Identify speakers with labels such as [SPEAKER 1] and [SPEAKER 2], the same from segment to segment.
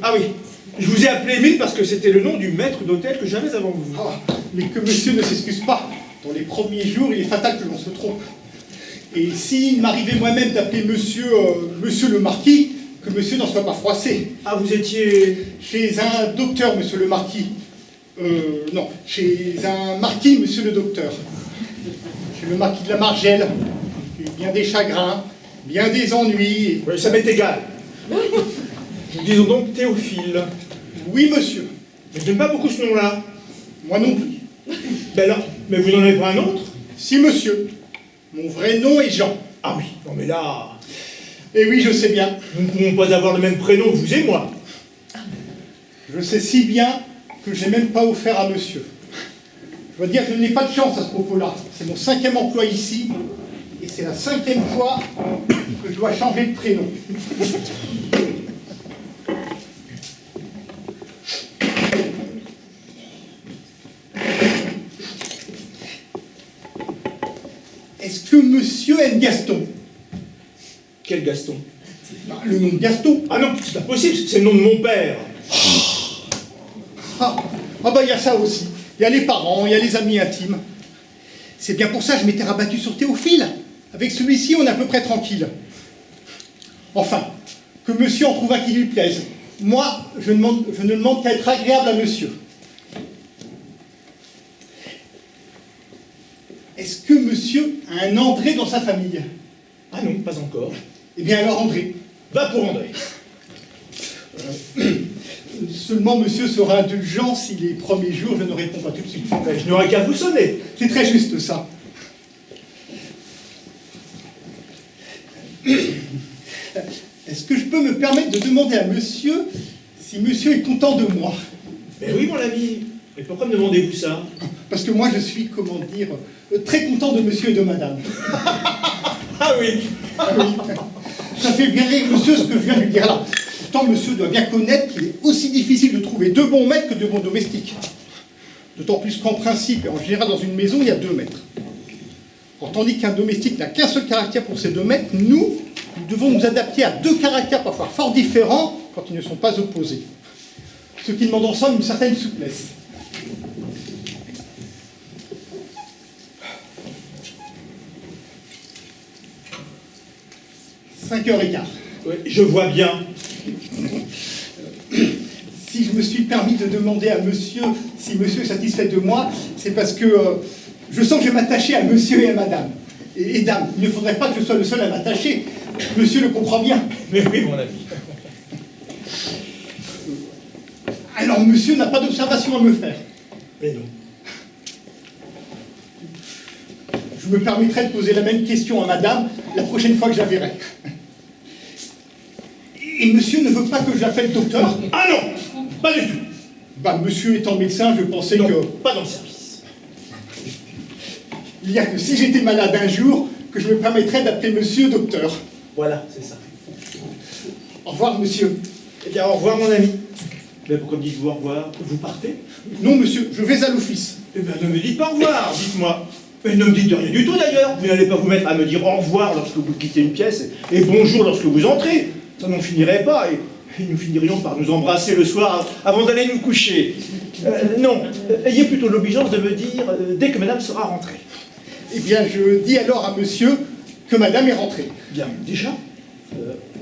[SPEAKER 1] Ah oui, je vous ai appelé Émile parce que c'était le nom du maître d'hôtel que j'avais avant vous.
[SPEAKER 2] Ah, mais que monsieur ne s'excuse pas. Dans les premiers jours, il est fatal que l'on se trompe. Et s'il m'arrivait moi-même d'appeler monsieur le marquis, que monsieur n'en soit pas froissé.
[SPEAKER 1] Ah, vous étiez...
[SPEAKER 2] Chez un docteur, monsieur le marquis. Non, chez un marquis, monsieur le docteur. Chez le marquis de la Margelle. Bien des chagrins, bien des ennuis.
[SPEAKER 1] Oui, ça m'est égal. Nous disons donc Théophile.
[SPEAKER 2] Oui, monsieur.
[SPEAKER 1] Mais je n'aime pas beaucoup ce nom-là.
[SPEAKER 2] Moi non plus.
[SPEAKER 1] Ben alors, mais vous n'en avez pas un autre?
[SPEAKER 2] Si, monsieur. Mon vrai nom est Jean.
[SPEAKER 1] Ah oui, non mais là...
[SPEAKER 2] Eh oui, je sais bien.
[SPEAKER 1] Nous ne pouvons pas avoir le même prénom, vous et moi.
[SPEAKER 2] Je sais si bien que je n'ai même pas offert à monsieur. Je dois dire que je n'ai pas de chance à ce propos-là. C'est mon 5e emploi ici, et c'est la 5e fois que je dois changer de prénom. Est-ce que monsieur aime Gaston?
[SPEAKER 1] Quel Gaston?
[SPEAKER 2] Le nom de Gaston.
[SPEAKER 1] Ah non, c'est pas possible, c'est le nom de mon père.
[SPEAKER 2] Ah bah il y a ça aussi. Il y a les parents, il y a les amis intimes. C'est bien pour ça que je m'étais rabattu sur Théophile. Avec celui-ci, on est à peu près tranquille. Enfin, que monsieur en trouve un qui lui plaise. Moi, je ne demande qu'à être agréable à monsieur. Est-ce que monsieur a un André dans sa famille?
[SPEAKER 1] Ah non, pas encore.
[SPEAKER 2] Eh bien alors André.
[SPEAKER 1] Va pour André.
[SPEAKER 2] Seulement monsieur sera indulgent si les premiers jours je ne réponds pas tout de suite.
[SPEAKER 1] Ben, je n'aurai qu'à vous sonner.
[SPEAKER 2] C'est très juste ça. Est-ce que je peux me permettre de demander à monsieur si monsieur est content de moi?
[SPEAKER 1] Mais oui mon ami. Mais pourquoi me demandez-vous ça?
[SPEAKER 2] Parce que moi je suis, comment dire, très content de monsieur et de madame.
[SPEAKER 1] Ah oui.
[SPEAKER 2] Ah oui. Ça fait bien rire monsieur ce que je viens de lui dire là. Pourtant monsieur doit bien connaître qu'il est aussi difficile de trouver 2 bons maîtres que 2 bons domestiques. D'autant plus qu'en principe et en général dans une maison il y a 2 maîtres. Or, tandis qu'un domestique n'a qu'un seul caractère pour ces 2 maîtres, nous devons nous adapter à 2 caractères parfois fort différents quand ils ne sont pas opposés. Ce qui demande en somme une certaine souplesse. « 5h15.
[SPEAKER 1] Oui, je vois bien.
[SPEAKER 2] Si je me suis permis de demander à monsieur si monsieur est satisfait de moi, c'est parce que je sens que je vais m'attacher à monsieur et à madame. Et dame, il ne faudrait pas que je sois le seul à m'attacher. Monsieur le comprend bien.
[SPEAKER 1] Mais oui, mon ami.
[SPEAKER 2] Alors monsieur n'a pas d'observation à me faire.
[SPEAKER 1] Mais non.
[SPEAKER 2] Je me permettrai de poser la même question à madame la prochaine fois que je la verrai. Et monsieur ne veut pas que je l'appelle docteur?
[SPEAKER 1] Ah non, pas du tout.
[SPEAKER 2] Bah, monsieur étant médecin, je pensais
[SPEAKER 1] Non,
[SPEAKER 2] que...
[SPEAKER 1] pas dans le service.
[SPEAKER 2] Il n'y a que si j'étais malade un jour que je me permettrais d'appeler monsieur docteur.
[SPEAKER 1] Voilà, c'est ça.
[SPEAKER 2] Au revoir, monsieur.
[SPEAKER 1] Eh bien, au revoir, mon ami. Mais pourquoi me dites-vous au revoir? Vous partez?
[SPEAKER 2] Non, monsieur, je vais à l'office.
[SPEAKER 1] Eh bien, ne me dites pas au revoir, dites-moi. Mais ne me dites rien du tout, d'ailleurs. Vous n'allez pas vous mettre à me dire au revoir lorsque vous quittez une pièce et bonjour lorsque vous entrez. Ça n'en finirait pas et nous finirions par nous embrasser le soir avant d'aller nous coucher. Non, ayez plutôt l'obligeance de me dire dès que madame sera rentrée.
[SPEAKER 2] Eh bien, je dis alors à monsieur que madame est rentrée.
[SPEAKER 1] Bien, déjà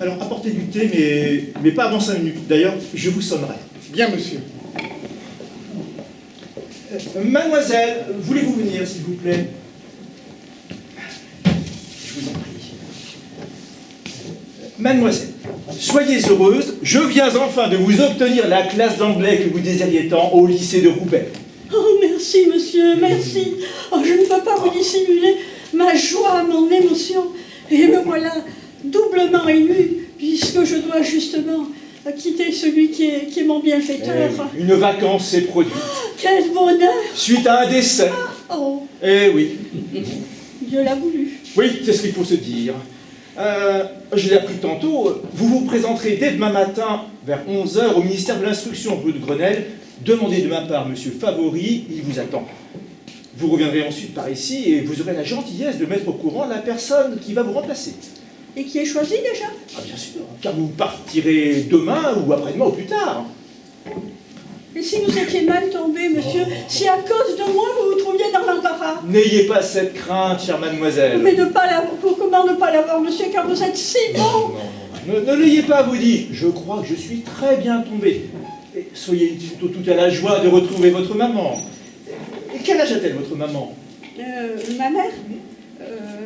[SPEAKER 1] alors, apportez du thé, mais pas avant 5 minutes. D'ailleurs, je vous sonnerai.
[SPEAKER 2] Bien, monsieur.
[SPEAKER 1] Mademoiselle, voulez-vous venir, s'il vous plaît? Je vous en prie. Mademoiselle, soyez heureuse, je viens enfin de vous obtenir la classe d'anglais que vous désiriez tant au lycée de Roubaix.
[SPEAKER 3] Oh, merci, monsieur, merci. Oh, je ne peux pas vous dissimuler ma joie, mon émotion. Et me voilà doublement émue, puisque je dois justement quitter celui qui est mon bienfaiteur.
[SPEAKER 1] Une vacance s'est produite.
[SPEAKER 3] Quel bonheur!
[SPEAKER 1] Suite à un décès.
[SPEAKER 3] Oh,
[SPEAKER 1] Eh oui.
[SPEAKER 3] Dieu l'a voulu.
[SPEAKER 1] Oui, c'est ce qu'il faut se dire. Je l'ai appris tantôt, vous vous présenterez dès demain matin vers 11 h au ministère de l'Instruction rue de Grenelle. Demandez de ma part Monsieur Favori, il vous attend. Vous reviendrez ensuite par ici et vous aurez la gentillesse de mettre au courant la personne qui va vous remplacer.
[SPEAKER 3] Et qui est choisi déjà?
[SPEAKER 1] Ah bien sûr, car vous partirez demain ou après-demain ou plus tard.
[SPEAKER 3] Et si vous étiez mal tombé, monsieur, si à cause de moi vous vous trouviez dans l'embarras?
[SPEAKER 1] N'ayez pas cette crainte, chère mademoiselle.
[SPEAKER 3] Mais comment ne pas l'avoir, monsieur, car vous êtes si bon?
[SPEAKER 1] Ne l'ayez pas à vous dire. Je crois que je suis très bien tombé. Et soyez plutôt tout à la joie de retrouver votre maman. Et quel âge a-t-elle, votre maman?
[SPEAKER 3] Ma mère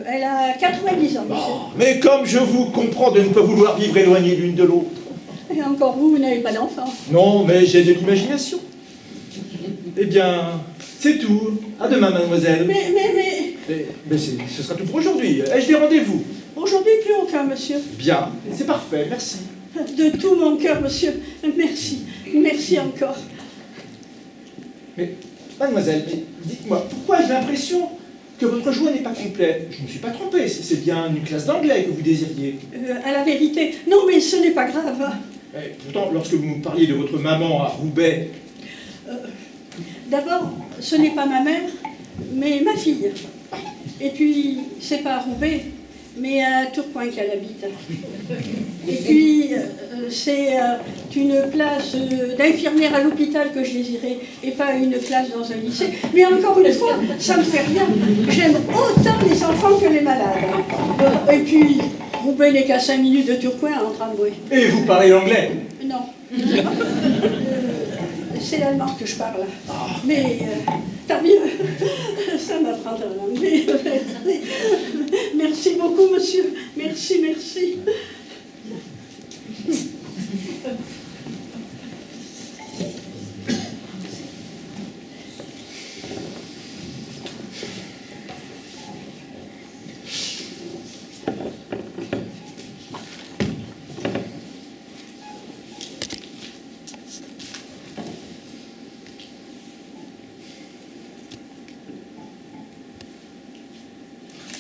[SPEAKER 3] elle a 90 ans, monsieur.
[SPEAKER 1] Oh, mais comme je vous comprends de ne pas vouloir vivre éloignés l'une de l'autre.
[SPEAKER 3] Et encore vous n'avez pas d'enfant.
[SPEAKER 1] Non, mais j'ai de l'imagination. Eh bien, c'est tout. À demain, mademoiselle. Mais ce sera tout pour aujourd'hui. Ai-je des rendez-vous?
[SPEAKER 3] Aujourd'hui, plus aucun, monsieur.
[SPEAKER 1] Bien, c'est parfait, merci.
[SPEAKER 3] De tout mon cœur, monsieur. Merci. Merci encore.
[SPEAKER 1] Mais, mademoiselle, dites-moi, pourquoi j'ai l'impression que votre joie n'est pas complète? Je ne me suis pas trompé, c'est bien une classe d'anglais que vous désiriez.
[SPEAKER 3] À la vérité, non, mais ce n'est pas grave.
[SPEAKER 1] Pourtant, lorsque vous me parliez de votre maman à Roubaix...
[SPEAKER 3] D'abord, ce n'est pas ma mère, mais ma fille. Et puis, c'est pas à Roubaix, mais à Tourcoing qu'elle habite. Et puis, c'est une place d'infirmière à l'hôpital que je désirais, et pas une place dans un lycée. Mais encore une fois, ça me fait rien. J'aime autant les enfants que les malades. Et puis, Roubaix n'est qu'à 5 minutes de Tourcoing en tramway.
[SPEAKER 1] Et vous parlez l'anglais?
[SPEAKER 3] Non. C'est l'allemand que je parle. Mais tant mieux. Ça m'apprendra l'anglais. Merci beaucoup, monsieur. Merci, merci.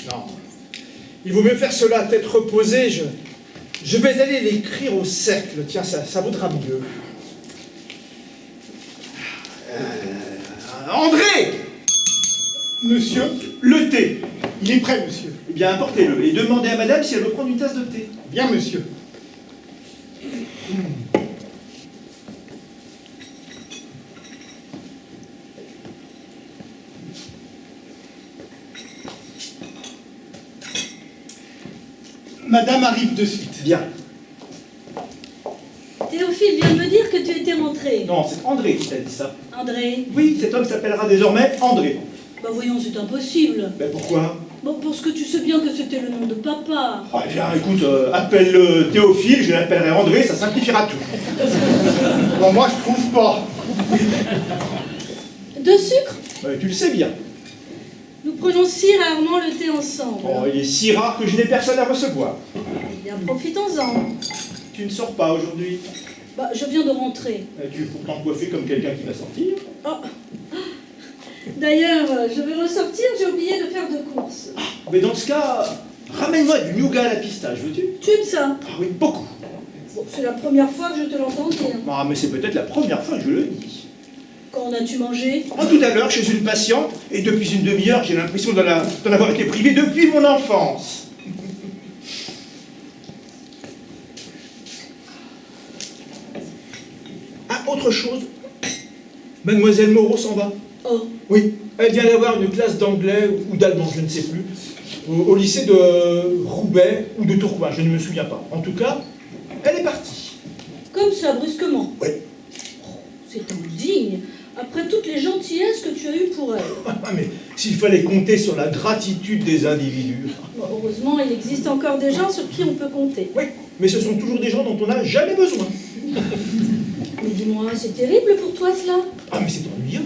[SPEAKER 1] Non. Il vaut mieux faire cela à tête reposée. Je vais aller l'écrire au cercle. Tiens, ça vaudra mieux. André!
[SPEAKER 2] Monsieur,
[SPEAKER 1] Le thé.
[SPEAKER 2] il est prêt, monsieur.
[SPEAKER 1] Eh bien, apportez-le et demandez à madame si elle veut prendre une tasse de thé.
[SPEAKER 2] Bien, monsieur. Madame arrive de suite.
[SPEAKER 1] Bien.
[SPEAKER 4] Théophile vient de me dire que tu étais rentré.
[SPEAKER 1] Non, c'est André qui t'a dit ça.
[SPEAKER 4] André,
[SPEAKER 1] Oui, cet homme s'appellera désormais André.
[SPEAKER 4] bah voyons, c'est impossible.
[SPEAKER 1] Ben pourquoi?
[SPEAKER 4] Bon, parce que tu sais bien que c'était le nom de papa.
[SPEAKER 1] Ah, bien, écoute, appelle-le Théophile, je l'appellerai André, ça simplifiera tout.
[SPEAKER 2] Bon, moi, je trouve pas.
[SPEAKER 4] De sucre?
[SPEAKER 1] Tu le sais bien.
[SPEAKER 4] Nous prenons si rarement le thé ensemble.
[SPEAKER 1] Oh, il est si rare que je n'ai personne à recevoir.
[SPEAKER 4] Eh bien, profitons-en.
[SPEAKER 1] Tu ne sors pas aujourd'hui.
[SPEAKER 4] Bah, je viens de rentrer.
[SPEAKER 1] Tu es pourtant coiffé comme quelqu'un qui va sortir.
[SPEAKER 4] Oh. D'ailleurs, je vais ressortir, j'ai oublié de faire de courses.
[SPEAKER 1] Mais dans ce cas, ramène-moi du nougat à la pistache, veux-tu?
[SPEAKER 4] Tu aimes ça?
[SPEAKER 1] Ah oui, beaucoup.
[SPEAKER 4] Bon, c'est la première fois que je te l'entends dire.
[SPEAKER 1] Ah, mais c'est peut-être la première fois que je le dis.
[SPEAKER 4] Quand as-tu mangé?
[SPEAKER 1] Oh, tout à l'heure, chez une patiente, et depuis une demi-heure, j'ai l'impression d'en avoir été privé depuis mon enfance. Ah, autre chose. Mademoiselle Moreau s'en va.
[SPEAKER 4] Oh,
[SPEAKER 1] Oui, elle vient d'avoir une classe d'anglais ou d'allemand, je ne sais plus, au lycée de Roubaix ou de Tourcoing, je ne me souviens pas. En tout cas, elle est partie.
[SPEAKER 4] comme ça, brusquement.
[SPEAKER 1] Oui.
[SPEAKER 4] Oh, c'est indigne. après toutes les gentillesses que tu as eues pour elle.
[SPEAKER 1] Ah, mais s'il fallait compter sur la gratitude des individus.
[SPEAKER 4] Bon, heureusement, il existe encore des gens sur qui on peut compter.
[SPEAKER 1] Oui, mais ce sont toujours des gens dont on n'a jamais besoin.
[SPEAKER 4] Mais dis-moi, c'est terrible pour toi cela?
[SPEAKER 1] Ah, mais c'est ennuyeux.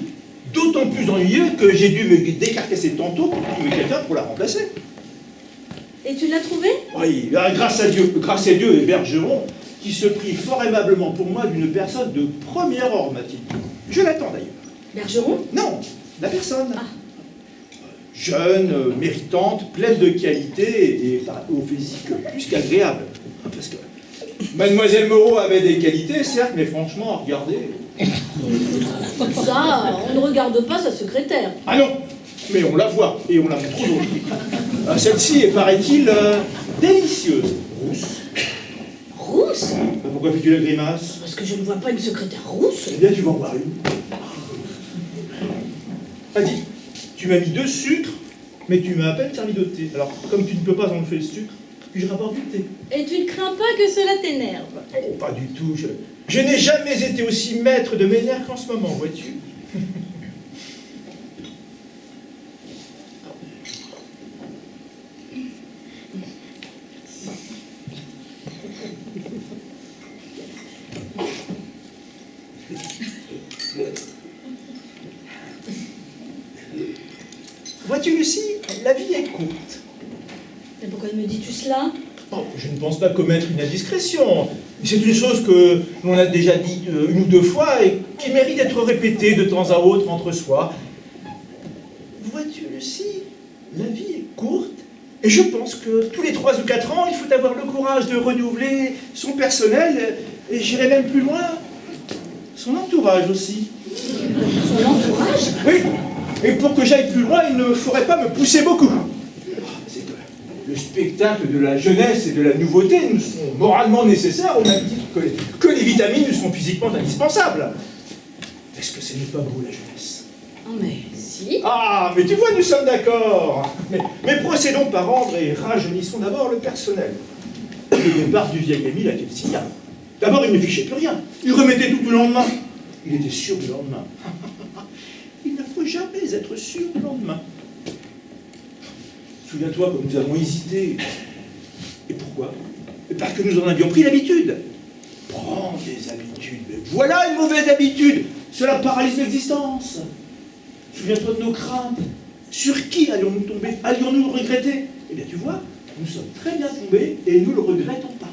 [SPEAKER 1] D'autant plus ennuyeux que j'ai dû me décarcasser tantôt pour trouver quelqu'un pour la remplacer.
[SPEAKER 4] Et tu l'as trouvé?
[SPEAKER 1] Oui, grâce à Dieu et Bergeron, qui se prie fort aimablement pour moi d'une personne de premier ordre, m'a-t-il dit. Je l'attends d'ailleurs.
[SPEAKER 4] Bergeron?
[SPEAKER 1] Non, la personne.
[SPEAKER 4] Ah.
[SPEAKER 1] Jeune, méritante, pleine de qualités et au physique plus qu'agréable. Parce que Mademoiselle Moreau avait des qualités, certes, mais franchement, regardez.
[SPEAKER 4] Ça, on ne regarde pas sa secrétaire.
[SPEAKER 1] Ah non, mais on la voit et on la montre aux autres. Celle-ci est, paraît-il, délicieuse. Rousse.
[SPEAKER 4] Rousse?
[SPEAKER 1] Pourquoi fais-tu la grimace?
[SPEAKER 4] Parce que je ne vois pas une secrétaire rousse.
[SPEAKER 1] Eh bien, tu vas en voir une. Ah, dis, tu m'as mis 2 sucres, mais tu m'as à peine servi de thé. Alors, comme tu ne peux pas enlever le sucre, puis-je rapporte du thé?
[SPEAKER 4] Et tu ne crains pas que cela t'énerve?
[SPEAKER 1] Oh, pas du tout. Je n'ai jamais été aussi maître de mes nerfs qu'en ce moment, vois-tu? Vois-tu, Lucie, la vie est courte.
[SPEAKER 4] Mais pourquoi me dis-tu cela?
[SPEAKER 1] Bon, je ne pense pas commettre une indiscrétion. C'est une chose que l'on a déjà dit 1 ou 2 fois et qui mérite d'être répétée de temps à autre entre soi. Vois-tu, Lucie, la vie est courte et je pense que tous les 3 ou 4 ans, il faut avoir le courage de renouveler son personnel et j'irai même plus loin, son entourage aussi.
[SPEAKER 4] Son entourage?
[SPEAKER 1] Oui, et pour que j'aille plus loin, il ne faudrait pas me pousser beaucoup. C'est que le spectacle de la jeunesse et de la nouveauté nous sont moralement nécessaires au même titre que les vitamines nous sont physiquement indispensables. Est-ce que ce n'est pas beau la jeunesse?
[SPEAKER 4] Oh mais si.
[SPEAKER 1] Ah, mais tu vois, nous sommes d'accord. Mais procédons par ordre et rajeunissons d'abord le personnel. Le départ du vieil Émile a quel signal? D'abord, il ne fichait plus rien. Il remettait tout le lendemain. Il était sûr du lendemain. Il ne faut jamais être sûr du lendemain. Souviens-toi comme nous avons hésité. Et pourquoi? Parce que nous en avions pris l'habitude. Prends des habitudes. Mais voilà une mauvaise habitude. Cela paralyse l'existence. Souviens-toi de nos craintes. Sur qui allions-nous tomber? Allions-nous le regretter? Eh bien, tu vois, nous sommes très bien tombés et nous ne le regrettons pas.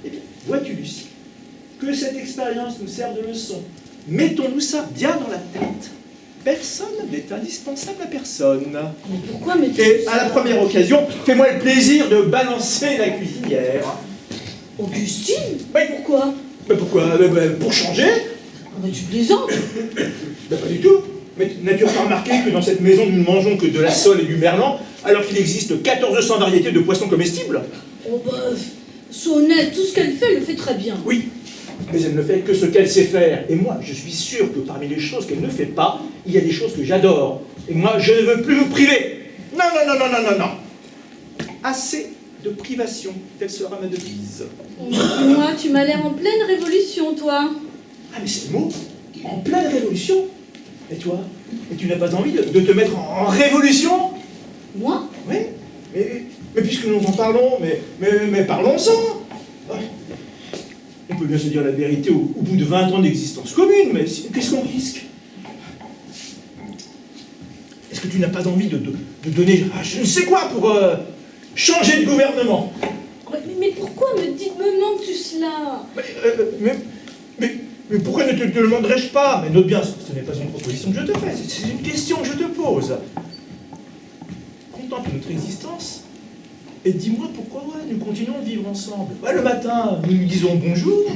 [SPEAKER 1] Eh bien, vois-tu, Lucie, que cette expérience nous serve de leçon. Mettons-nous ça bien dans la tête. Personne n'est indispensable à personne.
[SPEAKER 4] Mais pourquoi me dis-tu
[SPEAKER 1] Et
[SPEAKER 4] ça?
[SPEAKER 1] à la première occasion, fais-moi le plaisir de balancer la cuisinière.
[SPEAKER 4] Augustine?
[SPEAKER 1] Oui.
[SPEAKER 4] Pourquoi?
[SPEAKER 1] Mais pourquoi? Pour changer?
[SPEAKER 4] Ah bah tu plaisantes.
[SPEAKER 1] Pas du tout. Mais n'as-tu pas remarqué que dans cette maison, nous ne mangeons que de la sole et du merlan, alors qu'il existe 1400 variétés de poissons comestibles?
[SPEAKER 4] Oh bah, sois honnête, tout ce qu'elle fait, elle le fait très bien.
[SPEAKER 1] Oui, mais elle ne fait que ce qu'elle sait faire. Et moi, je suis sûr que parmi les choses qu'elle ne fait pas, il y a des choses que j'adore. Et moi, je ne veux plus me priver. Non, non, non, non, non, non, non. Assez de privation, telle sera ma devise.
[SPEAKER 4] Dis-moi, tu m'as l'air en pleine révolution, toi.
[SPEAKER 1] Ah, mais c'est le mot. En pleine révolution. Et toi? Et tu n'as pas envie de te mettre en révolution?
[SPEAKER 4] Moi?
[SPEAKER 1] Oui, mais puisque nous en parlons, mais parlons-en. Ouais. On peut bien se dire la vérité au bout de 20 ans d'existence commune, mais qu'est-ce qu'on risque? Est-ce que tu n'as pas envie de donner je ne sais quoi pour changer de gouvernement?
[SPEAKER 4] Mais pourquoi me demandes-tu cela?
[SPEAKER 1] Mais pourquoi ne te le demanderais-je pas? Mais note bien, ce n'est pas une proposition que je te fais, c'est une question que je te pose. Contemple notre existence et dis-moi pourquoi nous continuons de vivre ensemble. Ouais, le matin, nous nous disons bonjour,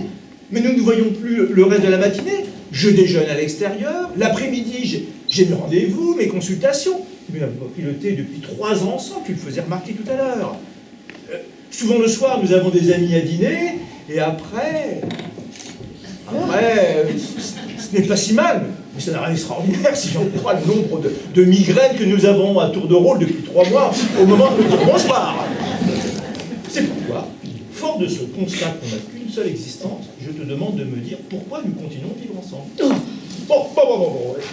[SPEAKER 1] mais nous ne nous voyons plus le reste de la matinée. Je déjeune à l'extérieur, l'après-midi, j'ai mes rendez-vous, mes consultations. Nous n'avons pas pris le thé depuis 3 ans ensemble, tu le faisais remarquer tout à l'heure. Souvent le soir, nous avons des amis à dîner, et après, ce n'est pas si mal, mais ça n'a rien d'extraordinaire si j'en crois le nombre de migraines que nous avons à tour de rôle depuis 3 mois au moment de nous dire bonsoir. C'est pourquoi, fort de ce constat qu'on n'a qu'une seule existence, je te demande de me dire pourquoi nous continuons de vivre ensemble.
[SPEAKER 4] Oh,
[SPEAKER 1] Bon.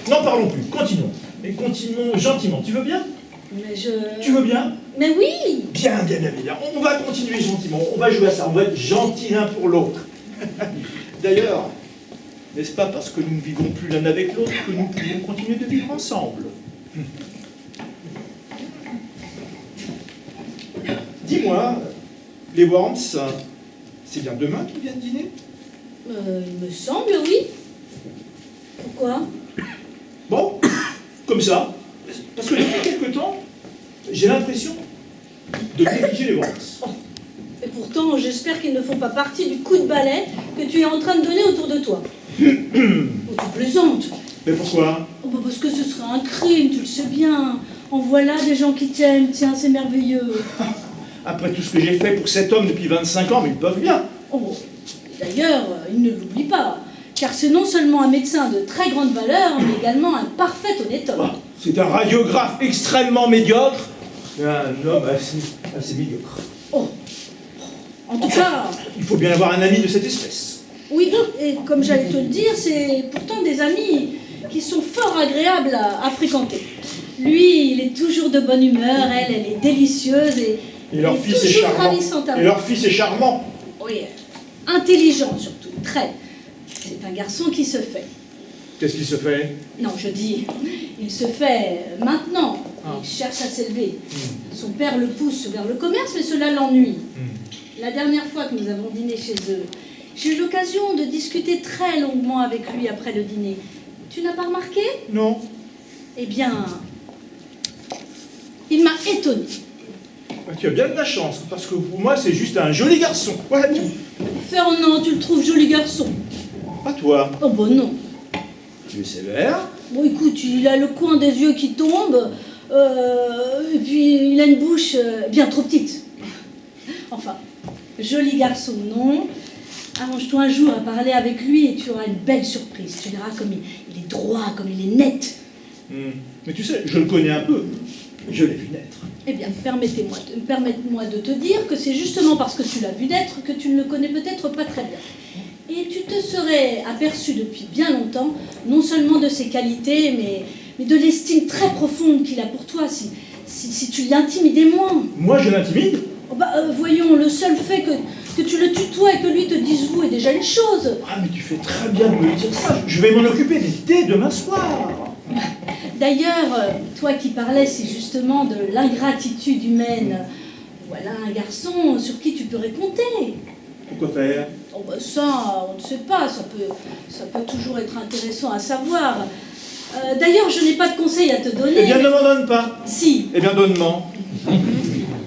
[SPEAKER 1] N'en parlons plus, continuons. Mais continuons gentiment, tu veux bien?
[SPEAKER 4] Mais
[SPEAKER 1] Tu veux bien?
[SPEAKER 4] Mais oui.
[SPEAKER 1] Bien. On va continuer gentiment, on va jouer à ça, on va être gentils l'un pour l'autre. D'ailleurs, n'est-ce pas parce que nous ne vivons plus l'un avec l'autre que nous pouvons continuer de vivre ensemble? Dis-moi, les Worms, c'est bien demain qu'ils viennent dîner?
[SPEAKER 4] Il me semble, oui. Pourquoi?
[SPEAKER 1] Bon, comme ça, parce que depuis quelque temps, j'ai l'impression de négliger les Worms.
[SPEAKER 4] Et pourtant, j'espère qu'ils ne font pas partie du coup de balai que tu es en train de donner autour de toi. Oh, tu plaisantes.
[SPEAKER 1] Mais pourquoi?
[SPEAKER 4] Oh, bah parce que ce serait un crime, tu le sais bien. En voilà des gens qui t'aiment, tiens, c'est merveilleux.
[SPEAKER 1] Après tout ce que j'ai fait pour cet homme depuis 25 ans, mais ils peuvent bien.
[SPEAKER 4] Oh, d'ailleurs, il ne l'oublie pas, car c'est non seulement un médecin de très grande valeur, mais également un parfait honnête homme.
[SPEAKER 1] C'est un radiographe extrêmement médiocre et un homme assez médiocre.
[SPEAKER 4] Oh, en tout cas,
[SPEAKER 1] Il faut bien avoir un ami de cette espèce.
[SPEAKER 4] oui, et comme j'allais te le dire, c'est pourtant des amis qui sont fort agréables à fréquenter. Lui, il est toujours de bonne humeur, elle est délicieuse
[SPEAKER 1] Et leur
[SPEAKER 4] et
[SPEAKER 1] fils est
[SPEAKER 4] toujours
[SPEAKER 1] charmant.
[SPEAKER 4] ravissante à
[SPEAKER 1] Et
[SPEAKER 4] voir.
[SPEAKER 1] leur fils est charmant.
[SPEAKER 4] Oui, intelligent surtout, très. C'est un garçon qui se fait.
[SPEAKER 1] Qu'est-ce qu'il se fait?
[SPEAKER 4] Non, je dis, il se fait maintenant.
[SPEAKER 1] Ah.
[SPEAKER 4] Il cherche à s'élever. Son père le pousse vers le commerce, mais cela l'ennuie. La dernière fois que nous avons dîné chez eux, j'ai eu l'occasion de discuter très longuement avec lui après le dîner. Tu n'as pas remarqué?
[SPEAKER 1] Non.
[SPEAKER 4] Eh bien, il m'a étonnée.
[SPEAKER 1] Bah, tu as bien de la chance, parce que pour moi, c'est juste un joli garçon. Voilà tout.
[SPEAKER 4] Fernand, tu le trouves joli garçon?
[SPEAKER 1] Pas toi.
[SPEAKER 4] Oh bon non.
[SPEAKER 1] Tu es sévère.
[SPEAKER 4] Bon écoute, il a le coin des yeux qui tombe, et puis il a une bouche bien trop petite. Enfin, joli garçon, non. Arrange-toi un jour à parler avec lui et tu auras une belle surprise. Tu verras comme il est droit, comme il est net.
[SPEAKER 1] Mais tu sais, je le connais un peu. Je l'ai vu naître.
[SPEAKER 4] Eh bien, permette-moi de te dire que c'est justement parce que tu l'as vu naître que tu ne le connais peut-être pas très bien. Et tu te serais aperçu depuis bien longtemps, non seulement de ses qualités, mais de l'estime très profonde qu'il a pour toi, si tu l'intimidais moins.
[SPEAKER 1] Moi, je l'intimide?
[SPEAKER 4] Oh voyons, le seul fait que tu le tutoies et que lui te dise vous est déjà une chose.
[SPEAKER 1] Ah, mais tu fais très bien de me dire ça. Je vais m'en occuper dès demain soir.
[SPEAKER 4] D'ailleurs, toi qui parlais si justement de l'ingratitude humaine, voilà un garçon sur qui tu pourrais compter.
[SPEAKER 1] Pourquoi faire?
[SPEAKER 4] Oh ça, on ne sait pas, ça peut toujours être intéressant à savoir. D'ailleurs, je n'ai pas de conseils à te donner.
[SPEAKER 1] Eh bien, ne m'en donne pas.
[SPEAKER 4] Si.
[SPEAKER 1] Eh bien, donne-moi.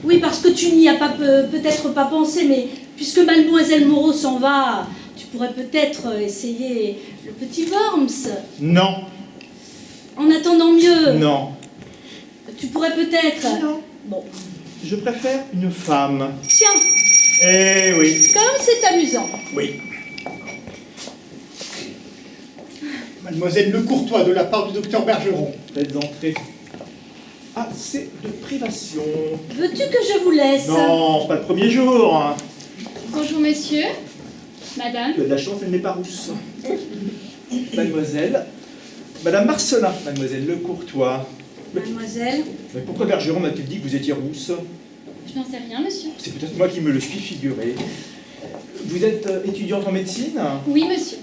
[SPEAKER 4] Oui, parce que tu n'y as pas peut-être pas pensé, mais puisque Mademoiselle Moreau s'en va, tu pourrais peut-être essayer le petit Worms.
[SPEAKER 1] Non.
[SPEAKER 4] En attendant mieux.
[SPEAKER 1] Non.
[SPEAKER 4] Tu pourrais peut-être...
[SPEAKER 1] Non.
[SPEAKER 4] Bon.
[SPEAKER 1] Je préfère une femme.
[SPEAKER 4] Tiens,
[SPEAKER 1] Eh oui.
[SPEAKER 4] comme c'est amusant.
[SPEAKER 1] Oui.
[SPEAKER 2] Mademoiselle Le Courtois, de la part du docteur Bergeron.
[SPEAKER 1] Faites entrer. Assez de privation.
[SPEAKER 4] Veux-tu que je vous laisse?
[SPEAKER 1] Non, pas le premier jour.
[SPEAKER 5] Bonjour monsieur, madame.
[SPEAKER 1] Tu as de la chance, elle n'est pas rousse. Mademoiselle. Madame Marcelin, mademoiselle Le Courtois.
[SPEAKER 4] Mademoiselle,
[SPEAKER 1] Mais pourquoi Bergeron m'a-t-il dit que vous étiez rousse?
[SPEAKER 5] Je n'en sais rien monsieur.
[SPEAKER 1] C'est peut-être moi qui me le suis figuré. Vous êtes étudiante en médecine?
[SPEAKER 5] Oui monsieur.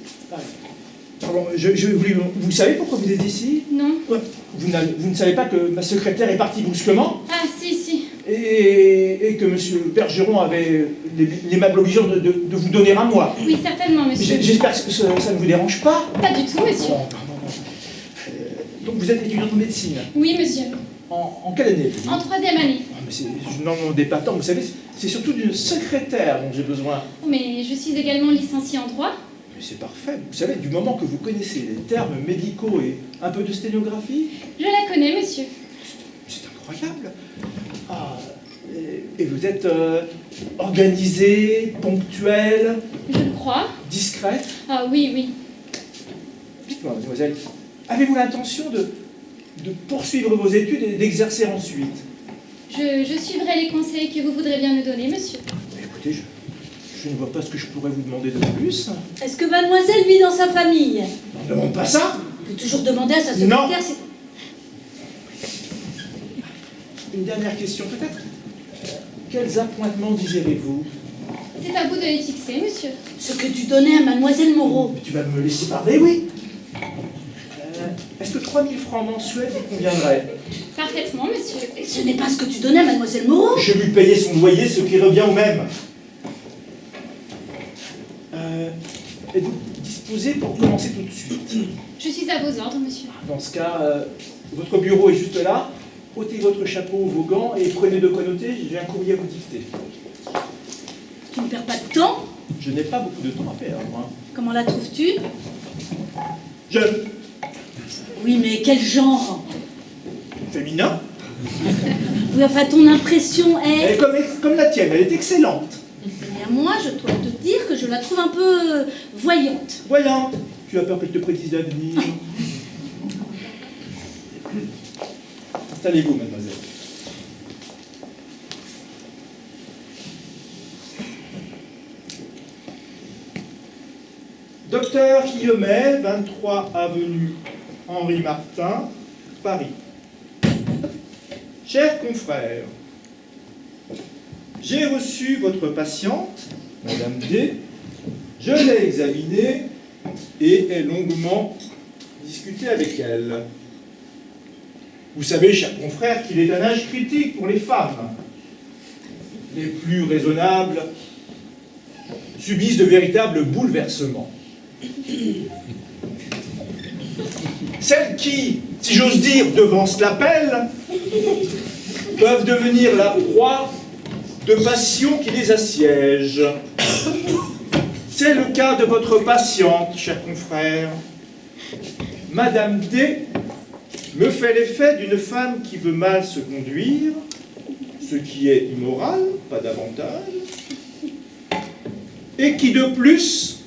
[SPEAKER 1] Pardon, vous savez pourquoi vous êtes ici?
[SPEAKER 5] Non.
[SPEAKER 1] Vous ne savez pas que ma secrétaire est partie brusquement
[SPEAKER 5] Ah si.
[SPEAKER 1] et que monsieur Bergeron avait l'aimable obligeance de vous donner à moi?
[SPEAKER 5] Oui certainement monsieur.
[SPEAKER 1] J'espère que ça ne vous dérange pas?
[SPEAKER 5] Pas du tout monsieur.
[SPEAKER 1] Bon, pardon. Donc vous êtes étudiante en médecine?
[SPEAKER 5] Oui monsieur.
[SPEAKER 1] En quelle année?
[SPEAKER 5] En 3e année.
[SPEAKER 1] Ah, mais je n'en demandais pas tant, vous savez, c'est surtout d'une secrétaire dont j'ai besoin.
[SPEAKER 5] Oh, mais je suis également licenciée en droit.
[SPEAKER 1] Mais c'est parfait, vous savez, du moment que vous connaissez les termes médicaux et un peu de sténographie,
[SPEAKER 5] Je la connais monsieur.
[SPEAKER 1] c'est incroyable. Ah, et vous êtes organisée, ponctuelle,
[SPEAKER 5] Je le crois.
[SPEAKER 1] discrète.
[SPEAKER 5] Ah oui.
[SPEAKER 1] Dites-moi, mademoiselle, avez-vous l'intention de poursuivre vos études et d'exercer ensuite?
[SPEAKER 5] Je suivrai les conseils que vous voudrez bien me donner monsieur.
[SPEAKER 1] Mais écoutez, je ne vois pas ce que je pourrais vous demander de plus.
[SPEAKER 4] est-ce que mademoiselle vit dans sa famille?
[SPEAKER 1] On ne demande pas ça.
[SPEAKER 4] peut toujours demander à sa secrétaire
[SPEAKER 1] Non.
[SPEAKER 4] si...
[SPEAKER 1] Une dernière question peut-être. Quels appointements désirez-vous?
[SPEAKER 5] C'est à vous de les fixer, monsieur.
[SPEAKER 4] Ce que tu donnais à mademoiselle Moreau.
[SPEAKER 1] Mais tu vas me laisser parler, oui. Est-ce que 3000 francs mensuels vous conviendraient?
[SPEAKER 5] Parfaitement, monsieur.
[SPEAKER 4] Et ce n'est pas ce que tu donnais à mademoiselle Moreau.
[SPEAKER 1] Je lui payais son loyer, ce qui revient au même. Êtes-vous disposé pour commencer tout de suite?
[SPEAKER 5] Je suis à vos ordres, monsieur.
[SPEAKER 1] Dans ce cas, votre bureau est juste là. ôtez votre chapeau, vos gants et prenez de quoi noter, j'ai un courrier à vous dicter.
[SPEAKER 4] Tu ne perds pas de temps?
[SPEAKER 1] Je n'ai pas beaucoup de temps à perdre. Hein.
[SPEAKER 4] Comment la trouves-tu?
[SPEAKER 1] Jeune.
[SPEAKER 4] Oui, mais quel genre?
[SPEAKER 1] Féminin.
[SPEAKER 4] Oui, enfin, ton impression
[SPEAKER 1] Elle
[SPEAKER 4] est...
[SPEAKER 1] est comme la tienne, elle est excellente.
[SPEAKER 4] Eh bien, moi, je dois te dire que je la trouve un peu voyante.
[SPEAKER 1] Voyante. Tu as peur qu'elle te prédise l'avenir. Installez-vous, mademoiselle. Docteur Guillemet, 23 avenue Henri Martin, Paris. Chers confrères, j'ai reçu votre patiente, Madame D. Je l'ai examinée et ai longuement discuté avec elle. Vous savez, chers confrères, qu'il est un âge critique pour les femmes. Les plus raisonnables subissent de véritables bouleversements. Celles qui, si j'ose dire, devancent l'appel, peuvent devenir la proie de passions qui les assiègent. C'est le cas de votre patiente, chers confrères. Madame D me fait l'effet d'une femme qui veut mal se conduire, ce qui est immoral, pas davantage, et qui de plus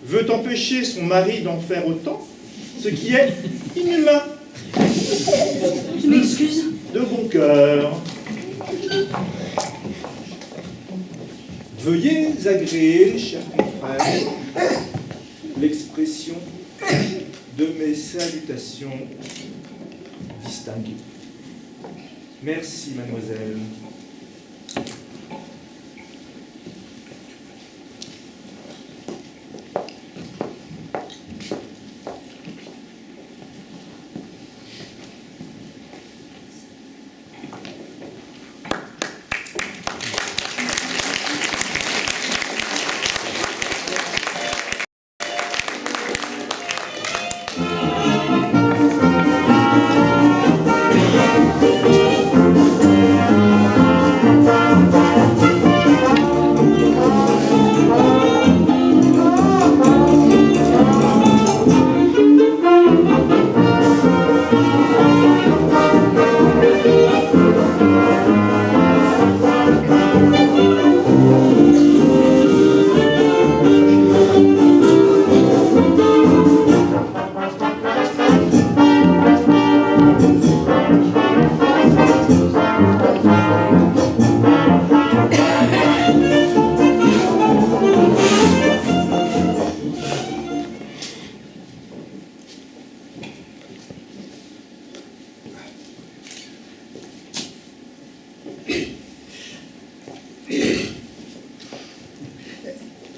[SPEAKER 1] veut empêcher son mari d'en faire autant, ce qui est inhumain.
[SPEAKER 4] Tu m'excuses?
[SPEAKER 1] De bon cœur. Veuillez agréer, chers confrères, l'expression de mes salutations distinguées. Merci, mademoiselle.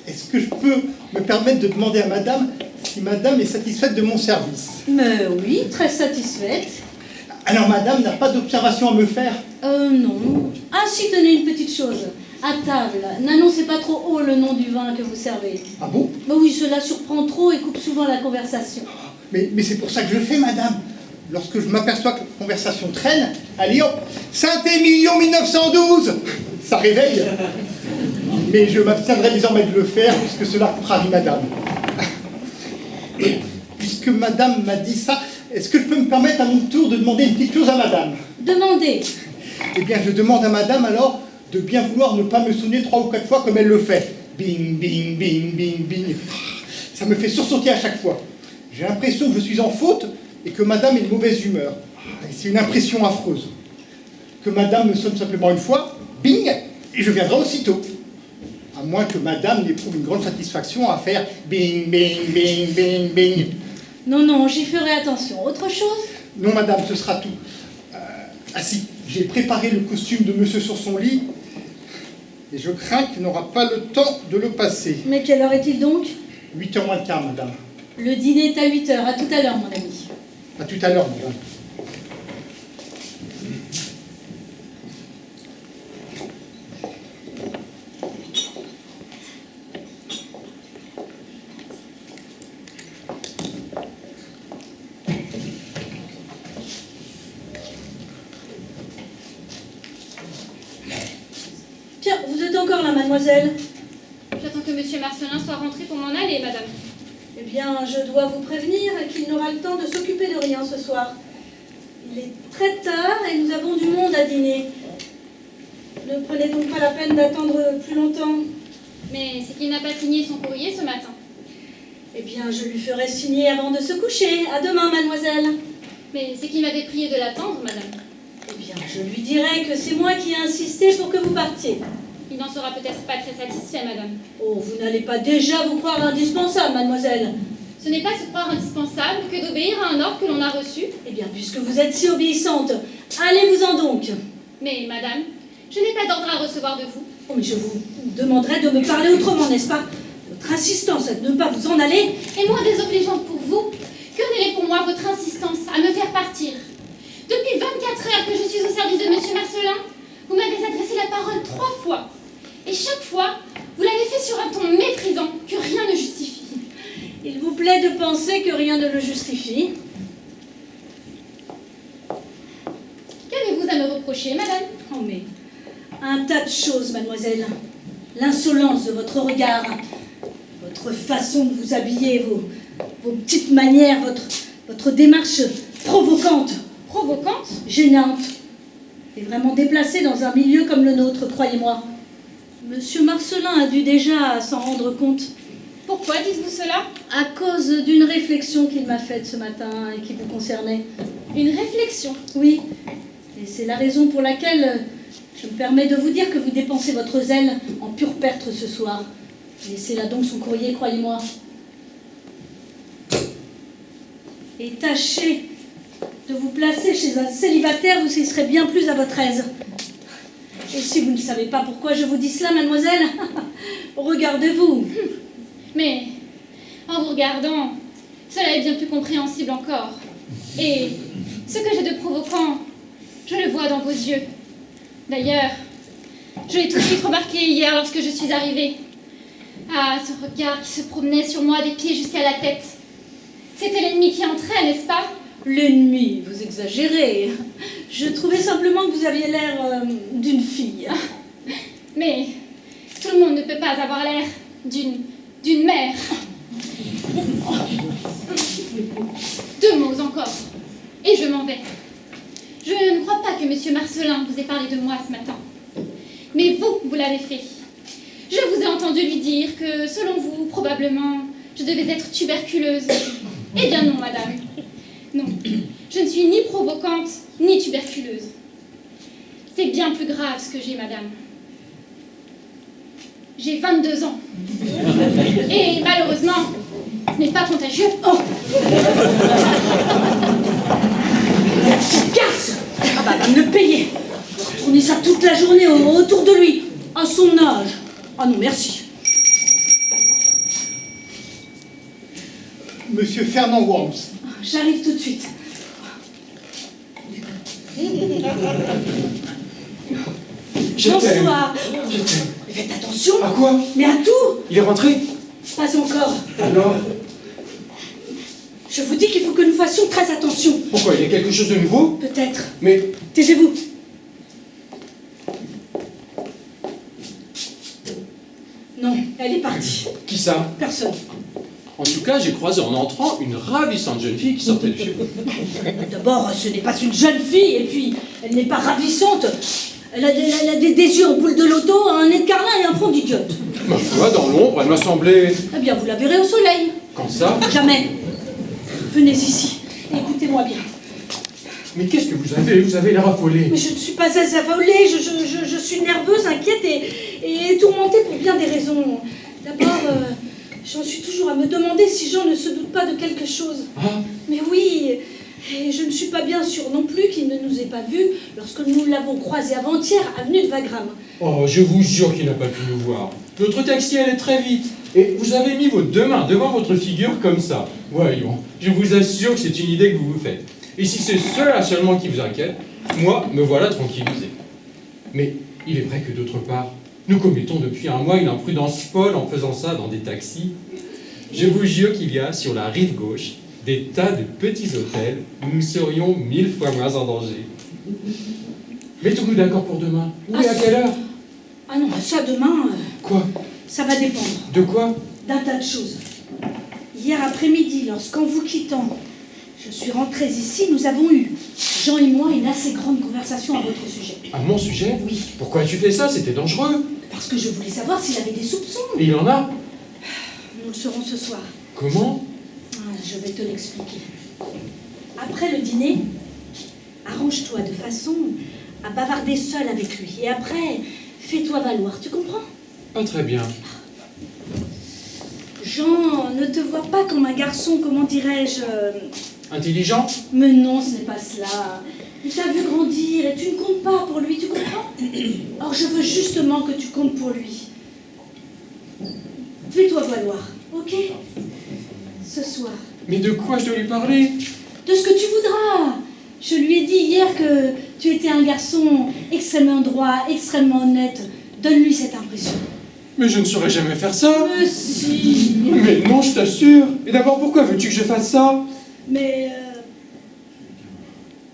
[SPEAKER 2] Est-ce que je peux me permettre de demander à madame si madame est satisfaite de mon service?
[SPEAKER 4] Mais oui, très satisfaite.
[SPEAKER 2] Alors madame n'a pas d'observation à me faire?
[SPEAKER 4] Non. Ah si, tenez une petite chose. À table, n'annoncez pas trop haut le nom du vin que vous servez.
[SPEAKER 2] Ah bon?
[SPEAKER 4] Bah oui, cela surprend trop et coupe souvent la conversation.
[SPEAKER 2] Mais c'est pour ça que je le fais, madame. Lorsque je m'aperçois que la conversation traîne, allez hop, Saint-Émilion 1912, ça réveille. Mais je m'abstiendrai désormais de le faire, puisque cela ravit madame. Puisque madame m'a dit ça, est-ce que je peux me permettre à mon tour de demander une petite chose à madame?
[SPEAKER 4] Demandez.
[SPEAKER 2] Eh bien, je demande à madame alors de bien vouloir ne pas me sonner 3 ou 4 fois comme elle le fait. Bing, bing, bing, bing, bing. Ça me fait sursauter à chaque fois. J'ai l'impression que je suis en faute et que madame est de mauvaise humeur. Et c'est une impression affreuse. Que madame me sonne simplement une fois, bing, et je viendrai aussitôt. À moins que madame n'éprouve une grande satisfaction à faire bing, bing, bing, bing, bing.
[SPEAKER 4] Non, non, j'y ferai attention. Autre chose?
[SPEAKER 2] Non, madame, ce sera tout. Ah si, j'ai préparé le costume de monsieur sur son lit, et je crains qu'il n'aura pas le temps de le passer.
[SPEAKER 4] Mais quelle heure est-il donc?
[SPEAKER 2] 8h moins le quart, madame.
[SPEAKER 4] Le dîner est à 8h. À tout à l'heure, mon ami.
[SPEAKER 2] À tout à l'heure, madame.
[SPEAKER 4] Tiens, vous êtes encore là, mademoiselle?
[SPEAKER 5] J'attends que monsieur Marcelin soit rentré pour m'en aller, madame.
[SPEAKER 4] Eh bien, je dois vous prévenir qu'il n'aura le temps de s'occuper de rien ce soir. Il est très tard et nous avons du monde à dîner. Ne prenez donc pas la peine d'attendre plus longtemps.
[SPEAKER 5] Mais c'est qu'il n'a pas signé son courrier ce matin.
[SPEAKER 4] Eh bien, je lui ferai signer avant de se coucher. À demain, mademoiselle.
[SPEAKER 5] Mais c'est qu'il m'avait prié de l'attendre, madame.
[SPEAKER 4] Eh bien, je lui dirai que c'est moi qui ai insisté pour que vous partiez.
[SPEAKER 5] Il n'en sera peut-être pas très satisfait, madame.
[SPEAKER 4] Oh, vous n'allez pas déjà vous croire indispensable, mademoiselle.
[SPEAKER 5] Ce n'est pas se croire indispensable que d'obéir à un ordre que l'on a reçu.
[SPEAKER 4] Eh bien, puisque vous êtes si obéissante, allez-vous-en donc.
[SPEAKER 5] Mais, madame, je n'ai pas d'ordre à recevoir de vous.
[SPEAKER 4] Oh, mais je vous demanderai de me parler autrement, n'est-ce pas? Votre insistance à ne pas vous en aller.
[SPEAKER 5] Et moins désobligeante pour vous, que n'est pour moi votre insistance à me faire partir? Depuis 24 heures que je suis au service de monsieur Marcelin, vous m'avez adressé la parole 3 fois. Et chaque fois, vous l'avez fait sur un ton méprisant que rien ne justifie.
[SPEAKER 4] Il vous plaît de penser que rien ne le justifie.
[SPEAKER 5] Qu'avez-vous à me reprocher, madame?
[SPEAKER 4] Oh, mais un tas de choses, mademoiselle. L'insolence de votre regard, votre façon de vous habiller, vos petites manières, votre démarche provocante.
[SPEAKER 5] Provocante?
[SPEAKER 4] Gênante et vraiment déplacée dans un milieu comme le nôtre, croyez-moi. Monsieur Marcelin a dû déjà s'en rendre compte.
[SPEAKER 5] Pourquoi dites-vous cela?
[SPEAKER 4] À cause d'une réflexion qu'il m'a faite ce matin et qui vous concernait.
[SPEAKER 5] Une réflexion?
[SPEAKER 4] Oui, et c'est la raison pour laquelle je me permets de vous dire que vous dépensez votre zèle en pure perte ce soir. Laissez là donc son courrier, croyez-moi. Et tâchez de vous placer chez un célibataire où il serait bien plus à votre aise. Et si vous ne savez pas pourquoi je vous dis cela, mademoiselle, regardez-vous.
[SPEAKER 5] Mais, en vous regardant, cela est bien plus compréhensible encore. Et ce que j'ai de provoquant, je le vois dans vos yeux. D'ailleurs, je l'ai tout de suite remarqué hier lorsque je suis arrivée. Ah, ce regard qui se promenait sur moi des pieds jusqu'à la tête. C'était l'ennemi qui entrait, n'est-ce pas?
[SPEAKER 4] L'ennemi, vous exagérez. Je trouvais simplement que vous aviez l'air d'une fille.
[SPEAKER 5] Mais tout le monde ne peut pas avoir l'air d'une mère. 2 mots encore, et je m'en vais. Je ne crois pas que monsieur Marcelin vous ait parlé de moi ce matin. Mais vous l'avez fait. Je vous ai entendu lui dire que, selon vous, probablement, je devais être tuberculeuse. Eh bien non, madame. Non, je ne suis ni provocante, ni tuberculeuse. C'est bien plus grave ce que j'ai, madame. J'ai 22 ans. Et malheureusement, ce n'est pas contagieux.
[SPEAKER 4] Oh, casse. Ah bah, va me le payer. Retourner ça toute la journée autour de lui, à son âge. Ah non, merci.
[SPEAKER 2] Monsieur Fernand Worms.
[SPEAKER 4] J'arrive tout de suite. Bonsoir. Faites attention.
[SPEAKER 6] À quoi?
[SPEAKER 4] Mais à tout.
[SPEAKER 6] Il est rentré?
[SPEAKER 4] Pas encore.
[SPEAKER 6] Alors?
[SPEAKER 4] Je vous dis qu'il faut que nous fassions très attention.
[SPEAKER 6] Pourquoi? Il y a quelque chose de nouveau?
[SPEAKER 4] Peut-être.
[SPEAKER 6] Mais...
[SPEAKER 4] Taisez-vous. Non, elle est partie.
[SPEAKER 6] Qui ça?
[SPEAKER 4] Personne.
[SPEAKER 6] En tout cas, j'ai croisé en entrant une ravissante jeune fille qui sortait de chez vous.
[SPEAKER 4] D'abord, ce n'est pas une jeune fille, et puis, elle n'est pas ravissante. Elle a des yeux en boule de loto, un nez de carlin et un front d'idiote.
[SPEAKER 6] Ma foi, dans l'ombre, elle m'a semblé...
[SPEAKER 4] Eh bien, vous la verrez au soleil.
[SPEAKER 6] Quand ça?
[SPEAKER 4] Jamais. Venez ici, écoutez-moi bien.
[SPEAKER 6] Mais qu'est-ce que vous avez? Vous avez l'air affolé.
[SPEAKER 4] Mais je ne suis pas affolée, je suis nerveuse, inquiète et tourmentée pour bien des raisons. D'abord, J'en suis toujours à me demander si Jean ne se doute pas de quelque chose.
[SPEAKER 6] Ah,
[SPEAKER 4] Mais oui, et je ne suis pas bien sûre non plus qu'il ne nous ait pas vus lorsque nous l'avons croisé avant-hier, avenue de Wagram.
[SPEAKER 6] oh, je vous jure qu'il n'a pas pu nous voir. Notre taxi allait très vite. Et vous avez mis vos deux mains devant votre figure comme ça. Voyons, je vous assure que c'est une idée que vous vous faites. Et si c'est cela seulement qui vous inquiète, moi, me voilà tranquillisé. Mais il est vrai que d'autre part, nous commettons depuis un mois une imprudence folle en faisant ça dans des taxis. Je vous jure qu'il y a sur la rive gauche des tas de petits hôtels où nous serions 1000 fois moins en danger. Mettons-nous d'accord pour demain. Oui, à quelle heure?
[SPEAKER 4] Ah non, ça demain,
[SPEAKER 6] Quoi?
[SPEAKER 4] ça va dépendre
[SPEAKER 6] De quoi?
[SPEAKER 4] d'un tas de choses. Hier après-midi, lorsqu'en vous quittant, je suis rentrée ici, nous avons eu, Jean et moi, une assez grande conversation à votre sujet.
[SPEAKER 6] À mon sujet?
[SPEAKER 4] Oui,
[SPEAKER 6] Pourquoi tu fais ça? C'était dangereux.
[SPEAKER 4] parce que je voulais savoir s'il avait des soupçons.
[SPEAKER 6] Et il en a?
[SPEAKER 4] Nous le saurons ce soir.
[SPEAKER 6] Comment?
[SPEAKER 4] Je vais te l'expliquer. Après le dîner, arrange-toi de façon à bavarder seul avec lui. Et après, fais-toi valoir, tu comprends?
[SPEAKER 6] Pas très bien.
[SPEAKER 4] Jean ne te voit pas comme un garçon, comment dirais-je...
[SPEAKER 6] Intelligent?
[SPEAKER 4] Mais non, ce n'est pas cela. Il t'a vu grandir et tu ne comptes pas pour lui, tu comprends? Or, je veux justement que tu comptes pour lui. Fais-toi valoir, ok? Ce soir.
[SPEAKER 6] Mais de quoi je dois lui parler?
[SPEAKER 4] De ce que tu voudras. Je lui ai dit hier que tu étais un garçon extrêmement droit, extrêmement honnête. Donne-lui cette impression.
[SPEAKER 6] Mais je ne saurais jamais faire ça.
[SPEAKER 4] Mais si.
[SPEAKER 6] Mais non, je t'assure. Et d'abord, pourquoi veux-tu que je fasse ça?
[SPEAKER 4] Mais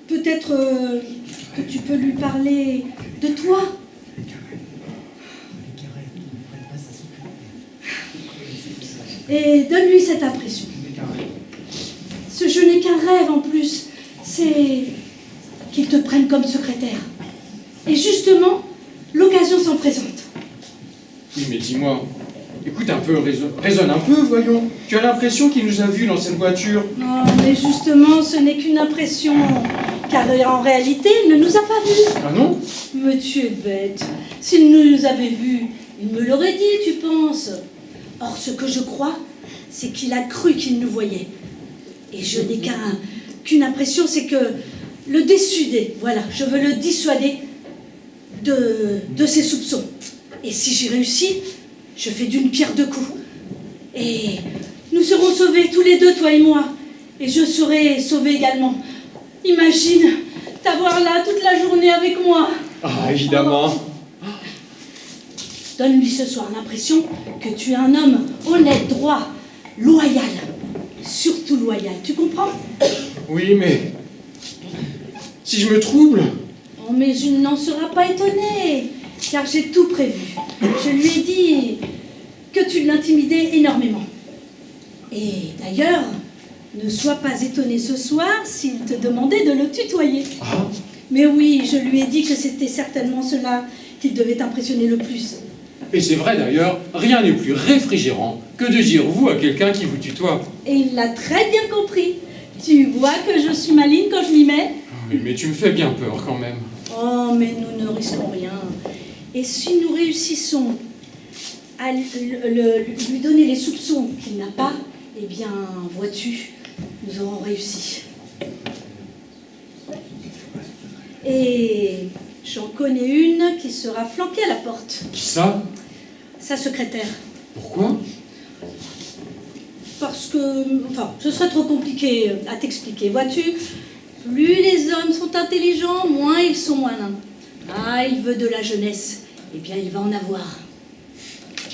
[SPEAKER 4] peut-être que tu peux lui parler de toi. Et donne-lui cette impression. Ce je n'ai qu'un rêve en plus, c'est qu'il te prenne comme secrétaire. Et justement, l'occasion s'en présente.
[SPEAKER 6] Oui, mais dis-moi. Écoute un peu, raisonne un peu, voyons. Tu as l'impression qu'il nous a vus dans cette voiture.
[SPEAKER 4] Non, mais justement, ce n'est qu'une impression. Car en réalité, il ne nous a pas vus.
[SPEAKER 6] Ah non?
[SPEAKER 4] Mais tu es bête. S'il nous avait vus, il me l'aurait dit, tu penses. Or, ce que je crois, c'est qu'il a cru qu'il nous voyait. Et je n'ai qu'une impression, c'est que le dissuader, voilà, je veux le dissuader de ses soupçons. Et si j'y réussis, je fais d'une pierre deux coups. Et nous serons sauvés tous les deux, toi et moi. Et je serai sauvé également. Imagine t'avoir là toute la journée avec moi.
[SPEAKER 6] Ah, évidemment.
[SPEAKER 4] Donne-lui ce soir l'impression que tu es un homme honnête, droit, loyal. Surtout loyal, tu comprends?
[SPEAKER 6] Oui, mais... si je me trouble...
[SPEAKER 4] Oh, mais il n'en sera pas étonné, car j'ai tout prévu. Je lui ai dit que tu l'intimidais énormément. Et d'ailleurs, ne sois pas étonné ce soir s'il te demandait de le tutoyer.
[SPEAKER 6] Ah,
[SPEAKER 4] Mais oui, je lui ai dit que c'était certainement cela qui devait t'impressionner le plus.
[SPEAKER 6] et c'est vrai d'ailleurs, rien n'est plus réfrigérant que de dire vous à quelqu'un qui vous tutoie.
[SPEAKER 4] Et il l'a très bien compris. Tu vois que je suis maligne quand je m'y mets?
[SPEAKER 6] Oui, mais tu me fais bien peur quand même.
[SPEAKER 4] Oh, mais nous ne risquons rien. Et si nous réussissons à lui donner les soupçons qu'il n'a pas, eh bien, vois-tu, nous aurons réussi. Et j'en connais une qui sera flanquée à la porte.
[SPEAKER 6] Qui ça?
[SPEAKER 4] Sa secrétaire.
[SPEAKER 6] Pourquoi?
[SPEAKER 4] Parce que, enfin, ce serait trop compliqué à t'expliquer. Vois-tu, plus les hommes sont intelligents, moins ils sont malins. Ah, il veut de la jeunesse. Eh bien, il va en avoir.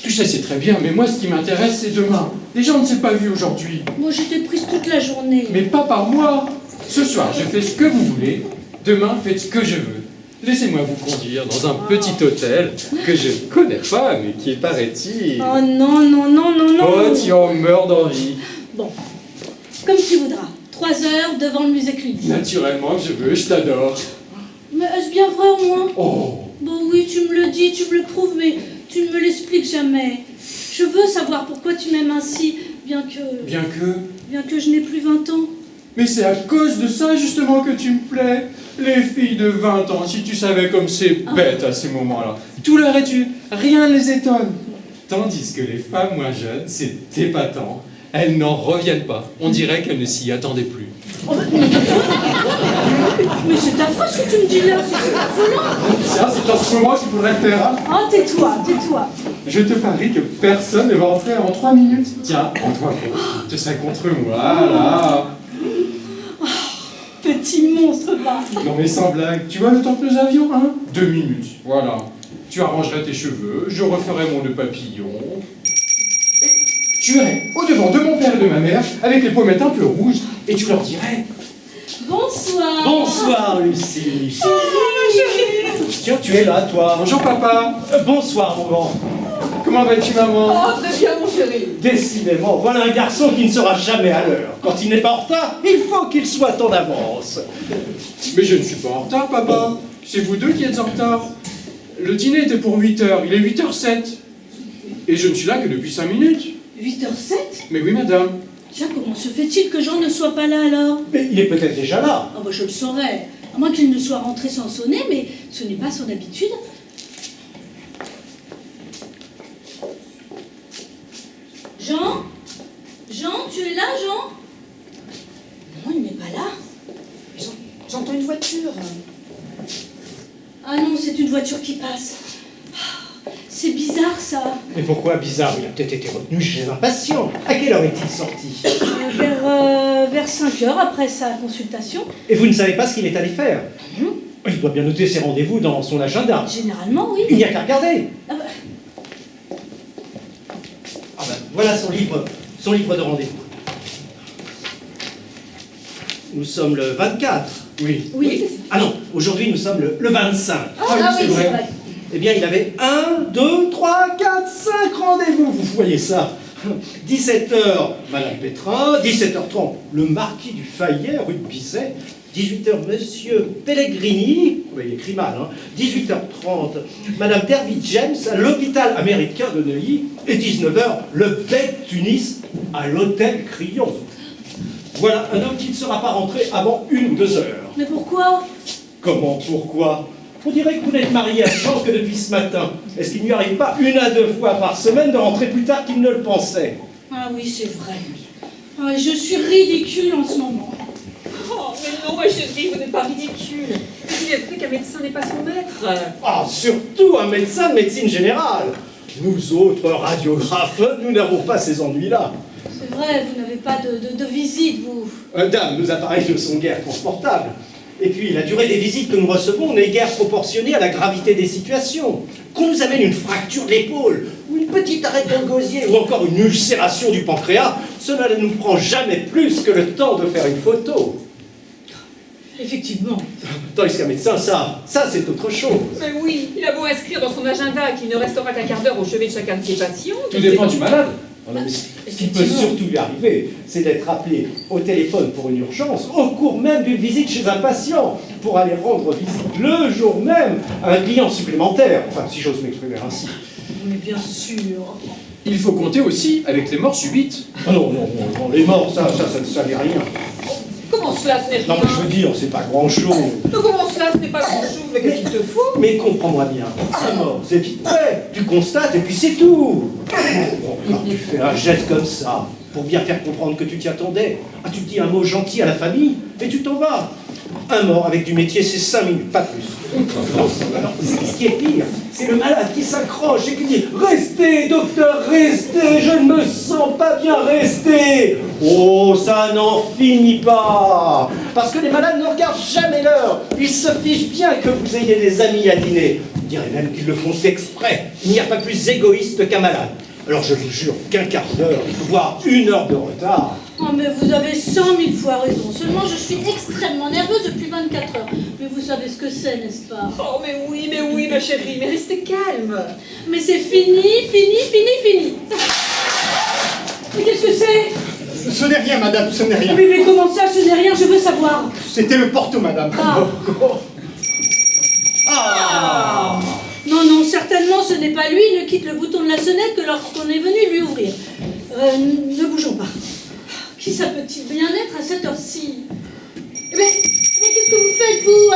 [SPEAKER 6] Tu sais, c'est très bien, mais moi, ce qui m'intéresse, c'est demain. Les gens ne s'est pas vus aujourd'hui.
[SPEAKER 4] Moi, j'étais prise toute la journée.
[SPEAKER 6] Mais pas par moi. Ce soir, je fais ce que vous voulez. Demain, faites ce que je veux. Laissez-moi vous conduire dans un petit hôtel que je ne connais pas, mais qui est, paraît-il...
[SPEAKER 4] Oh non, non, non, non, non.
[SPEAKER 6] Oh, tu en meurs d'envie.
[SPEAKER 4] Bon, comme tu voudras. 3 heures devant le musée Cluny.
[SPEAKER 6] Naturellement, je veux, je t'adore.
[SPEAKER 4] Mais est-ce bien vrai au moins?
[SPEAKER 6] Oh,
[SPEAKER 4] Bon oui, tu me le dis, tu me le prouves, mais tu ne me l'expliques jamais. Je veux savoir pourquoi tu m'aimes ainsi, bien que je n'ai plus 20 ans.
[SPEAKER 6] mais c'est à cause de ça, justement, que tu me plais. Les filles de 20 ans, si tu savais comme c'est bête à ces moments-là. Tout leur est tu, rien ne les étonne. Tandis que les femmes moins jeunes, c'est épatant. Elles n'en reviennent pas. On dirait qu'elles ne s'y attendaient plus.
[SPEAKER 4] Mais c'est affreux ce que tu me dis là, c'est affolant.
[SPEAKER 6] Tiens, c'est en ce moment qu'il faudrait le faire. Hein.
[SPEAKER 4] Oh, tais-toi, tais-toi.
[SPEAKER 6] Je te parie que personne ne va entrer avant 3 minutes. Tiens, prends-toi, tu serais contre moi, là.
[SPEAKER 4] Petit monstre, va.
[SPEAKER 6] Non mais sans blague, tu vois le temps que nous avions, hein 2 minutes, voilà. Tu arrangerais tes cheveux, je referais mon nœud papillon. Et tu irais au-devant de mon père et de ma mère, avec les pommettes un peu rouges, et tu leur dirais...
[SPEAKER 4] Bonsoir.
[SPEAKER 7] Bonsoir, Lucie.
[SPEAKER 1] Tiens, tu es là, toi.
[SPEAKER 6] Bonjour papa.
[SPEAKER 7] Bonsoir, mon grand.
[SPEAKER 6] Comment vas-tu maman?
[SPEAKER 8] Oh, très bien, mon chéri.
[SPEAKER 7] Décidément, voilà un garçon qui ne sera jamais à l'heure. Quand il n'est pas en retard, il faut qu'il soit en avance.
[SPEAKER 6] Mais je ne suis pas en retard papa. C'est vous deux qui êtes en retard. Le dîner était pour 8h, il est 8h07. Et je ne suis là que depuis 5 minutes.
[SPEAKER 4] 8h07.
[SPEAKER 6] Mais oui madame.
[SPEAKER 4] Tiens, comment se fait-il que Jean ne soit pas là alors?
[SPEAKER 7] Mais il est peut-être déjà là.
[SPEAKER 4] Ah bah je le saurais. À moins qu'il ne soit rentré sans sonner, mais ce n'est pas son habitude. Jean? Jean, tu es là, Jean? Non, il n'est pas là.
[SPEAKER 8] J'entends une voiture.
[SPEAKER 4] Ah non, c'est une voiture qui passe. Ah, c'est bizarre ça.
[SPEAKER 7] Mais pourquoi bizarre? Il a peut-être été retenu chez un patient. À quelle heure est-il sorti?
[SPEAKER 4] Vers 5 heures après sa consultation.
[SPEAKER 7] Et vous ne savez pas ce qu'il est allé faire? Il doit bien noter ses rendez-vous dans son agenda.
[SPEAKER 4] Généralement, oui.
[SPEAKER 7] Il n'y a qu'à regarder.
[SPEAKER 4] Ah bah,
[SPEAKER 7] Ah ben, voilà son livre de rendez-vous. Nous sommes le 24.
[SPEAKER 6] Oui.
[SPEAKER 4] oui.
[SPEAKER 7] Ah non, aujourd'hui nous sommes le 25.
[SPEAKER 4] Ah oui, c'est vrai.
[SPEAKER 7] Eh bien, il avait 1, 2, 3, 4, 5 rendez-vous, vous voyez ça. 17h, Madame Pétrin, 17h30, le marquis du Fayet, rue de Bizet, 18h, Monsieur Pellegrini, il écrit mal, hein, 18h30, Madame Derby James à l'hôpital américain de Neuilly, et 19h, le Bête Tunis à l'hôtel Crillon. Voilà un homme qui ne sera pas rentré avant 1 ou 2 heures.
[SPEAKER 4] Mais pourquoi?
[SPEAKER 7] Comment, pourquoi? On dirait que vous n'êtes marié à Jean que depuis ce matin. Est-ce qu'il ne lui arrive pas 1 à 2 fois par semaine de rentrer plus tard qu'il ne le pensait?
[SPEAKER 4] Ah oui, c'est vrai. Ah, je suis ridicule en ce moment.
[SPEAKER 8] Oh, mais non, ma chérie, vous n'êtes pas ridicule. Il est vrai qu'un médecin n'est pas son maître.
[SPEAKER 7] Ah, surtout un médecin de médecine générale. Nous autres radiographes, nous n'avons pas ces ennuis-là.
[SPEAKER 4] C'est vrai, vous n'avez pas de visite, vous.
[SPEAKER 7] Dame, nos appareils ne sont guère transportables. Et puis, la durée des visites que nous recevons n'est guère proportionnée à la gravité des situations. Qu'on nous amène une fracture de l'épaule, ou une petite arrêt de gosier, ou encore une ulcération du pancréas, cela ne nous prend jamais plus que le temps de faire une photo.
[SPEAKER 4] Effectivement.
[SPEAKER 7] Tandis qu'un médecin, ça c'est autre chose.
[SPEAKER 8] Mais oui, il a beau inscrire dans son agenda qu'il ne restera qu'un quart d'heure au chevet de chacun de ses patients.
[SPEAKER 6] Tout dépend du malade.
[SPEAKER 7] Ce qui peut surtout lui arriver, c'est d'être appelé au téléphone pour une urgence, au cours même d'une visite chez un patient, pour aller rendre visite le jour même à un client supplémentaire. Enfin, si j'ose m'exprimer ainsi.
[SPEAKER 4] Mais bien sûr.
[SPEAKER 6] Il faut compter aussi avec les morts subites.
[SPEAKER 7] Ah non, les morts, ça n'est rien.
[SPEAKER 8] Comment cela, ce n'est rien?
[SPEAKER 7] Non, mais je veux dire, c'est pas grand-chose.
[SPEAKER 8] Mais comment cela, ce n'est pas grand-chose? Mais qu'est-ce qu'il te faut?
[SPEAKER 7] Mais comprends-moi bien, c'est mort, c'est vite fait, tu constates et puis c'est tout. Bon, alors tu fais un geste comme ça, pour bien faire comprendre que tu t'y attendais. Ah, tu dis un mot gentil à la famille, et tu t'en vas. Un mort avec du métier, c'est 5 minutes, pas plus. Non, alors, ce qui est pire, c'est le malade qui s'accroche et qui dit « Restez, docteur, restez, je ne me sens pas bien, restez !» Oh, ça n'en finit pas. Parce que les malades ne regardent jamais l'heure. Ils se fichent bien que vous ayez des amis à dîner. On dirait même qu'ils le font exprès. Il n'y a pas plus égoïste qu'un malade. Alors je vous jure qu'un quart d'heure, voire 1 heure de retard.
[SPEAKER 4] Oh, mais vous avez 100 000 fois raison. Seulement, je suis extrêmement nerveuse depuis 24 heures. Mais vous savez ce que c'est, n'est-ce pas?
[SPEAKER 8] Oh, mais oui, ma chérie, mais restez calme.
[SPEAKER 4] Mais c'est fini. Mais qu'est-ce que c'est?
[SPEAKER 2] Ce n'est rien, madame, ce n'est rien.
[SPEAKER 4] Mais comment ça, ce n'est rien, je veux savoir.
[SPEAKER 2] C'était le porto, madame.
[SPEAKER 4] Ah. Non, certainement, ce n'est pas lui. Il ne quitte le bouton de la sonnette que lorsqu'on est venu lui ouvrir. Ne bougeons pas. Qui ça peut-il bien être à cette heure-ci? Mais qu'est-ce que vous faites, vous?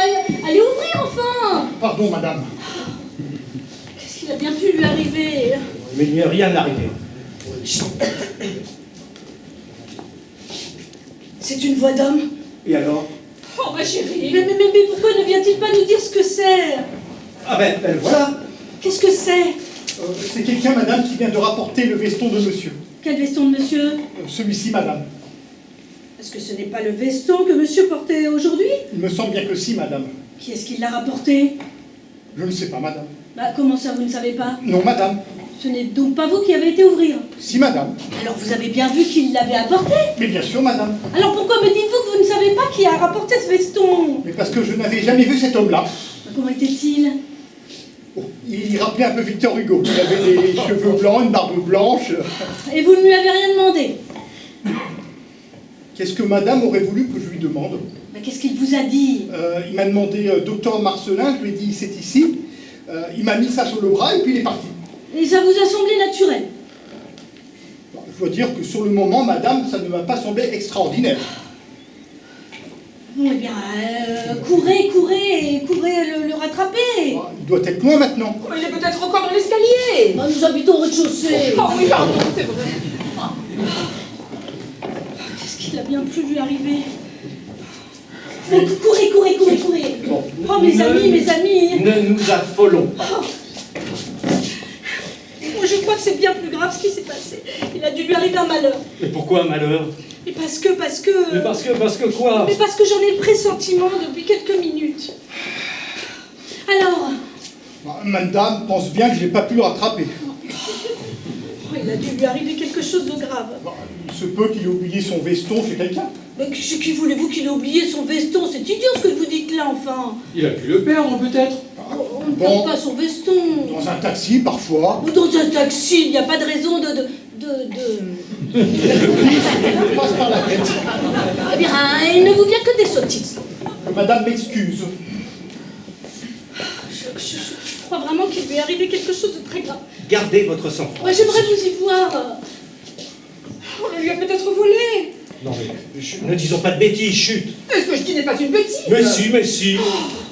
[SPEAKER 4] Allez ouvrir, enfin!
[SPEAKER 2] Pardon, madame.
[SPEAKER 4] Qu'est-ce qu'il a bien pu lui arriver?
[SPEAKER 7] Mais il n'y est rien arrivé.
[SPEAKER 4] C'est une voix d'homme.
[SPEAKER 7] Et alors?
[SPEAKER 8] Oh, ma chérie.
[SPEAKER 4] Mais pourquoi ne vient-il pas nous dire ce que c'est?
[SPEAKER 7] Ah ben voilà.
[SPEAKER 4] Qu'est-ce que c'est?
[SPEAKER 2] C'est quelqu'un, madame, qui vient de rapporter le veston de monsieur.
[SPEAKER 4] Quel veston de monsieur?
[SPEAKER 2] Celui-ci, madame.
[SPEAKER 4] Est-ce que ce n'est pas le veston que monsieur portait aujourd'hui?
[SPEAKER 2] Il me semble bien que si, madame.
[SPEAKER 4] Qui est-ce qui l'a rapporté?
[SPEAKER 2] Je ne sais pas, madame.
[SPEAKER 4] Bah comment ça, vous ne savez pas?
[SPEAKER 2] Non, madame.
[SPEAKER 4] Ce n'est donc pas vous qui avez été ouvrir?
[SPEAKER 2] Si, madame.
[SPEAKER 4] Alors vous avez bien vu qu'il l'avait apporté?
[SPEAKER 2] Mais bien sûr, madame.
[SPEAKER 4] Alors pourquoi me dites-vous que vous ne savez pas qui a rapporté ce veston?
[SPEAKER 2] Mais parce que je n'avais jamais vu cet homme-là.
[SPEAKER 4] Bah, comment était-il?
[SPEAKER 2] Oh, il rappelait un peu Victor Hugo. Il avait des cheveux blancs, une barbe blanche.
[SPEAKER 4] Et vous ne lui avez rien demandé?
[SPEAKER 2] Qu'est-ce que madame aurait voulu que je lui demande?
[SPEAKER 4] Bah, qu'est-ce qu'il vous a dit?
[SPEAKER 2] Il m'a demandé docteur Marcelin, je lui ai dit c'est ici. Il m'a mis ça sur le bras et puis il est parti.
[SPEAKER 4] Et ça vous a semblé naturel?
[SPEAKER 2] Je dois dire que sur le moment, madame, ça ne m'a pas semblé extraordinaire.
[SPEAKER 4] Bon, eh bien, courez le rattraper.
[SPEAKER 2] Il doit être loin maintenant.
[SPEAKER 8] Oh, il est peut-être encore dans l'escalier.
[SPEAKER 4] Bah, nous habitons au rez-de-chaussée.
[SPEAKER 8] Oh oui, pardon, c'est vrai.
[SPEAKER 4] Qu'est-ce qu'il a bien pu lui arriver? Oh, courez.
[SPEAKER 7] Bon,
[SPEAKER 4] Oh, mes amis.
[SPEAKER 7] Ne nous affolons pas.
[SPEAKER 4] Moi, je crois que c'est bien plus grave ce qui s'est passé. Il a dû lui arriver un malheur.
[SPEAKER 7] Mais pourquoi un malheur?
[SPEAKER 4] Et parce que...
[SPEAKER 7] Mais parce que quoi?
[SPEAKER 4] Mais parce que j'en ai le pressentiment depuis quelques minutes. Alors,
[SPEAKER 2] Madame pense bien que je n'ai pas pu le rattraper.
[SPEAKER 4] il a dû lui arriver quelque chose de grave.
[SPEAKER 2] Il se peut qu'il ait oublié son veston chez quelqu'un.
[SPEAKER 4] Mais qui voulez-vous qu'il ait oublié son veston? C'est idiot ce que vous dites là, enfin.
[SPEAKER 6] Il a pu le perdre, peut-être.
[SPEAKER 4] On ne perd pas son veston.
[SPEAKER 2] Dans un taxi, parfois.
[SPEAKER 4] Ou dans un taxi, il n'y a pas de raison de...
[SPEAKER 2] Oui, ça me passe par la tête.
[SPEAKER 4] Eh bien, il ne vous vient que des sottises.
[SPEAKER 2] Que madame m'excuse.
[SPEAKER 4] Je crois vraiment qu'il lui est arrivé quelque chose de très grave.
[SPEAKER 7] Gardez votre sang-froid.
[SPEAKER 4] Moi, j'aimerais vous y voir.
[SPEAKER 8] On le lui a peut-être volé.
[SPEAKER 7] Non mais, ne disons pas de bêtises, chut.
[SPEAKER 8] Mais ce que je dis n'est pas une bêtise.
[SPEAKER 7] Mais si.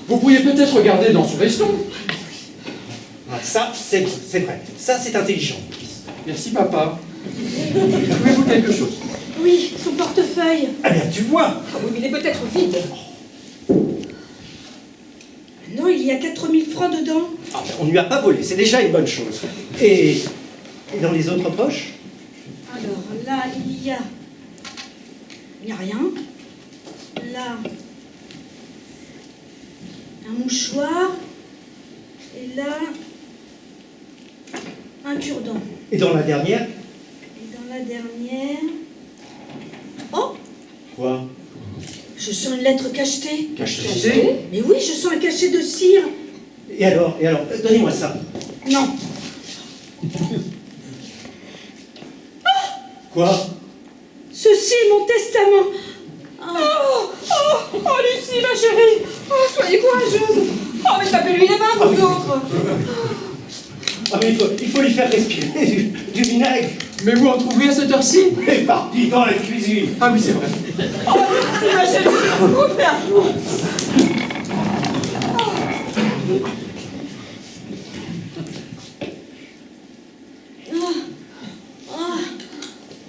[SPEAKER 6] Vous pourriez peut-être regarder dans son veston.
[SPEAKER 7] Ah, ça, c'est vrai. Ça, c'est intelligent.
[SPEAKER 6] Merci, papa. Trouvez-vous quelque chose?
[SPEAKER 4] Oui, son portefeuille.
[SPEAKER 7] Ah bien, tu vois.
[SPEAKER 8] Ah oui, mais il est peut-être vide.
[SPEAKER 4] Non, il y a 4000 francs dedans.
[SPEAKER 7] Ah, ben, on ne lui a pas volé, c'est déjà une bonne chose. Et dans les autres poches?
[SPEAKER 4] Alors, là, il n'y a rien. Là, un mouchoir. Et là, un cure-dent.
[SPEAKER 7] Et dans la dernière?
[SPEAKER 4] Et dans la dernière... Oh!
[SPEAKER 7] Quoi?
[SPEAKER 4] Je sens une lettre cachetée.
[SPEAKER 7] Cachetée?
[SPEAKER 4] Mais oui, je sens un cachet de cire.
[SPEAKER 7] Et alors, donnez-moi ça.
[SPEAKER 4] Non.
[SPEAKER 7] Quoi?
[SPEAKER 4] Ceci est mon testament.
[SPEAKER 8] Oh, Lucie, ma chérie. Oh, soyez courageuse. Oh, mais tapez-lui les mains, vous autres.
[SPEAKER 7] Ah mais il faut lui faire respirer du vinaigre.
[SPEAKER 6] Mais vous en trouvez à cette heure-ci?
[SPEAKER 7] Et parti dans la cuisine.
[SPEAKER 6] Ah oui, c'est vrai.
[SPEAKER 8] Oh, Lucie, ma chérie. Ouvert.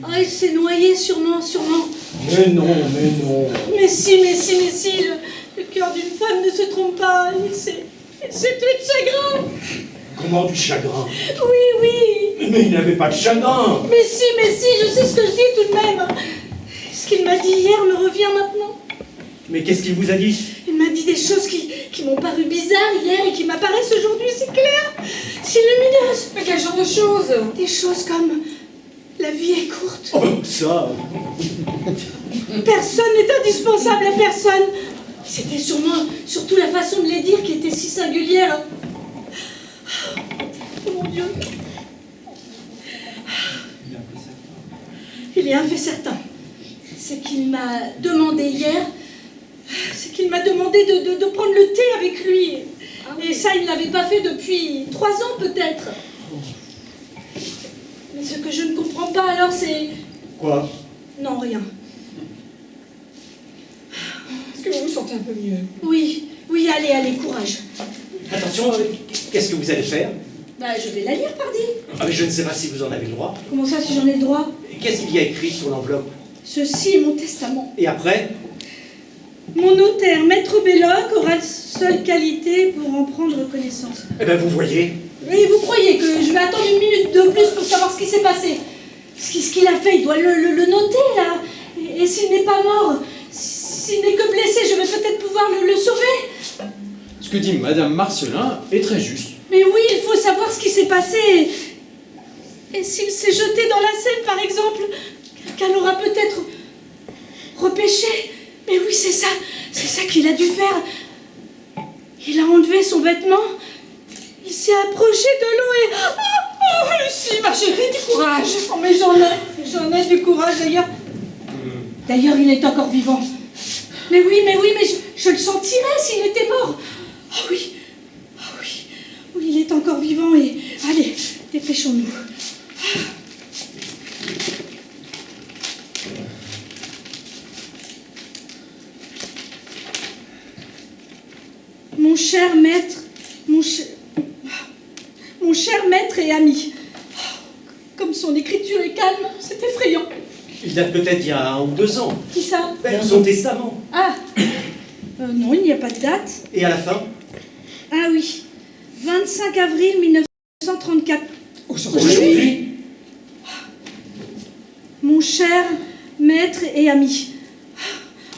[SPEAKER 4] Ah, il s'est noyé sûrement.
[SPEAKER 7] Mais non.
[SPEAKER 4] Mais si, le cœur d'une femme ne se trompe pas. Il s'est tué de chagrin.
[SPEAKER 7] Comment du chagrin?
[SPEAKER 4] Oui.
[SPEAKER 7] Mais il n'avait pas de chagrin.
[SPEAKER 4] Mais si, je sais ce que je dis tout de même. Ce qu'il m'a dit hier me revient maintenant.
[SPEAKER 7] Mais qu'est-ce qu'il vous a dit?
[SPEAKER 4] Il m'a dit des choses qui m'ont paru bizarres hier et qui m'apparaissent aujourd'hui, c'est clair. C'est lumineuse.
[SPEAKER 8] Mais quel genre de choses?
[SPEAKER 4] Des choses comme... La vie est courte.
[SPEAKER 7] Oh, ça.
[SPEAKER 4] Personne n'est indispensable à personne. C'était surtout la façon de les dire qui était si singulière. Oh mon Dieu. Il y a un fait certain. C'est qu'il m'a demandé hier, de prendre le thé avec lui. Et ça, il ne l'avait pas fait depuis 3 ans peut-être. Mais ce que je ne comprends pas alors, c'est...
[SPEAKER 7] Quoi?
[SPEAKER 4] Non, rien.
[SPEAKER 8] Est-ce que vous vous sentez un peu mieux?
[SPEAKER 4] Oui, allez, courage.
[SPEAKER 7] Attention, qu'est-ce que vous allez faire?
[SPEAKER 4] Bah, je vais la lire, pardi.
[SPEAKER 7] Ah, mais je ne sais pas si vous en avez le droit.
[SPEAKER 4] Comment ça, si j'en ai le droit?
[SPEAKER 7] Qu'est-ce qu'il y a écrit sur l'enveloppe?
[SPEAKER 4] Ceci est mon testament.
[SPEAKER 7] Et après?
[SPEAKER 4] Mon notaire, Maître Belloc, aura seule qualité pour en prendre connaissance.
[SPEAKER 7] Eh ben, vous voyez.
[SPEAKER 4] Et vous croyez que je vais attendre une minute de plus pour savoir ce qui s'est passé? Ce qu'il a fait, il doit le noter, là. Et s'il n'est pas mort, s'il n'est que blessé, je vais peut-être pouvoir le sauver.
[SPEAKER 6] Ce que dit Madame Marcelin est très juste.
[SPEAKER 4] Mais oui, il faut savoir ce qui s'est passé. Et s'il s'est jeté dans la Seine, par exemple, qu'elle aura peut-être repêché. Mais oui, c'est ça qu'il a dû faire. Il a enlevé son vêtement, il s'est approché de l'eau et...
[SPEAKER 8] Oh, Lucie, ma chérie, du courage.
[SPEAKER 4] Oh, mais j'en ai du courage, d'ailleurs. D'ailleurs, il est encore vivant. Mais oui, mais je le sentirais s'il était mort. Oh oui, oui, il est encore vivant et... Allez, dépêchons-nous. Mon cher maître, mon cher maître et ami. Comme son écriture est calme, c'est effrayant.
[SPEAKER 7] Il date peut-être il y a 1 ou 2 ans.
[SPEAKER 4] Qui ça?
[SPEAKER 7] Ben, son testament.
[SPEAKER 4] Ah, non, il n'y a pas de date.
[SPEAKER 7] Et à la fin?
[SPEAKER 4] Ah oui, 25 avril 1934.
[SPEAKER 7] Aujourd'hui?
[SPEAKER 4] Mon cher maître et ami.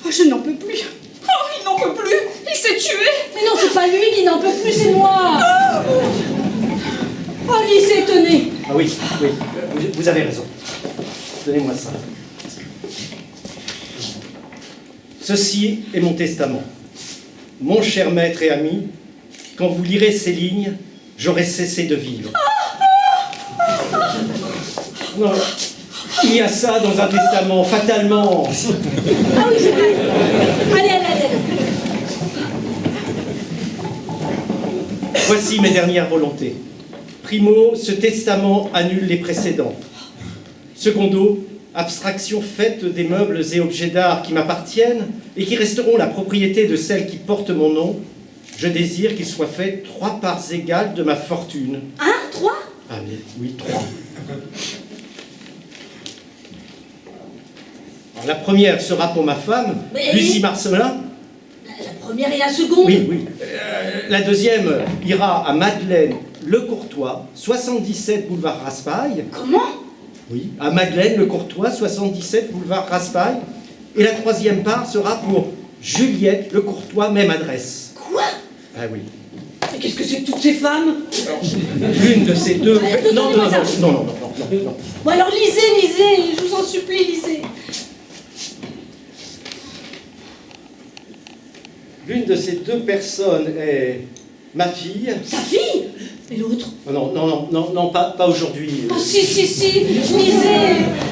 [SPEAKER 4] Oh, je n'en peux plus.
[SPEAKER 8] Oh, il n'en peut plus. Il s'est tué.
[SPEAKER 4] Mais non, c'est pas lui qui n'en peut plus, c'est moi. Oh, Lise est étonnée.
[SPEAKER 7] Ah oui, vous avez raison. Donnez-moi ça. Ceci est mon testament. Mon cher maître et ami, quand vous lirez ces lignes, j'aurai cessé de vivre. Non, il y a ça dans un testament, fatalement.
[SPEAKER 4] Ah oui, c'est vrai. Allez.
[SPEAKER 7] Voici mes dernières volontés. Primo, ce testament annule les précédents. Secondo, abstraction faite des meubles et objets d'art qui m'appartiennent et qui resteront la propriété de celle qui porte mon nom, je désire qu'il soit fait 3 parts égales de ma fortune.
[SPEAKER 4] 3?
[SPEAKER 7] Ah mais oui, 3. Alors, la première sera pour ma femme,
[SPEAKER 4] Mais-
[SPEAKER 7] Lucie Marcelin.
[SPEAKER 4] La première et la seconde?
[SPEAKER 7] Oui. La deuxième ira à Madeleine Le Courtois, 77 boulevard Raspail.
[SPEAKER 4] Comment?
[SPEAKER 7] Oui, à Madeleine Le Courtois, 77 boulevard Raspail. Et la troisième part sera pour Juliette Le Courtois, même adresse.
[SPEAKER 4] Quoi?
[SPEAKER 7] Ah oui.
[SPEAKER 4] Mais qu'est-ce que c'est que toutes ces femmes?
[SPEAKER 7] L'une de ces deux... Non.
[SPEAKER 4] Bon alors lisez, je vous en supplie, lisez.
[SPEAKER 7] L'une de ces deux personnes est ma fille.
[SPEAKER 4] Sa fille? Et l'autre?
[SPEAKER 7] Oh, non, pas aujourd'hui.
[SPEAKER 4] Oh si, lisez.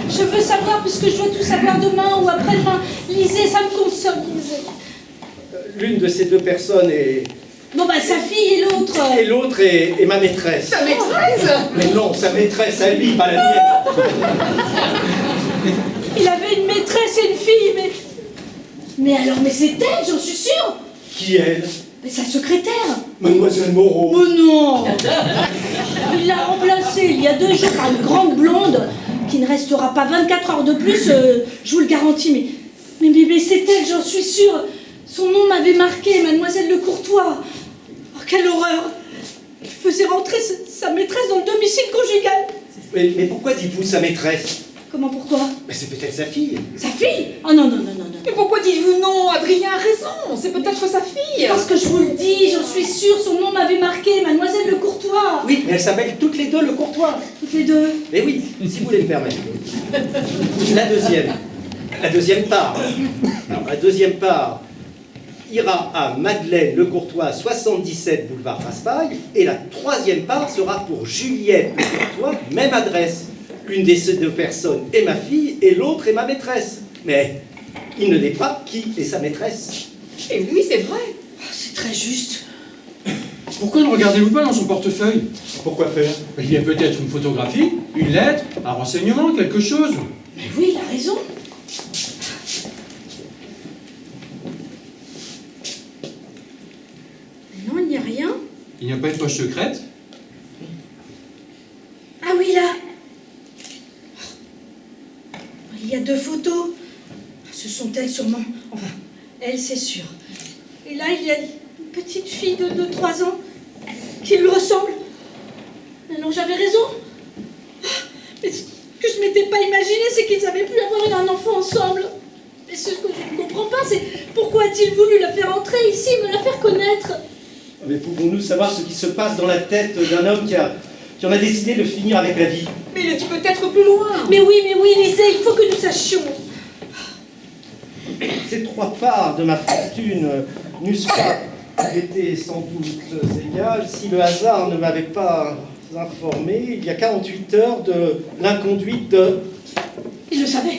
[SPEAKER 4] Je veux savoir, puisque je dois tout savoir demain ou après-demain. Lisez, ça me console, lisez.
[SPEAKER 7] L'une de ces deux personnes est...
[SPEAKER 4] Bon bah sa fille et l'autre.
[SPEAKER 7] Et l'autre est ma maîtresse.
[SPEAKER 8] Ta maîtresse.
[SPEAKER 7] Mais non, sa maîtresse à lui, pas la mienne.
[SPEAKER 4] Il avait une maîtresse et une fille, mais alors, mais c'est elle, j'en suis sûre.
[SPEAKER 7] Qui elle?
[SPEAKER 4] Mais sa secrétaire.
[SPEAKER 7] Mademoiselle Moreau.
[SPEAKER 4] Oh non. Il l'a remplacée il y a 2 jours par une grande blonde qui ne restera pas 24 heures de plus, je vous le garantis. Mais c'est elle, j'en suis sûre. Son nom m'avait marqué, Mademoiselle Le Courtois. Oh, quelle horreur. Il faisait rentrer sa maîtresse dans le domicile conjugal.
[SPEAKER 7] Mais pourquoi dites-vous sa maîtresse?
[SPEAKER 4] Comment, pourquoi?
[SPEAKER 7] Mais c'est peut-être sa fille.
[SPEAKER 4] Sa fille? Oh non.
[SPEAKER 8] Mais pourquoi dites-vous non? Adrien a raison. C'est peut-être sa fille.
[SPEAKER 4] Parce que je vous le dis, j'en suis sûre, son nom m'avait marqué, Mademoiselle Le Courtois.
[SPEAKER 7] Oui, mais elles s'appellent toutes les deux Le Courtois.
[SPEAKER 4] Toutes les deux.
[SPEAKER 7] Mais oui, si vous voulez le permettre. La deuxième part. Alors, la deuxième part ira à Madeleine Le Courtois, 77 boulevard Raspail. Et la troisième part sera pour Juliette Le Courtois, même adresse. L'une de ces deux personnes est ma fille et l'autre est ma maîtresse. Mais il ne dit pas qui est sa maîtresse.
[SPEAKER 8] Et oui, c'est vrai.
[SPEAKER 4] Oh, c'est très juste.
[SPEAKER 6] Pourquoi ne regardez-vous pas dans son portefeuille?
[SPEAKER 7] Pourquoi faire?
[SPEAKER 6] Il y a peut-être une photographie, une lettre, un renseignement, quelque chose.
[SPEAKER 4] Mais oui, il a raison. Mais non, il n'y a rien.
[SPEAKER 6] Il n'y a pas de poche secrète?
[SPEAKER 4] Il y a 2 photos. Ce sont elles sûrement. Enfin, elles, c'est sûr. Et là, il y a une petite fille de 3 ans qui lui ressemble. Alors j'avais raison. Mais ce que je m'étais pas imaginé, c'est qu'ils avaient pu avoir un enfant ensemble. Mais ce que je ne comprends pas, c'est pourquoi a-t-il voulu la faire entrer ici, me la faire connaître?
[SPEAKER 7] Mais pouvons-nous savoir ce qui se passe dans la tête d'un homme qui en a décidé de finir avec la vie?
[SPEAKER 8] Mais il est peut-être plus loin.
[SPEAKER 4] Mais oui, Lisée, il faut que nous sachions.
[SPEAKER 7] Ces 3 parts de ma fortune n'eussent pas été sans doute égales si le hasard ne m'avait pas informé il y a 48 heures de l'inconduite de
[SPEAKER 4] Il le savait.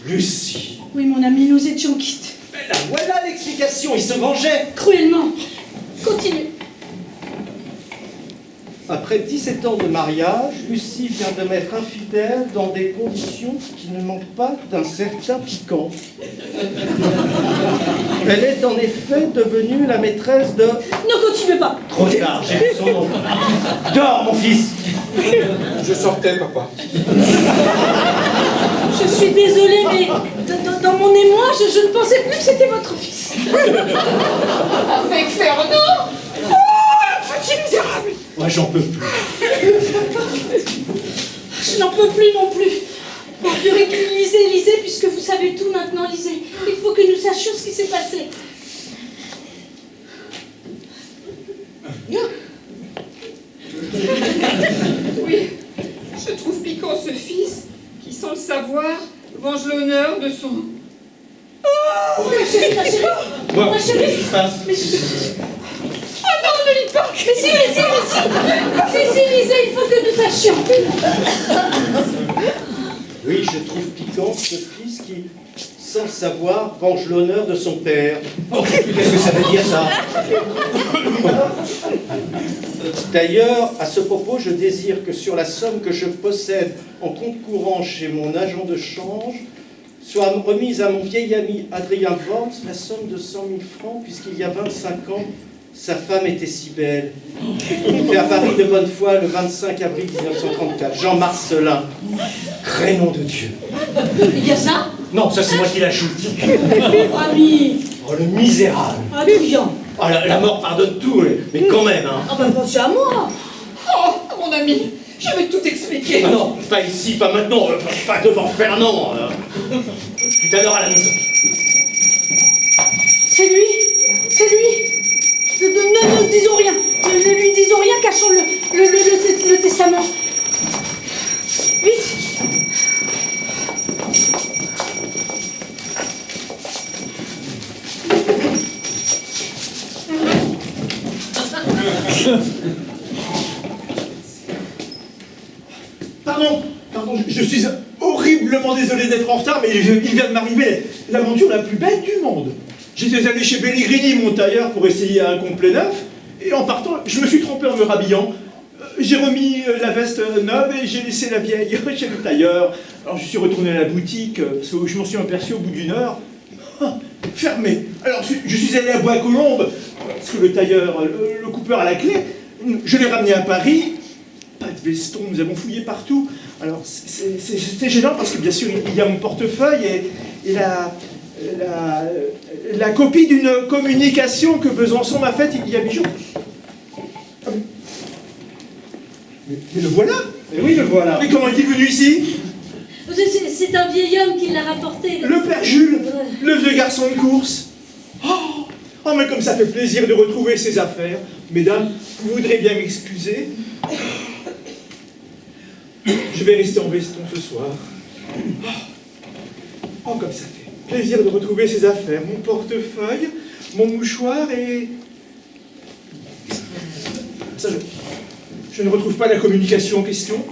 [SPEAKER 7] Lucie.
[SPEAKER 4] Oui, mon ami, nous étions quittes.
[SPEAKER 7] Mais là, voilà l'explication, il se vengeait.
[SPEAKER 4] Cruellement. Continue.
[SPEAKER 7] Après 17 ans de mariage, Lucie vient de m'être infidèle dans des conditions qui ne manquent pas d'un certain piquant. Elle est en effet devenue la maîtresse de...
[SPEAKER 4] Ne continuez pas.
[SPEAKER 7] Trop tard, j'ai vu son nom. Dors, mon fils.
[SPEAKER 6] Je sortais, papa.
[SPEAKER 4] Je suis désolée, mais dans mon émoi, je ne pensais plus que c'était votre fils.
[SPEAKER 8] Avec Fernand. Oh, petit misérable.
[SPEAKER 7] Moi, j'en peux plus.
[SPEAKER 4] Je n'en peux plus non plus. Bon, lisez, puisque vous savez tout maintenant, lisez. Il faut que nous sachions ce qui s'est passé.
[SPEAKER 8] Oui, je trouve piquant ce fils qui, sans le savoir, venge l'honneur de son...
[SPEAKER 4] Ma chérie. Ma chérie.
[SPEAKER 7] Qu'est-ce qui se passe?
[SPEAKER 8] Ah non, ne lis pas.
[SPEAKER 4] Mais si, lisez, il faut que nous sachions.
[SPEAKER 7] Oui, je trouve piquant ce fils qui, sans le savoir, venge l'honneur de son père. Oh, qu'est-ce que ça veut dire, ça? D'ailleurs, à ce propos, je désire que sur la somme que je possède en compte courant chez mon agent de change, soit remise à mon vieil ami Adrien Worms la somme de 100 000 francs, puisqu'il y a 25 ans, sa femme était si belle. Fait à Paris de bonne foi le 25 avril 1934. Jean Marcelin. Crénom de Dieu.
[SPEAKER 4] Il y a ça?
[SPEAKER 7] Non, ça c'est moi qui l'ajoute.
[SPEAKER 4] Ami.
[SPEAKER 7] Oh, le misérable.
[SPEAKER 4] Ah, bien.
[SPEAKER 7] Oh, la mort pardonne tout, mais quand même, hein.
[SPEAKER 4] Ah ben, pensez à moi.
[SPEAKER 8] Oh, mon ami, je vais tout expliquer.
[SPEAKER 7] Ah non, pas ici, pas maintenant, pas devant Fernand. Tout à l'heure à la maison.
[SPEAKER 4] C'est lui. Ne disons rien. Ne lui disons rien, cachons le testament. Vite.
[SPEAKER 1] Pardon, je suis horriblement désolé d'être en retard, mais il vient de m'arriver l'aventure la plus belle du monde. J'étais allé chez Pellegrini, mon tailleur, pour essayer un complet neuf, et en partant, je me suis trompé en me rhabillant. J'ai remis la veste neuve et j'ai laissé la vieille chez le tailleur. Alors je suis retourné à la boutique, parce que je m'en suis aperçu au bout d'une heure. Fermé. Alors je suis allé à Bois-Colombes, parce que le tailleur, le coupeur à la clé, je l'ai ramené à Paris. Pas de veston, nous avons fouillé partout. Alors c'est gênant parce que bien sûr il y a mon portefeuille et la copie d'une communication que Besançon m'a faite il y a 8 jours. Ah, mais le voilà.
[SPEAKER 7] Mais oui, le voilà.
[SPEAKER 1] Mais comment est-il venu ici?
[SPEAKER 4] C'est un vieil homme qui l'a rapporté.
[SPEAKER 1] Le père Jules, le vieux garçon de course. Oh, mais comme ça fait plaisir de retrouver ses affaires. Mesdames, vous voudrez bien m'excuser. Je vais rester en veston ce soir. Oh, comme ça fait plaisir de retrouver ses affaires. Mon portefeuille, mon mouchoir et... Ça, je ne retrouve pas la communication en question.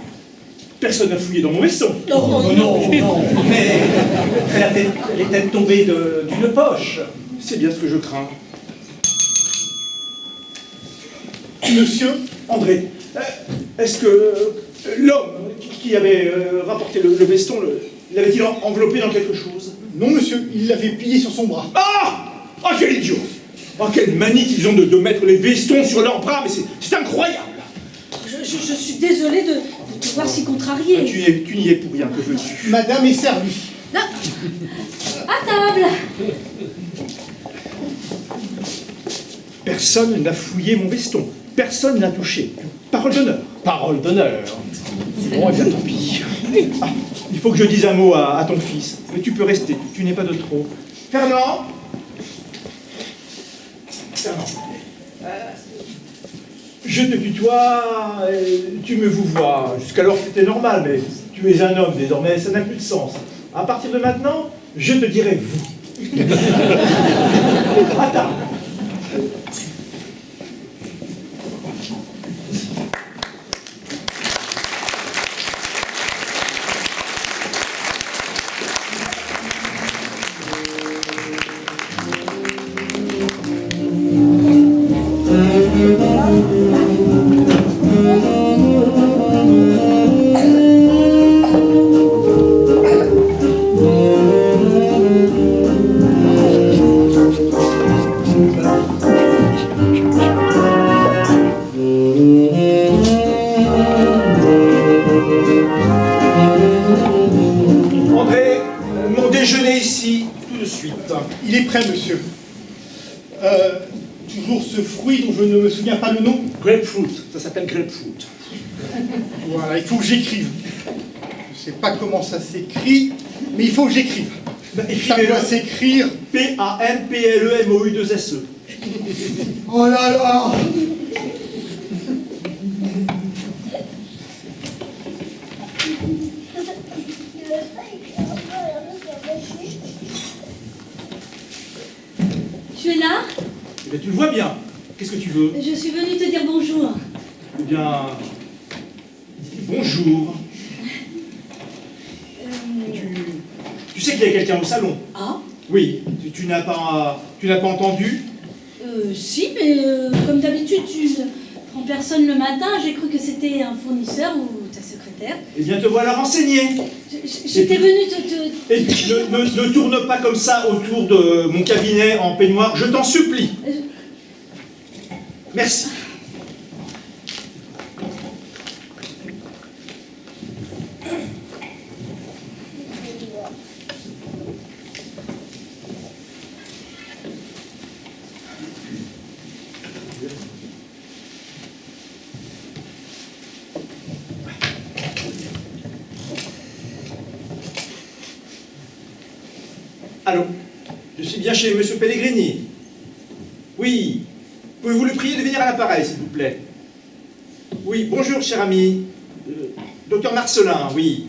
[SPEAKER 1] Personne n'a fouillé dans mon veston.
[SPEAKER 7] Non, mais elle est peut-être tombée d'une poche.
[SPEAKER 1] C'est bien ce que je crains.
[SPEAKER 2] Monsieur,
[SPEAKER 1] André, est-ce que l'homme qui avait rapporté le veston, l'avait-il enveloppé dans quelque chose?
[SPEAKER 2] non monsieur, il l'avait plié sur son bras.
[SPEAKER 1] Ah, quel idiot! Oh, quelle manie qu'ils ont de mettre les vestons sur leurs bras, mais c'est incroyable!
[SPEAKER 4] Je suis désolée de te voir si contrariée.
[SPEAKER 1] Tu n'y es pour rien, que veux-tu?
[SPEAKER 2] Madame est servie.
[SPEAKER 4] Là. À table.
[SPEAKER 1] Personne n'a fouillé mon veston. Personne n'a touché. Parole d'honneur.
[SPEAKER 7] Parole d'honneur.
[SPEAKER 1] Bon, eh bien, tant pis. Ah, il faut que je dise un mot à ton fils. Mais tu peux rester, tu n'es pas de trop. Fernand. Fernand. Je te tutoie, tu me vouvoies. Jusqu'alors, c'était normal, mais tu es un homme désormais, ça n'a plus de sens. À partir de maintenant, je te dirai vous. À table. André, mon déjeuner ici, tout de suite.
[SPEAKER 2] Il est prêt, monsieur. Toujours ce fruit dont je ne me souviens pas le nom.
[SPEAKER 1] Grapefruit, ça s'appelle grapefruit.
[SPEAKER 2] Voilà, il faut que j'écrive. Je ne sais pas comment ça s'écrit, mais il faut que j'écrive. Ça doit s'écrire.
[SPEAKER 1] P-A-M-P-L-E-M-O-U-2-S-E.
[SPEAKER 2] Oh là là!
[SPEAKER 4] Tu es là?
[SPEAKER 1] Eh bien, tu le vois bien. Qu'est-ce que tu veux?
[SPEAKER 4] Je suis venue te dire bonjour.
[SPEAKER 1] Eh bien, dis bonjour. Tu sais qu'il y a quelqu'un au salon?
[SPEAKER 4] Ah?
[SPEAKER 1] Oui. Tu n'as pas entendu?
[SPEAKER 4] Si, mais comme d'habitude, tu ne prends personne le matin. J'ai cru que c'était un fournisseur ou ta secrétaire.
[SPEAKER 1] Eh bien, te voilà renseigné.
[SPEAKER 4] J'étais venue te...
[SPEAKER 1] Et puis, ne tourne pas comme ça autour de mon cabinet en peignoir, je t'en supplie. Merci. Allô, je suis bien chez Monsieur Pellegrini. Oui, pouvez-vous le prier de venir à l'appareil, s'il vous plaît? Oui, bonjour, cher ami. Docteur Marcelin, oui.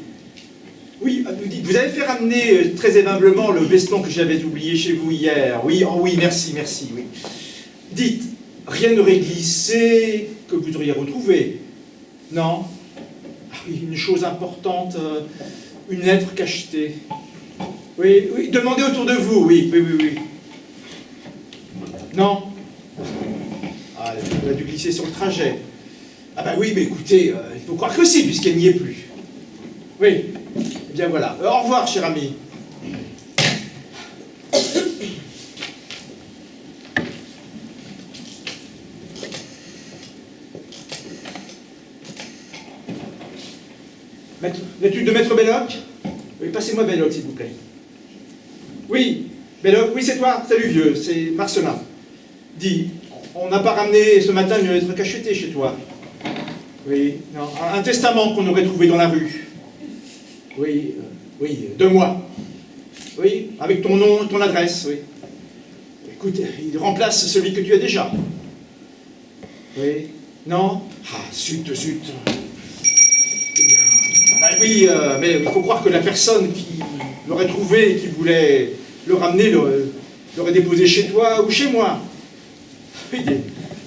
[SPEAKER 1] Oui, vous avez fait ramener très aimablement le veston que j'avais oublié chez vous hier. Oui, oh oui, merci, merci, oui. Dites, rien n'aurait glissé que vous auriez retrouvé? Non? Ah oui, une chose importante, une lettre cachetée. Oui, oui, demandez autour de vous, oui, oui, oui, oui. Non? Ah, elle a dû glisser sur le trajet. Ah bah oui, mais écoutez, il faut croire que si, puisqu'elle n'y est plus. Oui, eh bien voilà. Au revoir, cher ami. L'étude de Maître Belloc? Oui, passez-moi Belloc, s'il vous plaît. Oui, Belloc, oui, c'est toi. Salut, vieux, c'est Marcelin. Dis, on n'a pas ramené ce matin une lettre cachetée chez toi? Oui, non, un testament qu'on aurait trouvé dans la rue. Oui, oui, de moi. Oui, avec ton nom et ton adresse, oui. Écoute, il remplace celui que tu as déjà. Oui, non? Ah, zut, zut. Eh bien, bah oui, mais il faut croire que la personne qui l'aurait trouvé et qui voulait le ramener l'aurait déposé chez toi ou chez moi. Oui,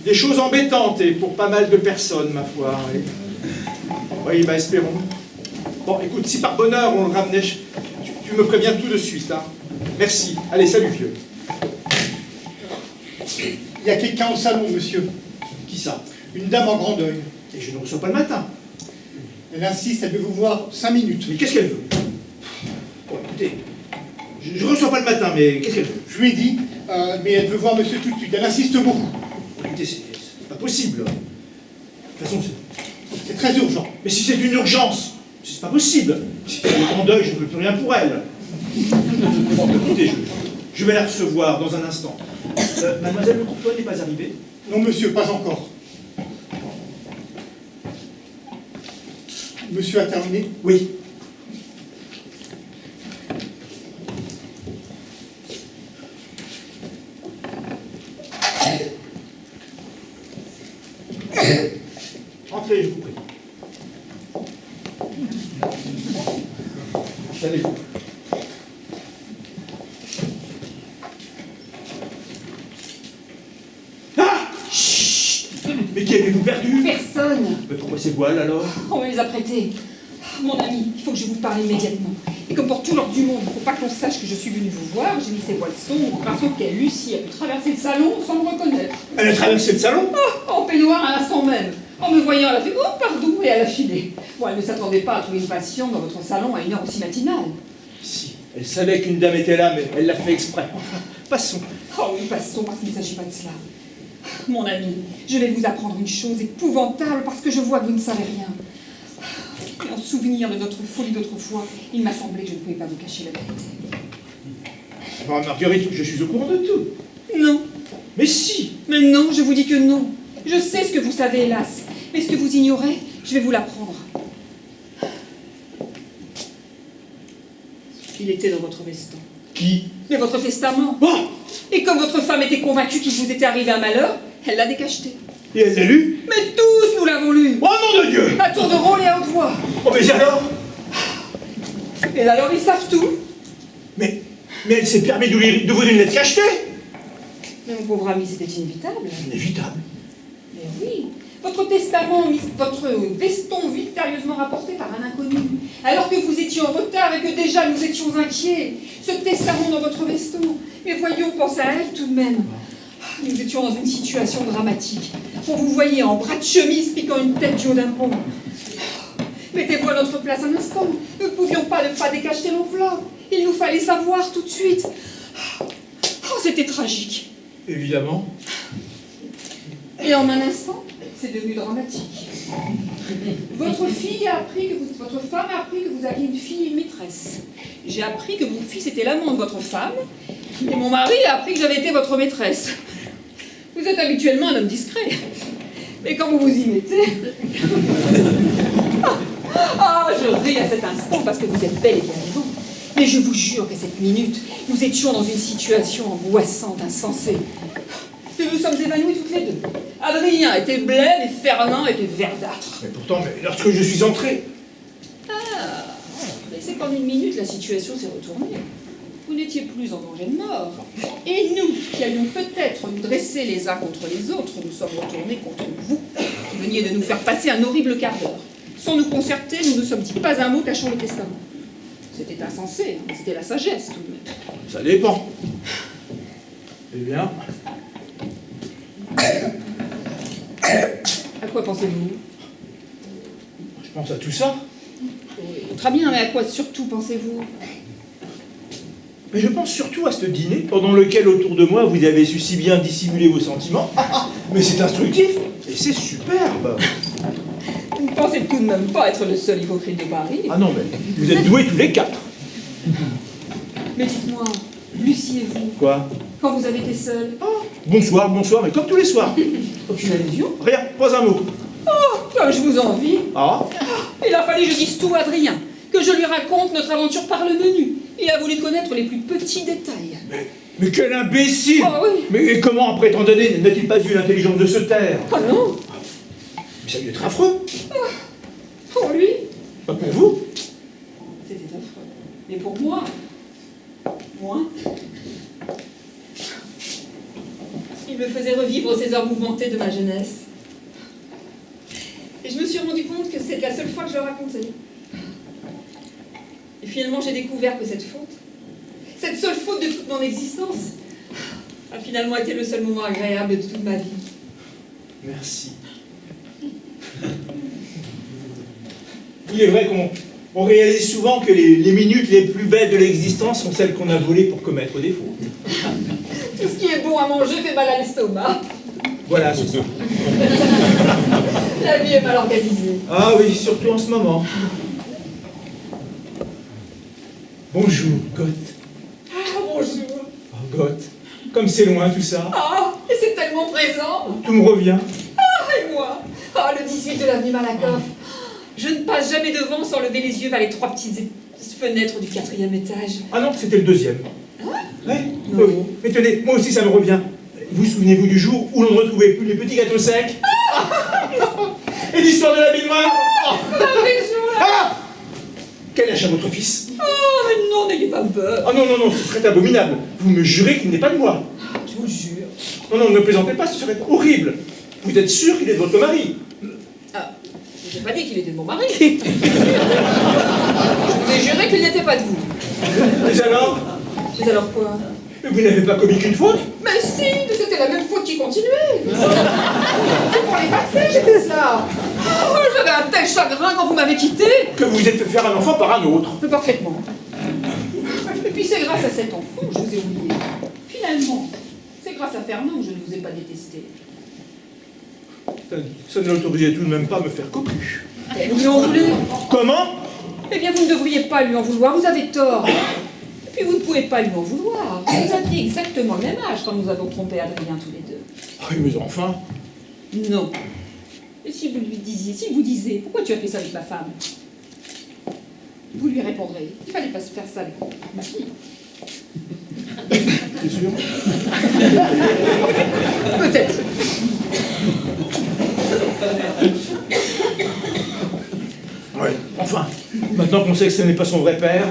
[SPEAKER 1] des choses embêtantes et pour pas mal de personnes, ma foi. Oui, oui, bah espérons. Bon, écoute, si par bonheur on le ramenait, tu me préviens tout de suite, hein. Merci. Allez, salut, vieux.
[SPEAKER 2] Il y a quelqu'un au salon, monsieur.
[SPEAKER 1] Qui ça?
[SPEAKER 2] Une dame en grand deuil.
[SPEAKER 1] Et je ne reçois pas le matin.
[SPEAKER 2] Elle insiste, elle veut vous voir 5 minutes.
[SPEAKER 1] Mais qu'est-ce qu'elle veut? Bon, écoutez, je ne reçois pas le matin, mais qu'est-ce qu'elle veut?
[SPEAKER 2] Je lui ai dit, mais elle veut voir monsieur tout de suite. Elle insiste beaucoup.
[SPEAKER 1] Écoutez, c'est pas possible. De toute façon,
[SPEAKER 2] C'est très urgent.
[SPEAKER 1] mais si c'est une urgence, c'est pas possible. Si elle est en deuil, je ne peux plus rien pour elle. Bon, écoutez, je vais la recevoir dans un instant. Mademoiselle Le Courtois n'est pas arrivée?
[SPEAKER 2] Non, monsieur, pas encore. Monsieur a terminé?
[SPEAKER 1] Oui. Entrez, je vous prie. Installez-vous. Ah! Chut! Mais qui avez-vous perdu?
[SPEAKER 8] Personne.
[SPEAKER 1] Mais pourquoi ces voiles alors?
[SPEAKER 8] On me les a prêtés. Mon ami, il faut que je vous parle immédiatement. Et comme pour tout l'ordre du monde, il ne faut pas qu'on sache que je suis venue vous voir, j'ai mis ces voiles sombres parce que Lucie a pu traverser le salon sans me reconnaître.
[SPEAKER 1] Elle a traversé le salon?
[SPEAKER 8] Oh, en peignoir à l'instant même. En me voyant, elle a fait « Oh, pardon !» et elle a filé. Bon, elle ne s'attendait pas à trouver une patiente dans votre salon à une heure aussi matinale.
[SPEAKER 1] Si, elle savait qu'une dame était là, mais elle l'a fait exprès. Enfin, passons.
[SPEAKER 8] Oh oui, passons, parce qu'il ne s'agit pas de cela. Mon ami, je vais vous apprendre une chose épouvantable parce que je vois que vous ne savez rien. Et en souvenir de notre folie d'autrefois, il m'a semblé que je ne pouvais pas vous cacher la vérité.
[SPEAKER 1] Oh, Marguerite, je suis au courant de tout.
[SPEAKER 8] Non,
[SPEAKER 1] Mais si!
[SPEAKER 8] mais non, je vous dis que non. Je sais ce que vous savez, hélas. Mais ce que vous ignorez, je vais vous l'apprendre. Il était dans votre veston.
[SPEAKER 1] Qui?
[SPEAKER 8] Mais votre testament.
[SPEAKER 1] Oh!
[SPEAKER 8] Et comme votre femme était convaincue qu'il vous était arrivé un malheur, elle l'a décacheté.
[SPEAKER 1] Et elle l'a lu?
[SPEAKER 8] Mais tous nous l'avons lu.
[SPEAKER 1] Oh nom de Dieu!
[SPEAKER 8] À tour de rôle et à haute voix.
[SPEAKER 1] Oh mais alors?
[SPEAKER 8] Et alors ils savent tout.
[SPEAKER 1] Mais elle s'est permis d'ouvrir une lettre cachetée!
[SPEAKER 8] Mais mon pauvre ami, c'était inévitable.
[SPEAKER 1] Inévitable.
[SPEAKER 8] Mais oui. Votre testament, votre veston victorieusement rapporté par un inconnu. Alors que vous étiez en retard et que déjà nous étions inquiets. Ce testament dans votre veston. Mais voyons, pensez à elle tout de même. Nous étions dans une situation dramatique. On vous voyait en bras de chemise piquant une tête du haut d'un pont. Mettez-vous à notre place un instant. Nous ne pouvions pas ne pas décacheter l'enveloppe. Il nous fallait savoir tout de suite. Oh, c'était tragique.
[SPEAKER 1] Évidemment.
[SPEAKER 8] Et en un instant, c'est devenu dramatique. Votre femme a appris que vous aviez une fille maîtresse. J'ai appris que mon fils était l'amant de votre femme. Et mon mari a appris que j'avais été votre maîtresse. Vous êtes habituellement un homme discret. Mais quand vous vous y mettez... Ah, je ris à cet instant parce que vous êtes bel et bien vivant. Mais je vous jure qu'à cette minute, nous étions dans une situation angoissante, insensée. Et nous sommes évanouis toutes les deux. Adrien était blême et Fernand était verdâtre.
[SPEAKER 1] Mais pourtant, lorsque je suis entré...
[SPEAKER 8] Ah, mais c'est qu'en une minute, la situation s'est retournée. Vous n'étiez plus en danger de mort. Et nous, qui allions peut-être nous dresser les uns contre les autres, nous sommes retournés contre vous, qui veniez de nous faire passer un horrible quart d'heure. Sans nous concerter, nous ne sommes dit pas un mot cachant le testament. C'était insensé, hein, c'était la sagesse tout de même.
[SPEAKER 1] Ça dépend. Eh bien...
[SPEAKER 8] À quoi pensez-vous?
[SPEAKER 1] Je pense à tout ça.
[SPEAKER 8] Oui, très bien, mais à quoi surtout pensez-vous?
[SPEAKER 1] Mais je pense surtout à ce dîner, pendant lequel, autour de moi, vous avez su si bien dissimuler vos sentiments. Mais c'est instructif, et c'est superbe.
[SPEAKER 8] Vous ne pensez tout de même pas être le seul hypocrite de Paris?
[SPEAKER 1] Ah non, mais vous êtes doués tous les quatre.
[SPEAKER 8] Mais dites-moi, Lucie et vous,
[SPEAKER 1] Quoi?
[SPEAKER 8] quand vous avez été seul?
[SPEAKER 1] Bonsoir, bonsoir, mais comme tous les soirs.
[SPEAKER 8] Aucune allusion?
[SPEAKER 1] Rien, pas un mot.
[SPEAKER 8] Oh, comme je vous envie!
[SPEAKER 1] Ah?
[SPEAKER 8] Il a fallu que je dise tout à Adrien, que je lui raconte notre aventure par le menu. Il a voulu connaître les plus petits détails.
[SPEAKER 1] Mais quel imbécile!
[SPEAKER 8] Ah oui.
[SPEAKER 1] Mais comment, après tant d'années, n'a-t-il pas eu l'intelligence de se taire?
[SPEAKER 8] Oh non!
[SPEAKER 1] Mais ça doit être affreux.
[SPEAKER 8] Pour lui,
[SPEAKER 1] Pas pour vous.
[SPEAKER 8] c'était affreux. Mais pour moi, il me faisait revivre ces heures mouvementées de ma jeunesse. Et je me suis rendu compte que c'était la seule fois que je le racontais. Et finalement, j'ai découvert que cette seule faute de toute mon existence, a finalement été le seul moment agréable de toute ma vie.
[SPEAKER 1] Merci. Il est vrai qu'on réalise souvent que les minutes les plus belles de l'existence sont celles qu'on a volées pour commettre défaut.
[SPEAKER 8] Tout ce qui est bon à manger fait mal à l'estomac.
[SPEAKER 1] Voilà, c'est ça.
[SPEAKER 8] La vie est mal organisée.
[SPEAKER 1] Ah oui, surtout en ce moment. Bonjour, Goth.
[SPEAKER 8] Ah, bonjour.
[SPEAKER 1] Oh, Goth, comme c'est loin tout ça,
[SPEAKER 8] Ah, et c'est tellement présent.
[SPEAKER 1] tout me revient.
[SPEAKER 8] Et moi? Ah, le 18 de l'avenue Malakoff. Je ne passe jamais devant sans lever les yeux vers les 3 petites fenêtres du 4e étage.
[SPEAKER 1] Ah non, c'était le 2e. Ouais.
[SPEAKER 8] Non.
[SPEAKER 1] Mais tenez, moi aussi ça me revient. Vous souvenez-vous du jour où l'on ne retrouvait plus les petits gâteaux secs? Et l'histoire de la baignoire? Ah! Quel âge a votre fils?
[SPEAKER 8] Oh, mais non, n'ayez pas peur.
[SPEAKER 1] Ah non, non, non, ce serait abominable. Vous me jurez qu'il n'est pas de moi.
[SPEAKER 8] Je vous le jure.
[SPEAKER 1] Non, non, ne plaisantez pas, ce serait horrible. Vous êtes sûr qu'il est de votre mari?
[SPEAKER 8] Ah, je n'ai pas dit qu'il était de mon mari. Je vous ai juré qu'il n'était pas de vous.
[SPEAKER 1] Mais alors?
[SPEAKER 8] Mais alors quoi?
[SPEAKER 1] Vous n'avez pas commis qu'une faute?
[SPEAKER 8] Mais si, c'était la même faute qui continuait. C'est pour les passer, j'ai fait cela. Oh, j'avais un tel chagrin quand vous m'avez quitté.
[SPEAKER 1] Que vous êtes fait faire un enfant par un autre.
[SPEAKER 8] Mais parfaitement. Et puis c'est grâce à cet enfant que je vous ai oublié. Finalement, c'est grâce à Fernand que je ne vous ai pas détesté.
[SPEAKER 1] Ça ne l'autorisait tout de même pas à me faire cocu.
[SPEAKER 8] Vous lui en voulez?
[SPEAKER 1] Comment?
[SPEAKER 8] Eh bien, vous ne devriez pas lui en vouloir, vous avez tort. Et puis vous ne pouvez pas lui en vouloir. Vous aviez exactement le même âge quand nous avons trompé Adrien tous les deux.
[SPEAKER 1] Ah, mais enfin.
[SPEAKER 8] Non. Et si vous lui disiez, si vous disiez, pourquoi tu as fait ça avec ma femme? Vous lui répondrez, il fallait pas se faire ça avec ma fille.
[SPEAKER 1] C'est sûr?
[SPEAKER 8] Peut-être.
[SPEAKER 1] Ouais, enfin, maintenant qu'on sait que ce n'est pas son vrai père.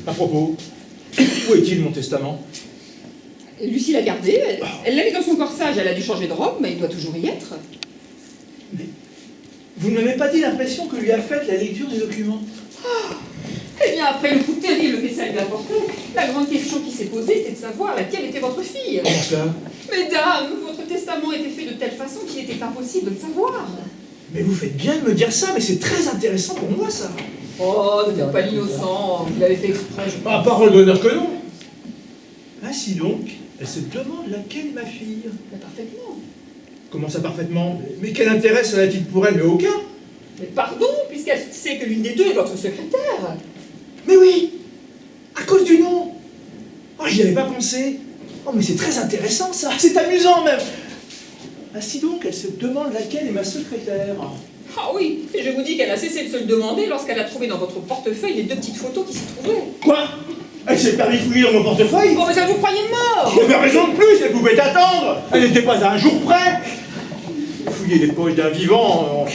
[SPEAKER 1] À propos, où est-il mon testament?
[SPEAKER 8] Et Lucie l'a gardé, elle l'a mis dans son corsage, elle a dû changer de robe, mais il doit toujours y être.
[SPEAKER 1] Vous ne m'avez pas dit l'impression que lui a faite la lecture des documents?
[SPEAKER 8] Eh bien, après le coup terrible que ça lui a porté, la grande question qui s'est posée, c'était de savoir laquelle était votre fille.
[SPEAKER 1] Comment ça?
[SPEAKER 8] Mesdames, votre testament était fait de telle façon qu'il était impossible de le savoir.
[SPEAKER 1] Mais vous faites bien de me dire ça, mais c'est très intéressant pour moi, ça.
[SPEAKER 8] Oh, ne faites pas l'innocent, vous l'avez fait exprès, je
[SPEAKER 1] À parole d'honneur que non. Ainsi donc, elle se demande laquelle est ma fille.
[SPEAKER 8] Mais parfaitement.
[SPEAKER 1] Comment ça parfaitement? Mais quel intérêt ça a-t-il pour elle? Mais aucun.
[SPEAKER 8] Mais pardon, puisqu'elle sait que l'une des deux est votre secrétaire.
[SPEAKER 1] Mais oui, à cause du nom. Oh, j'y avais pas pensé. Oh, mais c'est très intéressant ça, c'est amusant même. Ainsi donc, elle se demande laquelle est ma secrétaire.
[SPEAKER 8] Ah oui, et je vous dis qu'elle a cessé de se le demander lorsqu'elle a trouvé dans votre portefeuille les 2 petites photos qui s'y trouvaient.
[SPEAKER 1] Quoi? Elle s'est permis de fouiller dans mon portefeuille?
[SPEAKER 8] Oh, mais ça vous croyez mort!
[SPEAKER 1] Mais raison de plus, elle pouvait attendre. Elle n'était pas à un jour près. Fouiller les poches d'un vivant,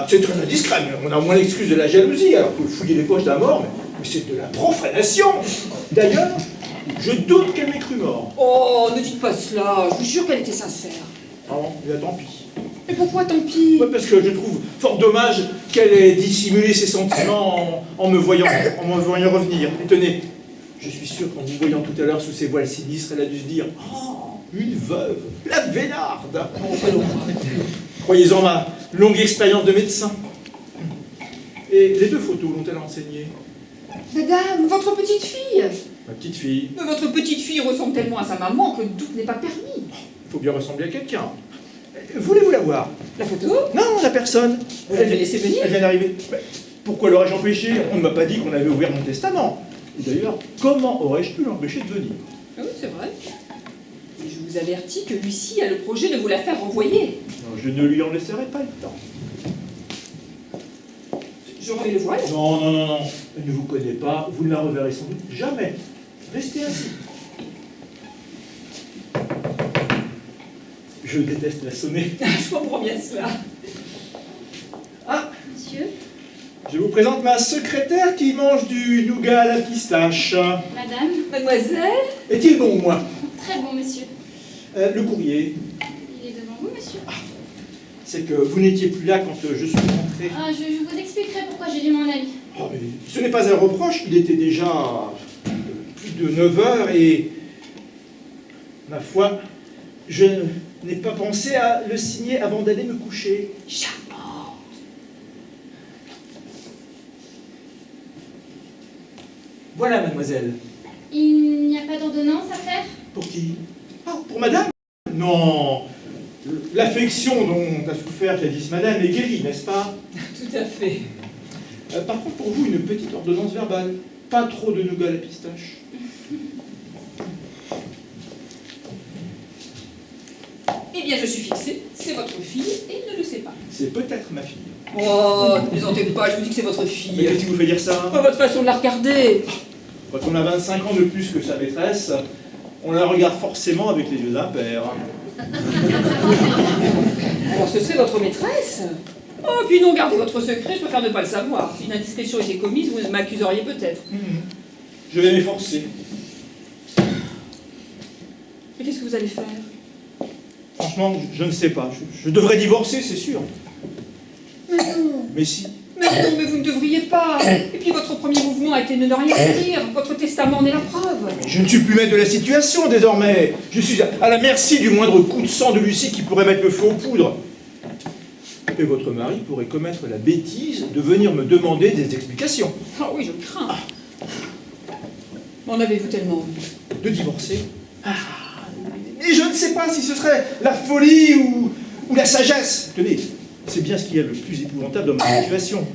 [SPEAKER 1] c'est très indiscret, mais on a au moins l'excuse de la jalousie, alors que fouiller les poches d'un mort, mais c'est de la profanation. D'ailleurs, je doute qu'elle m'ait cru mort.
[SPEAKER 8] Oh, ne dites pas cela, je vous jure qu'elle était sincère.
[SPEAKER 1] Ah bon, bien tant pis.
[SPEAKER 8] Mais pourquoi tant pis?
[SPEAKER 1] Ouais, parce que je trouve fort dommage qu'elle ait dissimulé ses sentiments en me voyant revenir. Et tenez, je suis sûr qu'en vous voyant tout à l'heure sous ses voiles sinistres, elle a dû se dire « Oh, une veuve, la vénarde !» Croyez-en ma longue expérience de médecin. Et les 2 photos l'ont-elle enseigné?
[SPEAKER 8] Madame, votre petite fille!
[SPEAKER 1] Ma petite fille,
[SPEAKER 8] Mais votre petite fille ressemble tellement à sa maman que le doute n'est pas permis.
[SPEAKER 1] il faut bien ressembler à quelqu'un. Voulez-vous la voir?
[SPEAKER 8] La photo?
[SPEAKER 1] Non, la personne.
[SPEAKER 8] Vous l'avez laissée venir?
[SPEAKER 1] Elle vient d'arriver. Mais pourquoi l'aurais-je empêché? On ne m'a pas dit qu'on avait ouvert mon testament. Et d'ailleurs, comment aurais-je pu l'empêcher de venir?
[SPEAKER 8] Ah oui, c'est vrai. Et je vous avertis que Lucie a le projet de vous la faire renvoyer.
[SPEAKER 1] Non, je ne lui en laisserai pas le temps.
[SPEAKER 8] Je remets le voile.
[SPEAKER 1] Non, non, non, non. Elle ne vous connaît pas. Vous ne la reverrez sans doute jamais. Restez assis. Je déteste la sonner.
[SPEAKER 8] Je comprends bien cela.
[SPEAKER 1] Ah,
[SPEAKER 5] Monsieur,
[SPEAKER 1] je vous présente ma secrétaire qui mange du nougat à la pistache.
[SPEAKER 5] madame,
[SPEAKER 8] Mademoiselle?
[SPEAKER 1] Est-il bon, moi?
[SPEAKER 5] très bon monsieur.
[SPEAKER 1] Le courrier,
[SPEAKER 5] Il est devant vous, monsieur.
[SPEAKER 1] c'est que vous n'étiez plus là quand je suis rentré.
[SPEAKER 5] Ah, je vous expliquerai pourquoi j'ai dû m'en aller.
[SPEAKER 1] Oh, mais ce n'est pas un reproche, il était déjà plus de 9 heures et, ma foi, je n'ai pas pensé à le signer avant d'aller me coucher.
[SPEAKER 8] Charmant.
[SPEAKER 1] Voilà, mademoiselle.
[SPEAKER 5] Il n'y a pas d'ordonnance à faire?
[SPEAKER 1] Pour qui? Ah, pour madame? Non. L'affection dont a souffert jadis madame est guérie, n'est-ce pas?
[SPEAKER 8] Tout à fait.
[SPEAKER 1] Par contre, pour vous, une petite ordonnance verbale. Pas trop de nougat à la pistache.
[SPEAKER 8] Eh bien, je suis fixée, c'est votre fille et il ne le sait pas.
[SPEAKER 1] C'est peut-être ma fille.
[SPEAKER 8] Oh, ne plaisantez pas, je vous dis que c'est votre
[SPEAKER 1] Mais
[SPEAKER 8] fille.
[SPEAKER 1] qu'est-ce qui vous fait dire ça?
[SPEAKER 8] Oh, votre façon de la regarder.
[SPEAKER 1] Quand on a 25 ans de plus que sa maîtresse, on la regarde forcément avec les yeux d'un père.
[SPEAKER 8] Alors ce serait votre maîtresse? Oh, puis non, gardez votre secret, je préfère ne pas le savoir. Si une indiscrétion était commise, vous m'accuseriez peut-être.
[SPEAKER 1] Je vais m'efforcer.
[SPEAKER 8] Mais qu'est-ce que vous allez faire?
[SPEAKER 1] Franchement, je ne sais pas. Je devrais divorcer, c'est sûr.
[SPEAKER 8] Mais non.
[SPEAKER 1] Mais si.
[SPEAKER 8] Mais non, mais vous ne devriez pas. Et puis votre premier mouvement a été de ne rien écrire. Votre testament en est la preuve.
[SPEAKER 1] Je ne suis plus maître de la situation désormais. Je suis à la merci du moindre coup de sang de Lucie qui pourrait mettre le feu aux poudres. Et votre mari pourrait commettre la bêtise de venir me demander des explications.
[SPEAKER 8] Ah oui, je le crains. En avez-vous tellement envie?
[SPEAKER 1] De divorcer. Et je ne sais pas si ce serait la folie ou la sagesse. Tenez, c'est bien ce qu'il y a le plus épouvantable dans ma situation.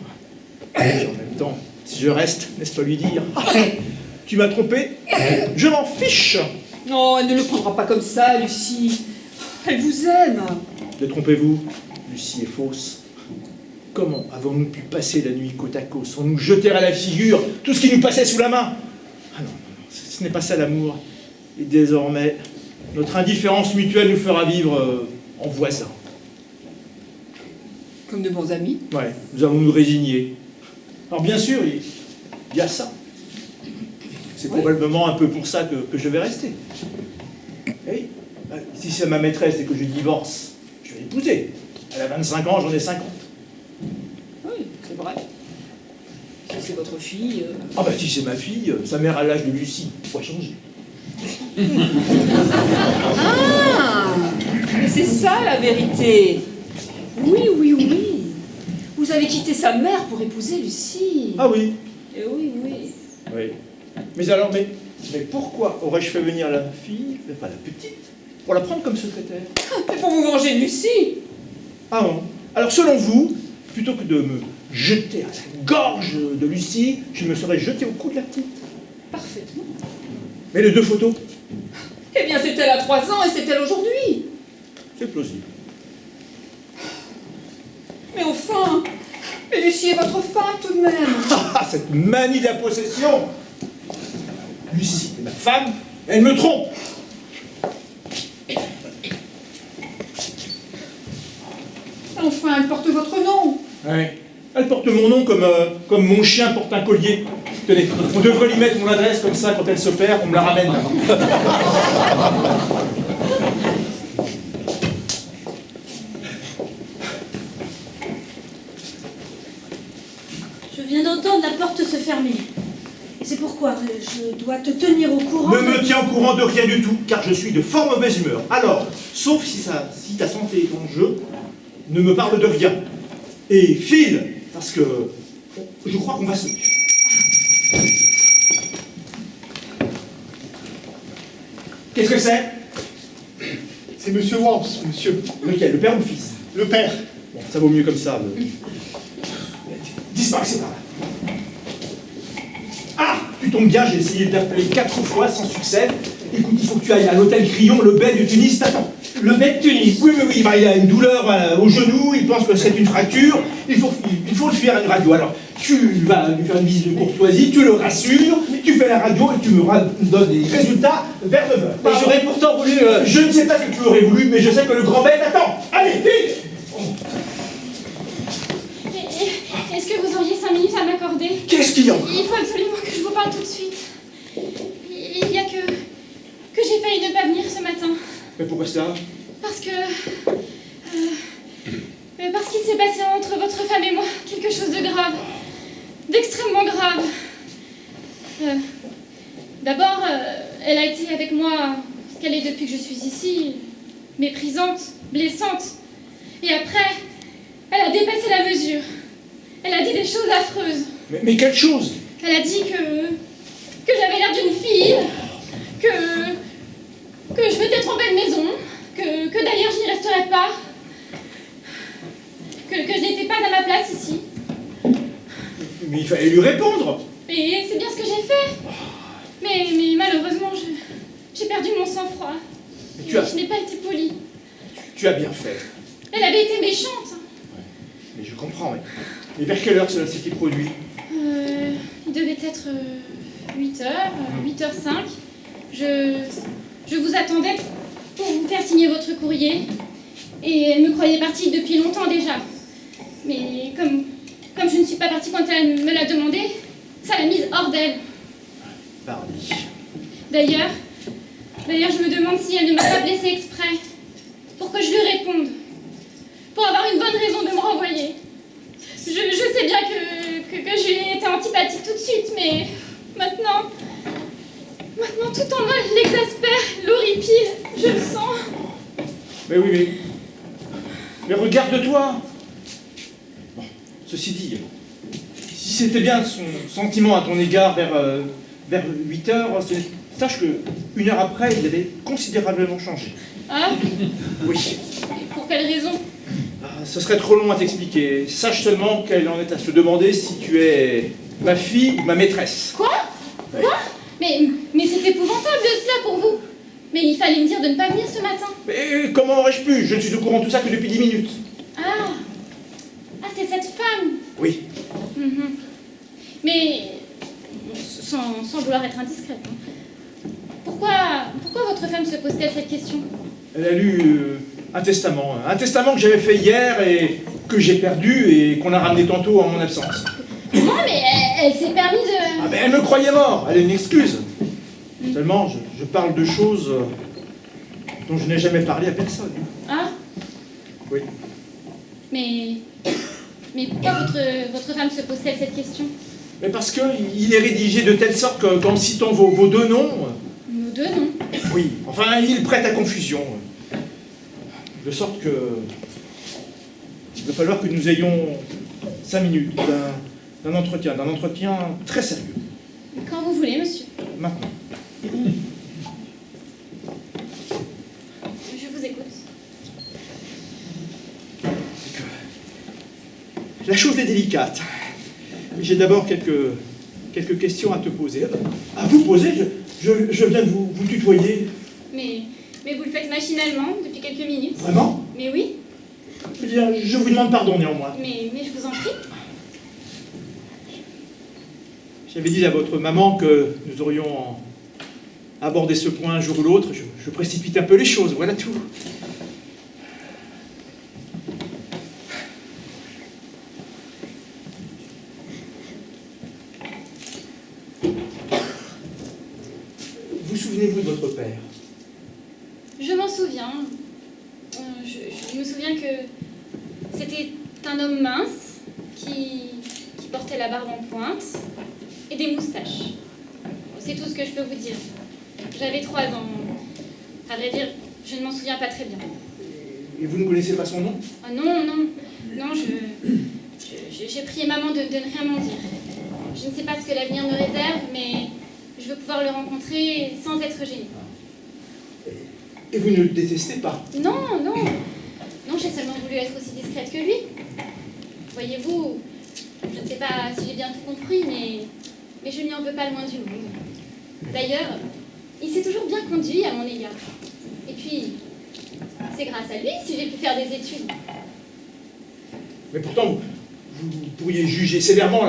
[SPEAKER 1] Et en même temps, si je reste, n'est-ce pas lui dire tu m'as trompé, je m'en fiche.
[SPEAKER 8] Non, elle ne le prendra pas comme ça, Lucie. Elle vous aime.
[SPEAKER 1] Détrompez-vous, Lucie est fausse. Comment avons-nous pu passer la nuit côte à côte sans nous jeter à la figure tout ce qui nous passait sous la main? Ah non, ce n'est pas ça l'amour. Et désormais, notre indifférence mutuelle nous fera vivre en voisins.
[SPEAKER 8] Comme de bons amis.
[SPEAKER 1] Ouais, nous allons nous résigner. Alors bien sûr, il y a ça. C'est probablement un peu pour ça que je vais rester. Oui, si c'est ma maîtresse et que je divorce, je vais l'épouser. Elle a 25 ans, j'en ai 50.
[SPEAKER 8] Oui, c'est vrai. Si c'est votre fille...
[SPEAKER 1] Ah bah si c'est ma fille, sa mère à l'âge de Lucie, faut changer.
[SPEAKER 8] Ah! Mais c'est ça la vérité. Oui, oui, oui. Vous avez quitté sa mère pour épouser Lucie.
[SPEAKER 1] Ah oui.
[SPEAKER 8] Eh oui, oui.
[SPEAKER 1] Oui. Mais alors, mais pourquoi aurais-je fait venir la fille, enfin la petite, pour la prendre comme secrétaire?
[SPEAKER 8] C'est pour vous venger de Lucie.
[SPEAKER 1] Ah bon? Alors selon vous, plutôt que de me jeter à la gorge de Lucie, je me serais jeté au cou de la petite.
[SPEAKER 8] Parfaitement.
[SPEAKER 1] Mais les deux photos,
[SPEAKER 8] Eh bien, c'est elle à 3 ans et c'est elle aujourd'hui.
[SPEAKER 1] c'est plausible.
[SPEAKER 8] Mais enfin, mais Lucie est votre femme tout de même.
[SPEAKER 1] Ah, cette manie de la possession! Lucie est ma femme, elle me trompe!
[SPEAKER 8] Enfin, elle porte votre nom.
[SPEAKER 1] Ouais. Elle porte mon nom comme mon chien porte un collier. Tenez, on devrait lui mettre mon adresse comme ça, quand elle se perd, on me la ramène.
[SPEAKER 4] Je viens d'entendre la porte se fermer. Et c'est pourquoi je dois te tenir au courant.
[SPEAKER 1] Ne me tiens au courant de rien du tout, car je suis de fort mauvaise humeur. Alors, sauf si ta santé est en jeu, ne me parle de rien. Et file, parce que je crois qu'on va se... Qu'est-ce que c'est?
[SPEAKER 2] C'est Monsieur Worms, monsieur.
[SPEAKER 1] Lequel? Le père ou le fils?
[SPEAKER 2] Le père.
[SPEAKER 1] Bon, ça vaut mieux comme ça. Disparaissez par là. Ah, tu tombes bien, j'ai essayé de t'appeler 4 fois sans succès. Écoute, il faut que tu ailles à l'hôtel Crillon, le bey de Tunis t'attend. Le bey de Tunis? Oui, il a une douleur au genou, il pense que c'est une fracture. Il faut le faire une radio. Alors, tu vas lui faire une visite de courtoisie, tu le rassures, tu fais la radio et tu me donnes des résultats vers 9h.
[SPEAKER 7] Mais j'aurais pourtant voulu...
[SPEAKER 1] Je ne sais pas ce que tu aurais voulu, mais je sais que le grand bey t'attend. Allez, vite!
[SPEAKER 5] Est-ce que vous auriez 5 minutes à m'accorder?
[SPEAKER 1] Qu'est-ce qu'il y a encore?
[SPEAKER 5] Il faut absolument que je vous parle tout de suite. Il y a que j'ai failli ne pas venir ce matin.
[SPEAKER 1] Mais pourquoi ça?
[SPEAKER 5] Parce que... parce qu'il s'est passé entre votre femme et moi quelque chose de grave. D'extrêmement grave. D'abord, elle a été avec moi ce qu'elle est depuis que je suis ici. Méprisante, blessante. Et après, elle a dépassé la mesure. Elle a dit des choses affreuses.
[SPEAKER 1] Mais quelle chose?
[SPEAKER 5] Elle a dit que j'avais l'air d'une fille, que je m'étais trompée de maison, que d'ailleurs je n'y resterais pas, que je n'étais pas à ma place ici.
[SPEAKER 1] Mais il fallait lui répondre.
[SPEAKER 5] Et c'est bien ce que j'ai fait. Mais malheureusement, j'ai perdu mon sang-froid.
[SPEAKER 1] Mais
[SPEAKER 5] Et je n'ai pas été polie.
[SPEAKER 1] Tu as bien fait.
[SPEAKER 5] Elle avait été méchante.
[SPEAKER 1] Mais je comprends, oui. Et vers quelle heure cela s'était produit?
[SPEAKER 5] Il devait être 8h, 8h05. Je vous attendais pour vous faire signer votre courrier. Et elle me croyait partie depuis longtemps déjà. Mais comme je ne suis pas partie quand elle me l'a demandé, ça l'a mise hors d'elle.
[SPEAKER 1] Pardi.
[SPEAKER 5] D'ailleurs, je me demande si elle ne m'a pas blessée exprès. Pour que je lui réponde. Pour avoir une bonne raison de me renvoyer. Je sais bien que je lui ai été antipathique tout de suite, mais maintenant tout en moi l'exaspère, l'horripile, je le sens.
[SPEAKER 1] Mais oui, mais regarde-toi. Bon, ceci dit, si c'était bien son sentiment à ton égard vers 8 heures, sache que 1 heure après, il avait considérablement changé.
[SPEAKER 5] Ah,
[SPEAKER 1] Oui.
[SPEAKER 5] et pour quelle raison?
[SPEAKER 1] Ce serait trop long à t'expliquer. Sache seulement qu'elle en est à se demander si tu es ma fille ou ma maîtresse.
[SPEAKER 5] Quoi?
[SPEAKER 1] Oui.
[SPEAKER 5] Quoi? Mais c'est épouvantable cela pour vous. Mais il fallait me dire de ne pas venir ce matin.
[SPEAKER 1] Mais comment aurais-je pu? Je ne suis au courant de tout ça que depuis 10 minutes.
[SPEAKER 5] Ah, c'est cette femme.
[SPEAKER 1] Oui.
[SPEAKER 5] Mhm. Mais sans vouloir être indiscrète. Hein. Pourquoi votre femme se pose-t-elle cette question?
[SPEAKER 1] Elle a lu un testament que j'avais fait hier et que j'ai perdu et qu'on a ramené tantôt en mon absence.
[SPEAKER 5] Non, mais elle s'est permis de...
[SPEAKER 1] Ah mais elle me croyait mort, elle a une excuse. Seulement, je parle de choses dont je n'ai jamais parlé à personne.
[SPEAKER 5] Ah,
[SPEAKER 1] Oui.
[SPEAKER 5] mais pourquoi votre femme se pose-t-elle cette question?
[SPEAKER 1] Mais parce qu'il est rédigé de telle sorte qu'en citant vos deux noms...
[SPEAKER 5] Nous deux, non?
[SPEAKER 1] Oui, enfin, il prête à confusion. De sorte que... il va falloir que nous ayons 5 minutes d'un entretien très sérieux.
[SPEAKER 5] Quand vous voulez, monsieur.
[SPEAKER 1] Maintenant.
[SPEAKER 5] Je vous écoute.
[SPEAKER 1] La chose est délicate. J'ai d'abord quelques questions à te poser. À vous poser, je viens de vous tutoyer.
[SPEAKER 5] Mais vous le faites machinalement depuis quelques minutes.
[SPEAKER 1] Vraiment?
[SPEAKER 5] Mais oui,
[SPEAKER 1] Eh bien, je vous demande pardon néanmoins.
[SPEAKER 5] mais je vous en prie.
[SPEAKER 1] J'avais dit à votre maman que nous aurions abordé ce point un jour ou l'autre. Je précipite un peu les choses, voilà tout. Vous souvenez-vous de votre père?
[SPEAKER 5] Je m'en souviens. Je me souviens que c'était un homme mince qui portait la barbe en pointe et des moustaches. C'est tout ce que je peux vous dire. J'avais 3 ans. À vrai dire, je ne m'en souviens pas très bien.
[SPEAKER 1] Et vous ne connaissez pas son nom?
[SPEAKER 5] Ah non, j'ai prié maman de ne rien m'en dire. Je ne sais pas ce que l'avenir me réserve, mais je veux pouvoir le rencontrer sans être gênée.
[SPEAKER 1] Et vous ne le détestez pas?
[SPEAKER 5] Non, j'ai seulement voulu être aussi discrète que lui. Voyez-vous, je ne sais pas si j'ai bien tout compris, mais je n'y en veux pas loin du monde. D'ailleurs, il s'est toujours bien conduit à mon égard. Et puis, c'est grâce à lui si j'ai pu faire des études.
[SPEAKER 1] Mais pourtant, vous pourriez juger sévèrement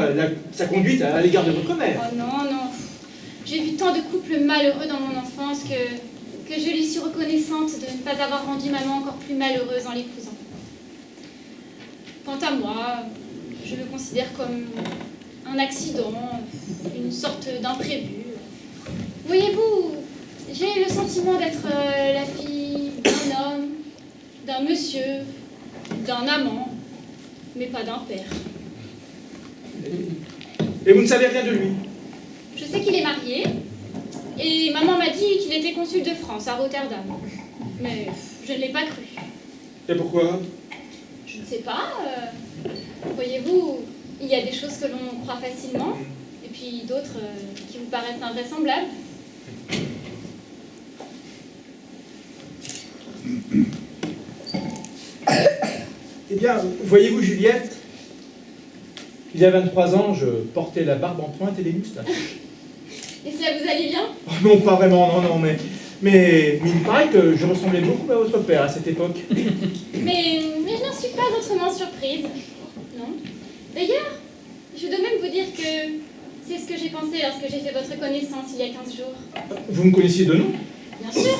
[SPEAKER 1] sa conduite à l'égard de votre mère.
[SPEAKER 5] Oh non. J'ai vu tant de couples malheureux dans mon enfance que je lui suis reconnaissante de ne pas avoir rendu maman encore plus malheureuse en l'épousant. Quant à moi, je le considère comme un accident, une sorte d'imprévu. Voyez-vous, j'ai le sentiment d'être la fille d'un homme, d'un monsieur, d'un amant, mais pas d'un père.
[SPEAKER 1] Et vous ne savez rien de lui?
[SPEAKER 5] Je sais qu'il est marié, et maman m'a dit qu'il était consul de France à Rotterdam. Mais je ne l'ai pas cru.
[SPEAKER 1] Et pourquoi?
[SPEAKER 5] Je ne sais pas. Voyez-vous, il y a des choses que l'on croit facilement, et puis d'autres qui vous paraissent invraisemblables.
[SPEAKER 1] Eh bien, voyez-vous, Juliette, Il y a 23 ans, je portais la barbe en pointe et les moustaches.
[SPEAKER 5] Et cela vous allait bien?
[SPEAKER 1] Oh non, pas vraiment, non, mais il me paraît que je ressemblais beaucoup à votre père à cette époque.
[SPEAKER 5] Mais je n'en suis pas autrement surprise. Non. D'ailleurs, je dois même vous dire que c'est ce que j'ai pensé lorsque j'ai fait votre connaissance il y a 15 jours.
[SPEAKER 1] Vous me connaissiez de nom?
[SPEAKER 5] Bien sûr.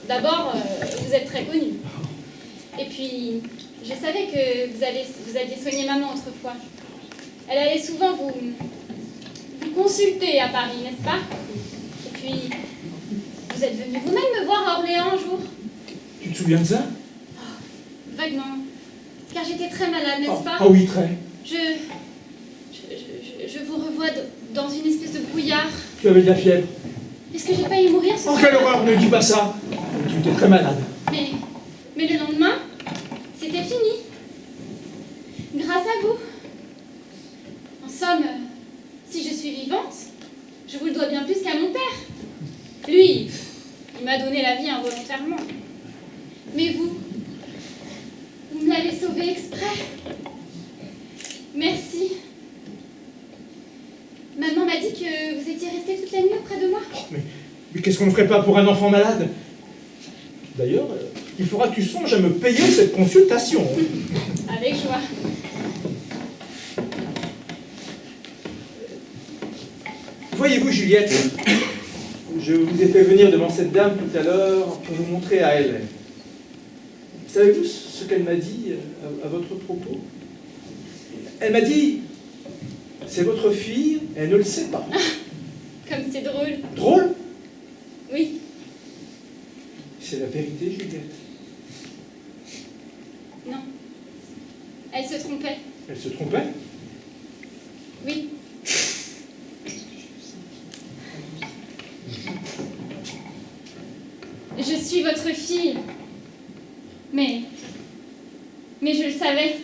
[SPEAKER 5] D'abord, vous êtes très connu. Et puis, je savais que vous alliez soigner maman autrefois. Elle allait souvent vous consulter à Paris, n'est-ce pas? Et puis, vous êtes venu vous-même me voir à Orléans un jour.
[SPEAKER 1] Tu te souviens de ça?
[SPEAKER 5] Vaguement. Car j'étais très malade, n'est-ce pas?
[SPEAKER 1] Ah oui, très.
[SPEAKER 5] Je vous revois dans une espèce de brouillard.
[SPEAKER 1] Tu avais de la fièvre.
[SPEAKER 5] Est-ce que j'ai failli mourir ce
[SPEAKER 1] Oh,
[SPEAKER 5] soir?
[SPEAKER 1] quelle horreur, ne dis pas ça. Tu étais très malade.
[SPEAKER 5] Mais le lendemain, c'était fini. Grâce à vous. En somme, si je suis vivante, je vous le dois bien plus qu'à mon père. Lui, il m'a donné la vie involontairement. Mais vous me l'avez sauvé exprès. Merci. Maman m'a dit que vous étiez resté toute la nuit auprès de moi.
[SPEAKER 1] Mais qu'est-ce qu'on ne ferait pas pour un enfant malade? D'ailleurs, il faudra que tu songes à me payer cette consultation.
[SPEAKER 5] Avec joie.
[SPEAKER 1] Voyez-vous, Juliette, je vous ai fait venir devant cette dame tout à l'heure pour vous montrer à elle. Savez-vous ce qu'elle m'a dit à votre propos? Elle m'a dit, c'est votre fille, elle ne le sait pas.
[SPEAKER 5] Comme c'est drôle.
[SPEAKER 1] Drôle?
[SPEAKER 5] Oui.
[SPEAKER 1] C'est la vérité, Juliette.
[SPEAKER 5] Non. Elle se trompait.
[SPEAKER 1] Elle se trompait?
[SPEAKER 5] Oui. Je suis votre fille. Mais je le savais.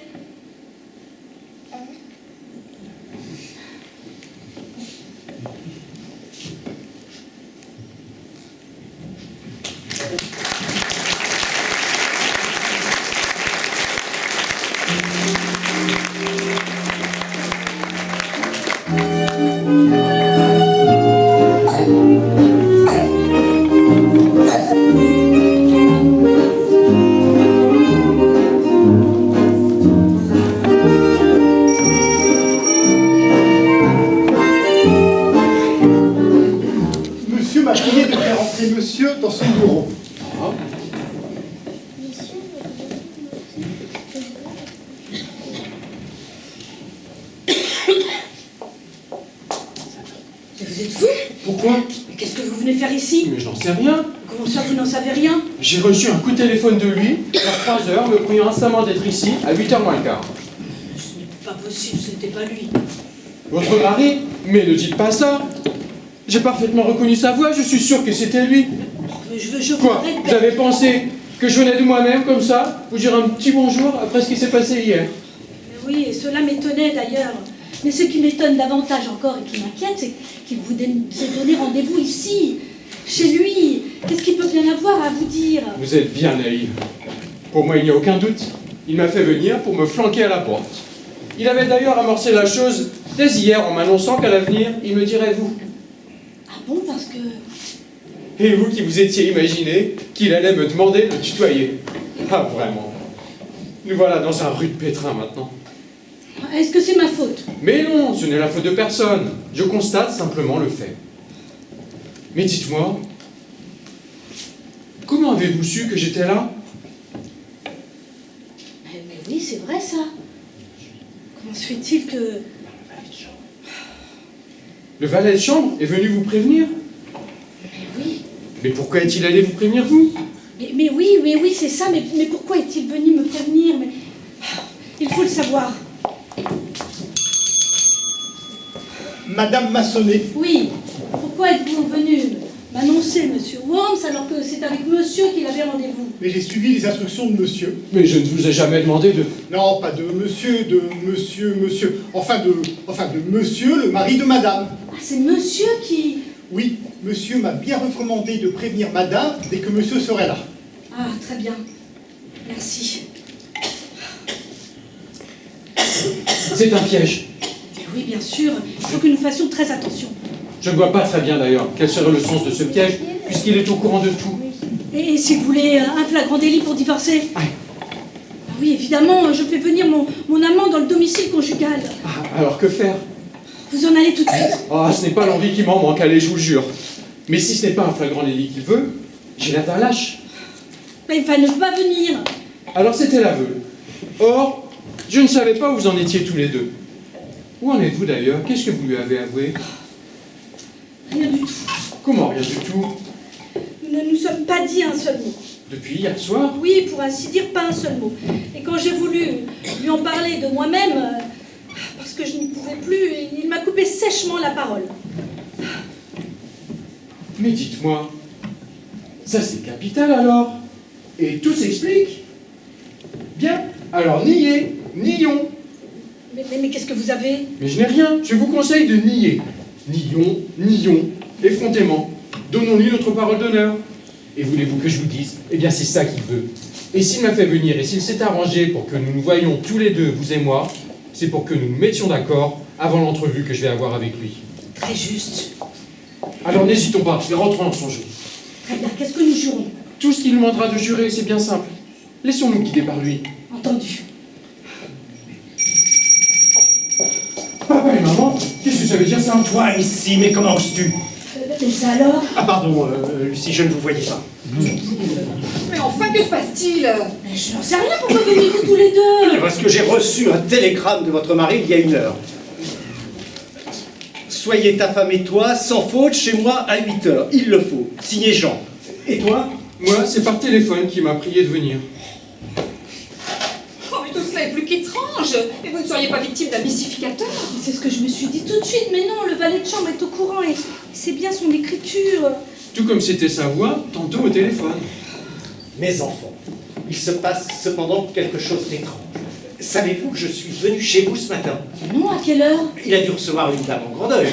[SPEAKER 2] Monsieur m'a prié de faire entrer monsieur dans son bureau.
[SPEAKER 9] Vous êtes fou?
[SPEAKER 1] Pourquoi?
[SPEAKER 9] Mais qu'est-ce que vous venez faire ici?
[SPEAKER 6] Mais j'en sais rien.
[SPEAKER 9] Comment ça, vous n'en savez rien?
[SPEAKER 6] J'ai reçu un coup de téléphone de lui, vers 3 heures, me priant instamment d'être ici, à 8h moins le quart.
[SPEAKER 9] Ce n'est pas possible, ce n'était pas lui.
[SPEAKER 6] Votre mari? Mais ne dites pas ça. J'ai parfaitement reconnu sa voix, je suis sûr que c'était lui.
[SPEAKER 9] Mais je vous
[SPEAKER 6] Quoi?
[SPEAKER 9] répète.
[SPEAKER 6] Vous avez pensé que je venais de moi-même, comme ça, vous dire un petit bonjour après ce qui s'est passé hier?
[SPEAKER 4] Mais oui, et cela m'étonnait d'ailleurs. Mais ce qui m'étonne davantage encore et qui m'inquiète, c'est qu'il vous ait donné rendez-vous ici, chez lui. Qu'est-ce qu'il peut bien avoir à vous dire?
[SPEAKER 6] Vous êtes bien naïf. Pour moi, il n'y a aucun doute. Il m'a fait venir pour me flanquer à la porte. Il avait d'ailleurs amorcé la chose dès hier en m'annonçant qu'à l'avenir, il me dirait vous.
[SPEAKER 4] Ah bon, parce que...
[SPEAKER 6] Et vous qui vous étiez imaginé qu'il allait me demander de le tutoyer. Ah, vraiment. Nous voilà dans un rude pétrin maintenant.
[SPEAKER 4] Est-ce que c'est ma faute?
[SPEAKER 6] Mais non, ce n'est la faute de personne. Je constate simplement le fait. Mais dites-moi, comment avez-vous su que j'étais là?
[SPEAKER 4] Mais oui, c'est vrai ça. Comment se fait-il que...
[SPEAKER 6] Le valet de chambre est venu vous prévenir?
[SPEAKER 4] Mais oui,
[SPEAKER 6] Mais pourquoi est-il allé vous prévenir, vous?
[SPEAKER 4] mais oui, c'est ça. Mais pourquoi est-il venu me prévenir? Mais... Il faut le savoir.
[SPEAKER 2] Madame Massonnet.
[SPEAKER 4] Oui, pourquoi êtes-vous venu m'annoncer, monsieur Worms, alors que c'est avec monsieur qu'il avait rendez-vous?
[SPEAKER 2] Mais j'ai suivi les instructions de monsieur.
[SPEAKER 6] Mais je ne vous ai jamais demandé de...
[SPEAKER 2] Non, pas de monsieur, de monsieur. Enfin de monsieur, le mari de madame.
[SPEAKER 4] Ah, c'est monsieur qui...
[SPEAKER 2] Oui, monsieur m'a bien recommandé de prévenir madame dès que monsieur serait là.
[SPEAKER 4] Ah, très bien. Merci.
[SPEAKER 6] C'est un piège.
[SPEAKER 4] Oui, bien sûr, il faut que nous fassions très attention.
[SPEAKER 6] Je ne vois pas très bien d'ailleurs quel serait le sens de ce piège, puisqu'il est au courant de tout.
[SPEAKER 4] Et si vous voulez un flagrant délit pour divorcer?
[SPEAKER 6] Ah.
[SPEAKER 4] Ah oui, évidemment, je fais venir mon amant dans le domicile conjugal.
[SPEAKER 6] Ah, alors que faire?
[SPEAKER 4] Vous en allez tout de suite.
[SPEAKER 6] Ah, ce n'est pas l'envie qui m'en manque, allez, je vous le jure. Mais si ce n'est pas un flagrant délit qu'il veut, j'ai l'air d'un lâche.
[SPEAKER 4] Mais il va ne pas venir.
[SPEAKER 6] Alors c'était l'aveu. Or, je ne savais pas où vous en étiez tous les deux. Où en êtes-vous d'ailleurs? Qu'est-ce que vous lui avez avoué?
[SPEAKER 4] Rien du tout.
[SPEAKER 6] Comment rien du tout?
[SPEAKER 4] Nous ne nous sommes pas dit un seul mot.
[SPEAKER 6] Depuis hier soir?
[SPEAKER 4] Oui, pour ainsi dire, pas un seul mot. Et quand j'ai voulu lui en parler de moi-même, parce que je n'y pouvais plus, il m'a coupé sèchement la parole.
[SPEAKER 6] Mais dites-moi, ça c'est capital alors. Et tout s'explique. Bien, alors nions.
[SPEAKER 4] Mais qu'est-ce que vous avez?
[SPEAKER 6] Mais je n'ai rien, je vous conseille de nier. Nions, effrontément. Donnons-lui notre parole d'honneur. Et voulez-vous que je vous dise? Eh bien c'est ça qu'il veut. Et s'il m'a fait venir, et s'il s'est arrangé pour que nous nous voyions tous les deux, vous et moi, c'est pour que nous nous mettions d'accord avant l'entrevue que je vais avoir avec lui.
[SPEAKER 9] Très juste.
[SPEAKER 6] Alors n'hésitons pas, et rentrons en son jeu.
[SPEAKER 4] Très bien, qu'est-ce que nous jurons?
[SPEAKER 6] Tout ce qu'il nous demandera de jurer, c'est bien simple. Laissons-nous guider par lui.
[SPEAKER 4] Entendu.
[SPEAKER 6] Papa et maman, qu'est-ce que ça veut dire ça?
[SPEAKER 7] Toi ici, mais comment oses-tu?
[SPEAKER 4] Et ça alors?
[SPEAKER 7] Ah pardon, Lucie, je ne vous voyais pas.
[SPEAKER 8] Mais enfin, que se passe-t-il?
[SPEAKER 4] Mais je n'en sais rien, pourquoi venez-vous tous les deux?
[SPEAKER 7] Parce que j'ai reçu un télégramme de votre mari il y a 1 heure. Soyez ta femme et toi, sans faute, chez moi à 8 heures. Il le faut. Signé Jean. Et toi?
[SPEAKER 6] Moi, c'est par téléphone qu'il m'a prié de venir.
[SPEAKER 8] Oh, mais tout cela est plus qu'étrange. Et vous ne seriez pas victime d'un mystificateur?
[SPEAKER 4] C'est ce que je me suis dit tout de suite, mais non, le valet de chambre est au courant et c'est bien son écriture.
[SPEAKER 6] Tout comme c'était sa voix, tantôt au téléphone.
[SPEAKER 7] Mes enfants, il se passe cependant quelque chose d'étrange. Savez-vous que je suis venu chez vous ce matin?
[SPEAKER 4] Non, à quelle heure?
[SPEAKER 7] Il a dû recevoir une dame en grand deuil.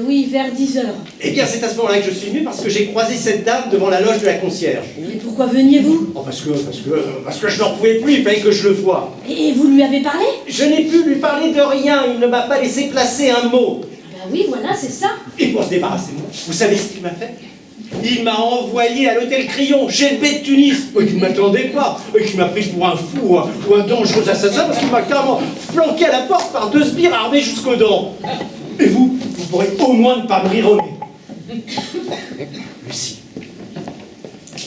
[SPEAKER 4] Oui, vers 10 heures.
[SPEAKER 7] Eh bien, c'est à ce moment-là que je suis venu parce que j'ai croisé cette dame devant la loge de la concierge.
[SPEAKER 4] Et pourquoi veniez-vous?
[SPEAKER 7] Oh, parce que je n'en pouvais plus, il fallait que je le voie.
[SPEAKER 4] Et vous lui avez parlé?
[SPEAKER 7] Je n'ai pu lui parler de rien, il ne m'a pas laissé placer un mot.
[SPEAKER 4] Ben oui, voilà, c'est ça.
[SPEAKER 7] Et pour se débarrasser de moi, vous savez ce qu'il m'a fait? Il m'a envoyé à l'hôtel Crillon, chez le bête de Tunis, qui ne m'attendait pas, qui m'a pris pour un fou ou un dangereux assassin, parce qu'il m'a carrément flanqué à la porte par 2 sbires armés jusqu'aux dents. Et vous pourrez au moins ne pas me rire au nez. Lucie,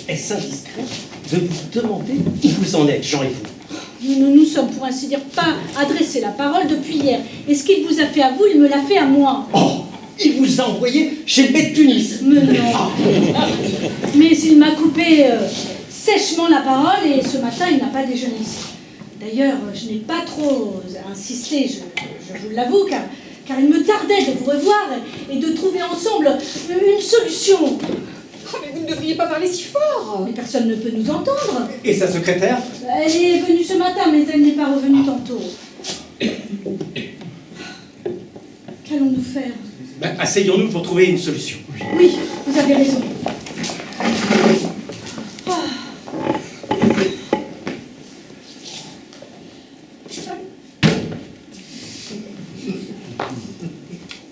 [SPEAKER 7] est-ce indiscret de vous demander où vous en êtes, Jean et vous?
[SPEAKER 4] Nous nous sommes, pour ainsi dire, pas adressé la parole depuis hier. Et ce qu'il vous a fait à vous, il me l'a fait à moi.
[SPEAKER 7] Oh, il vous a envoyé chez le bête de Tunis.
[SPEAKER 4] Mais non. Mais il m'a coupé sèchement la parole et ce matin, il n'a pas déjeuné ici. D'ailleurs, je n'ai pas trop insisté, je vous l'avoue, car il me tardait de vous revoir et de trouver ensemble une solution.
[SPEAKER 8] Oh, mais vous ne devriez pas parler si fort.
[SPEAKER 4] Mais personne ne peut nous entendre.
[SPEAKER 7] Et sa secrétaire?
[SPEAKER 4] Elle est venue ce matin, mais elle n'est pas revenue tantôt. Qu'allons-nous faire?
[SPEAKER 7] Ben, asseyons-nous pour trouver une solution.
[SPEAKER 4] Oui, vous avez raison. Ah.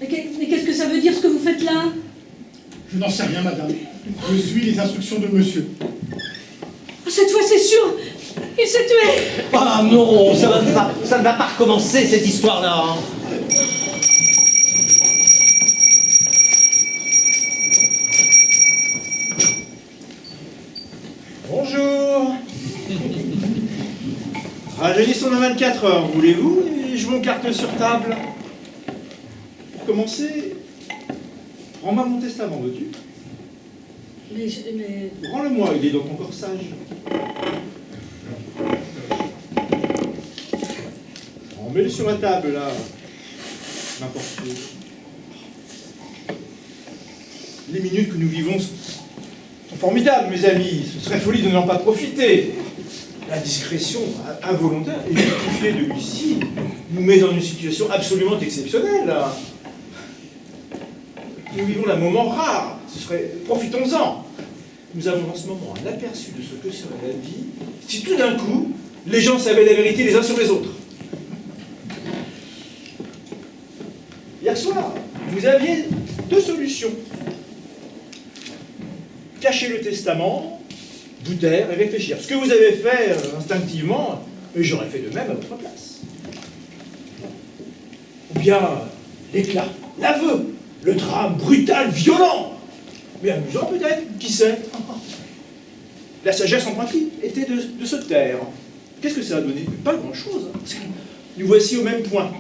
[SPEAKER 4] Mais qu'est-ce que ça veut dire ce que vous faites là?
[SPEAKER 2] Je n'en sais rien, madame. Je suis les instructions de monsieur.
[SPEAKER 4] Oh, cette fois, c'est sûr, il s'est tué.
[SPEAKER 7] Ah non, ça ne va pas recommencer cette histoire-là. Hein.
[SPEAKER 1] Bonjour. Rajeunissons dans 24 heures, voulez-vous? Et je m'encarte sur table. Pour commencer, rends-moi mon testament, veux-tu?
[SPEAKER 4] Mais...
[SPEAKER 1] Rends-le-moi, il est dans ton corsage. Mets-le sur la table, là. N'importe où. Les minutes que nous vivons sont formidables, mes amis. Ce serait folie de n'en pas profiter. La discrétion involontaire et justifiée de Lucie nous met dans une situation absolument exceptionnelle. Là. Nous vivons un moment rare. Profitons-en. Nous avons en ce moment un aperçu de ce que serait la vie si tout d'un coup, les gens savaient la vérité les uns sur les autres. deux solutions. Cacher le testament, vous taire et réfléchir. Ce que vous avez fait instinctivement, j'aurais fait de même à votre place. Ou bien l'éclat, l'aveu, le drame brutal, violent, mais amusant peut-être, qui sait. La sagesse en principe était de se taire. Qu'est-ce que ça a donné? Pas grand-chose. Nous voici au même point.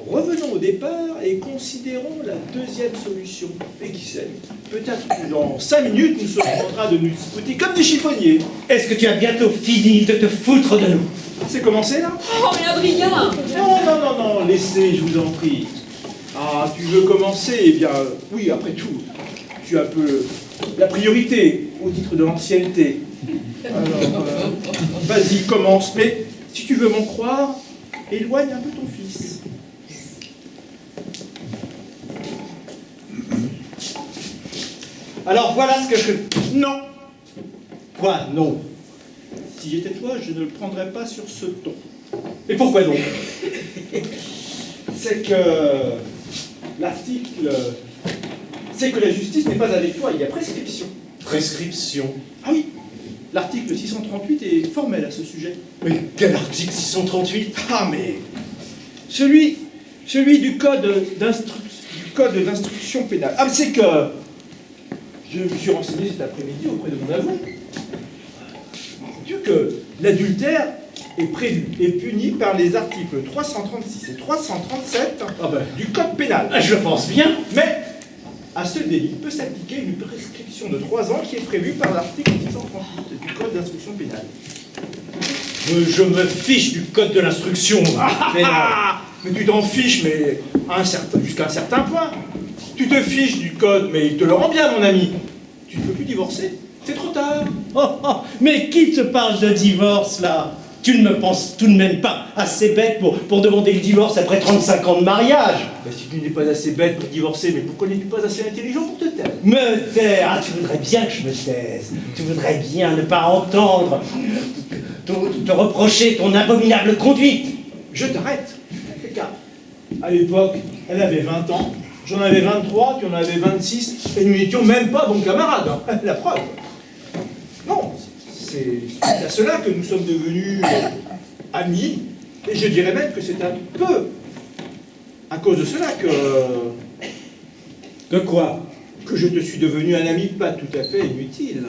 [SPEAKER 1] Revenons au départ et considérons la deuxième solution. Et qui sait, peut-être que dans 5 minutes, nous serons en train de nous disputer comme des chiffonniers.
[SPEAKER 7] Est-ce que tu as bientôt fini de te foutre de nous?
[SPEAKER 1] C'est commencé là?
[SPEAKER 9] Oh, mais Adrien!
[SPEAKER 1] Non, laissez, je vous en prie. Ah, tu veux commencer? Eh bien, oui, après tout, tu as un peu la priorité au titre de l'ancienneté. Alors, vas-y, commence. Mais si tu veux m'en croire, éloigne un peu ton fils.
[SPEAKER 7] Alors voilà ce que je...
[SPEAKER 1] Non.
[SPEAKER 7] Quoi, non?
[SPEAKER 1] Si j'étais toi, je ne le prendrais pas sur ce ton.
[SPEAKER 7] Et pourquoi donc?
[SPEAKER 1] C'est que l'article... C'est que la justice n'est pas avec toi, il y a prescription.
[SPEAKER 7] Prescription?
[SPEAKER 1] Ah oui, l'article 638 est formel à ce sujet.
[SPEAKER 7] Mais quel article 638?
[SPEAKER 1] Ah mais... Celui du code d'instruction pénale. Ah, c'est que... Je me suis renseigné cet après-midi auprès de mon avoué. Sais-tu que l'adultère est prévu et puni par les articles 336 et 337 du code pénal.
[SPEAKER 7] Je pense bien.
[SPEAKER 1] Mais à ce délit peut s'appliquer une prescription de 3 ans qui est prévue par l'article 638 du code d'instruction pénale.
[SPEAKER 7] Je me fiche du code de l'instruction.
[SPEAKER 1] Mais tu t'en fiches, mais jusqu'à un certain point. Tu te fiches du code, mais il te le rend bien, mon ami. Tu ne peux plus divorcer. C'est trop tard.
[SPEAKER 7] Mais qui te parle de divorce, là? Tu ne me penses tout de même pas assez bête pour demander le divorce après 35 ans de mariage?
[SPEAKER 1] Si tu n'es pas assez bête pour divorcer, mais pourquoi n'es-tu pas assez intelligent pour te taire?
[SPEAKER 7] Me taire? Ah, tu voudrais bien que je me taise. Tu voudrais bien ne pas entendre te reprocher ton abominable conduite.
[SPEAKER 1] Je t'arrête. Car à l'époque, elle avait 20 ans, j'en avais 23, tu en avais 26, et nous n'étions même pas bons camarades. Hein. La preuve. Non, c'est à cela que nous sommes devenus amis, et je dirais même que c'est un peu à cause de cela que...
[SPEAKER 7] Que quoi?
[SPEAKER 1] Que je te suis devenu un ami pas tout à fait inutile.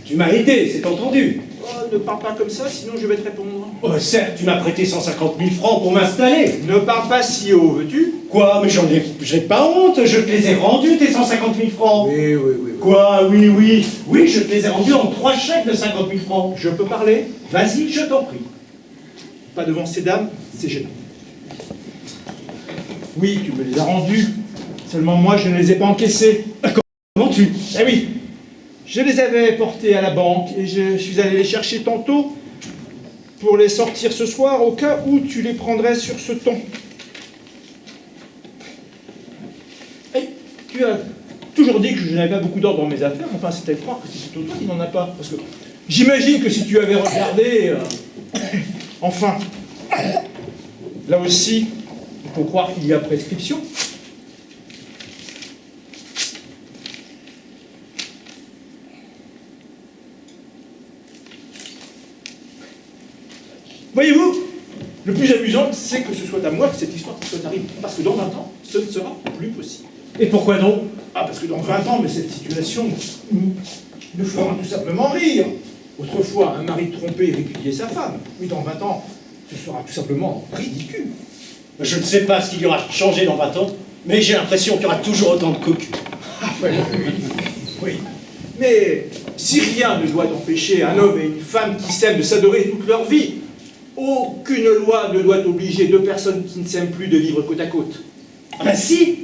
[SPEAKER 7] Tu m'as aidé, c'est entendu.
[SPEAKER 1] Oh, ne parle pas comme ça, sinon je vais te répondre.
[SPEAKER 7] Oh, certes, tu m'as prêté 150 000 francs pour m'installer.
[SPEAKER 1] Ne parle pas si haut, veux-tu?
[SPEAKER 7] Quoi? Mais j'ai pas honte, je te les ai rendus, tes 150 000 francs.
[SPEAKER 1] Oui.
[SPEAKER 7] Quoi? Oui, je te les ai rendus en 3 chèques de 50 000 francs.
[SPEAKER 1] Je peux parler?
[SPEAKER 7] Vas-y, je t'en prie.
[SPEAKER 1] Pas devant ces dames, c'est gênant. Oui, tu me les as rendus, seulement moi je ne les ai pas encaissés.
[SPEAKER 7] Comment tu?
[SPEAKER 1] Eh oui, je les avais portés à la banque et je suis allé les chercher tantôt pour les sortir ce soir au cas où tu les prendrais sur ce ton. Et tu as toujours dit que je n'avais pas beaucoup d'ordre dans mes affaires, enfin c'est à croire que c'est plutôt toi qui n'en as pas. Parce que j'imagine que si tu avais regardé... Enfin, là aussi, il faut croire qu'il y a prescription. Voyez-vous, le plus amusant, c'est que ce soit à moi que cette histoire soit arrivée. Parce que dans 20 ans, ce ne sera plus possible.
[SPEAKER 7] Et pourquoi donc?
[SPEAKER 1] Ah, parce que dans 20 ans, mais cette situation nous fera tout simplement rire. Autrefois, un mari trompé répudiait sa femme. Mais dans 20 ans, ce sera tout simplement ridicule.
[SPEAKER 7] Je ne sais pas ce qu'il y aura changé dans 20 ans, mais j'ai l'impression qu'il y aura toujours autant de cook.
[SPEAKER 1] Ah, oui. Mais si rien ne doit empêcher un homme et une femme qui s'aiment de s'adorer toute leur vie, aucune loi ne doit obliger 2 personnes qui ne s'aiment plus de vivre côte à côte.
[SPEAKER 7] Ah ben si!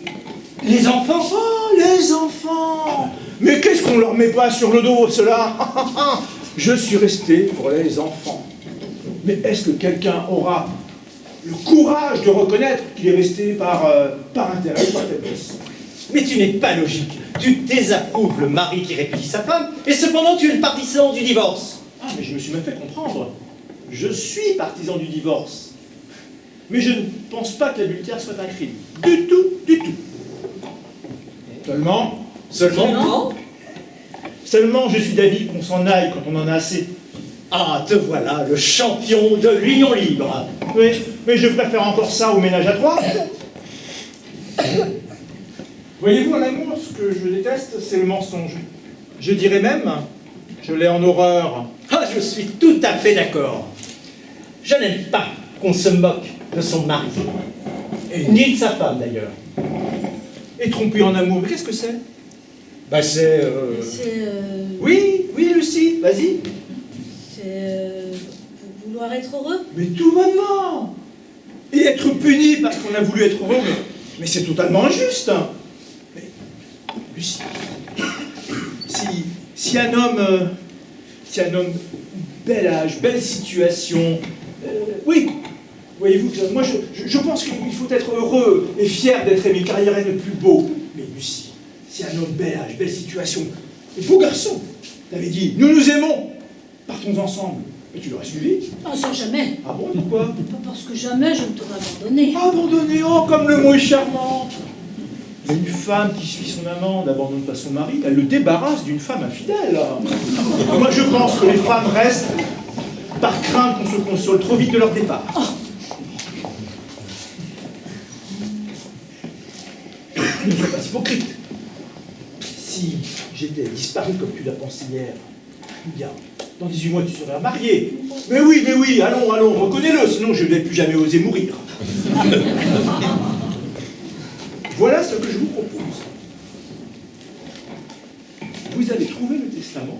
[SPEAKER 7] Les enfants!
[SPEAKER 1] Oh, les enfants! Mais qu'est-ce qu'on leur met pas sur le dos, cela? Je suis resté pour les enfants. Mais est-ce que quelqu'un aura le courage de reconnaître qu'il est resté par intérêt ou par faiblesse?
[SPEAKER 7] Mais tu n'es pas logique. Tu désapprouves le mari qui répudie sa femme, et cependant tu es le partisan du divorce.
[SPEAKER 1] Ah, mais je me suis même fait comprendre. Je suis partisan du divorce. Mais je ne pense pas que l'adultère soit un crime. Du tout, du tout. Seulement, je suis d'avis qu'on s'en aille quand on en a assez.
[SPEAKER 7] Ah, te voilà, le champion de l'union libre.
[SPEAKER 1] Oui, mais je préfère encore ça au ménage à trois. Voyez-vous, en amour, ce que je déteste, c'est le mensonge. Je dirais même, je l'ai en horreur.
[SPEAKER 7] Ah, je suis tout à fait d'accord. Je n'aime pas qu'on se moque de son mari. Et ni de sa femme, d'ailleurs.
[SPEAKER 1] Et tromper en amour, mais qu'est-ce que c'est?
[SPEAKER 7] Bah, c'est...
[SPEAKER 1] Oui, Lucie, vas-y.
[SPEAKER 4] C'est vouloir être heureux.
[SPEAKER 1] Mais tout bonnement. Et être puni parce qu'on a voulu être heureux, mais c'est totalement injuste. Mais, Lucie, si un homme, bel âge, belle situation, oui, voyez-vous, moi je pense qu'il faut être heureux et fier d'être aimé, car il n'y a rien de plus beau. Mais Lucie, si un homme bel âge, belle situation, et beau garçon, t'avais dit, nous nous aimons, partons ensemble. Et tu l'aurais suivi?
[SPEAKER 4] Ah, ça jamais.
[SPEAKER 1] Ah bon, pourquoi?
[SPEAKER 4] Pas parce que jamais je ne t'aurais abandonné.
[SPEAKER 1] Abandonner, oh, comme le mot est charmant. Mais une femme qui suit son amant n'abandonne pas son mari, elle le débarrasse d'une femme infidèle. Moi, je pense que les femmes restent par crainte qu'on se console trop vite de leur départ. Ne sois pas hypocrite. Si j'étais disparu comme tu l'as pensé hier, bien, dans 18 mois tu serais marié. Mais oui, allons, reconnais-le, sinon je ne vais plus jamais oser mourir. Voilà ce que je vous propose. Vous avez trouvé le testament,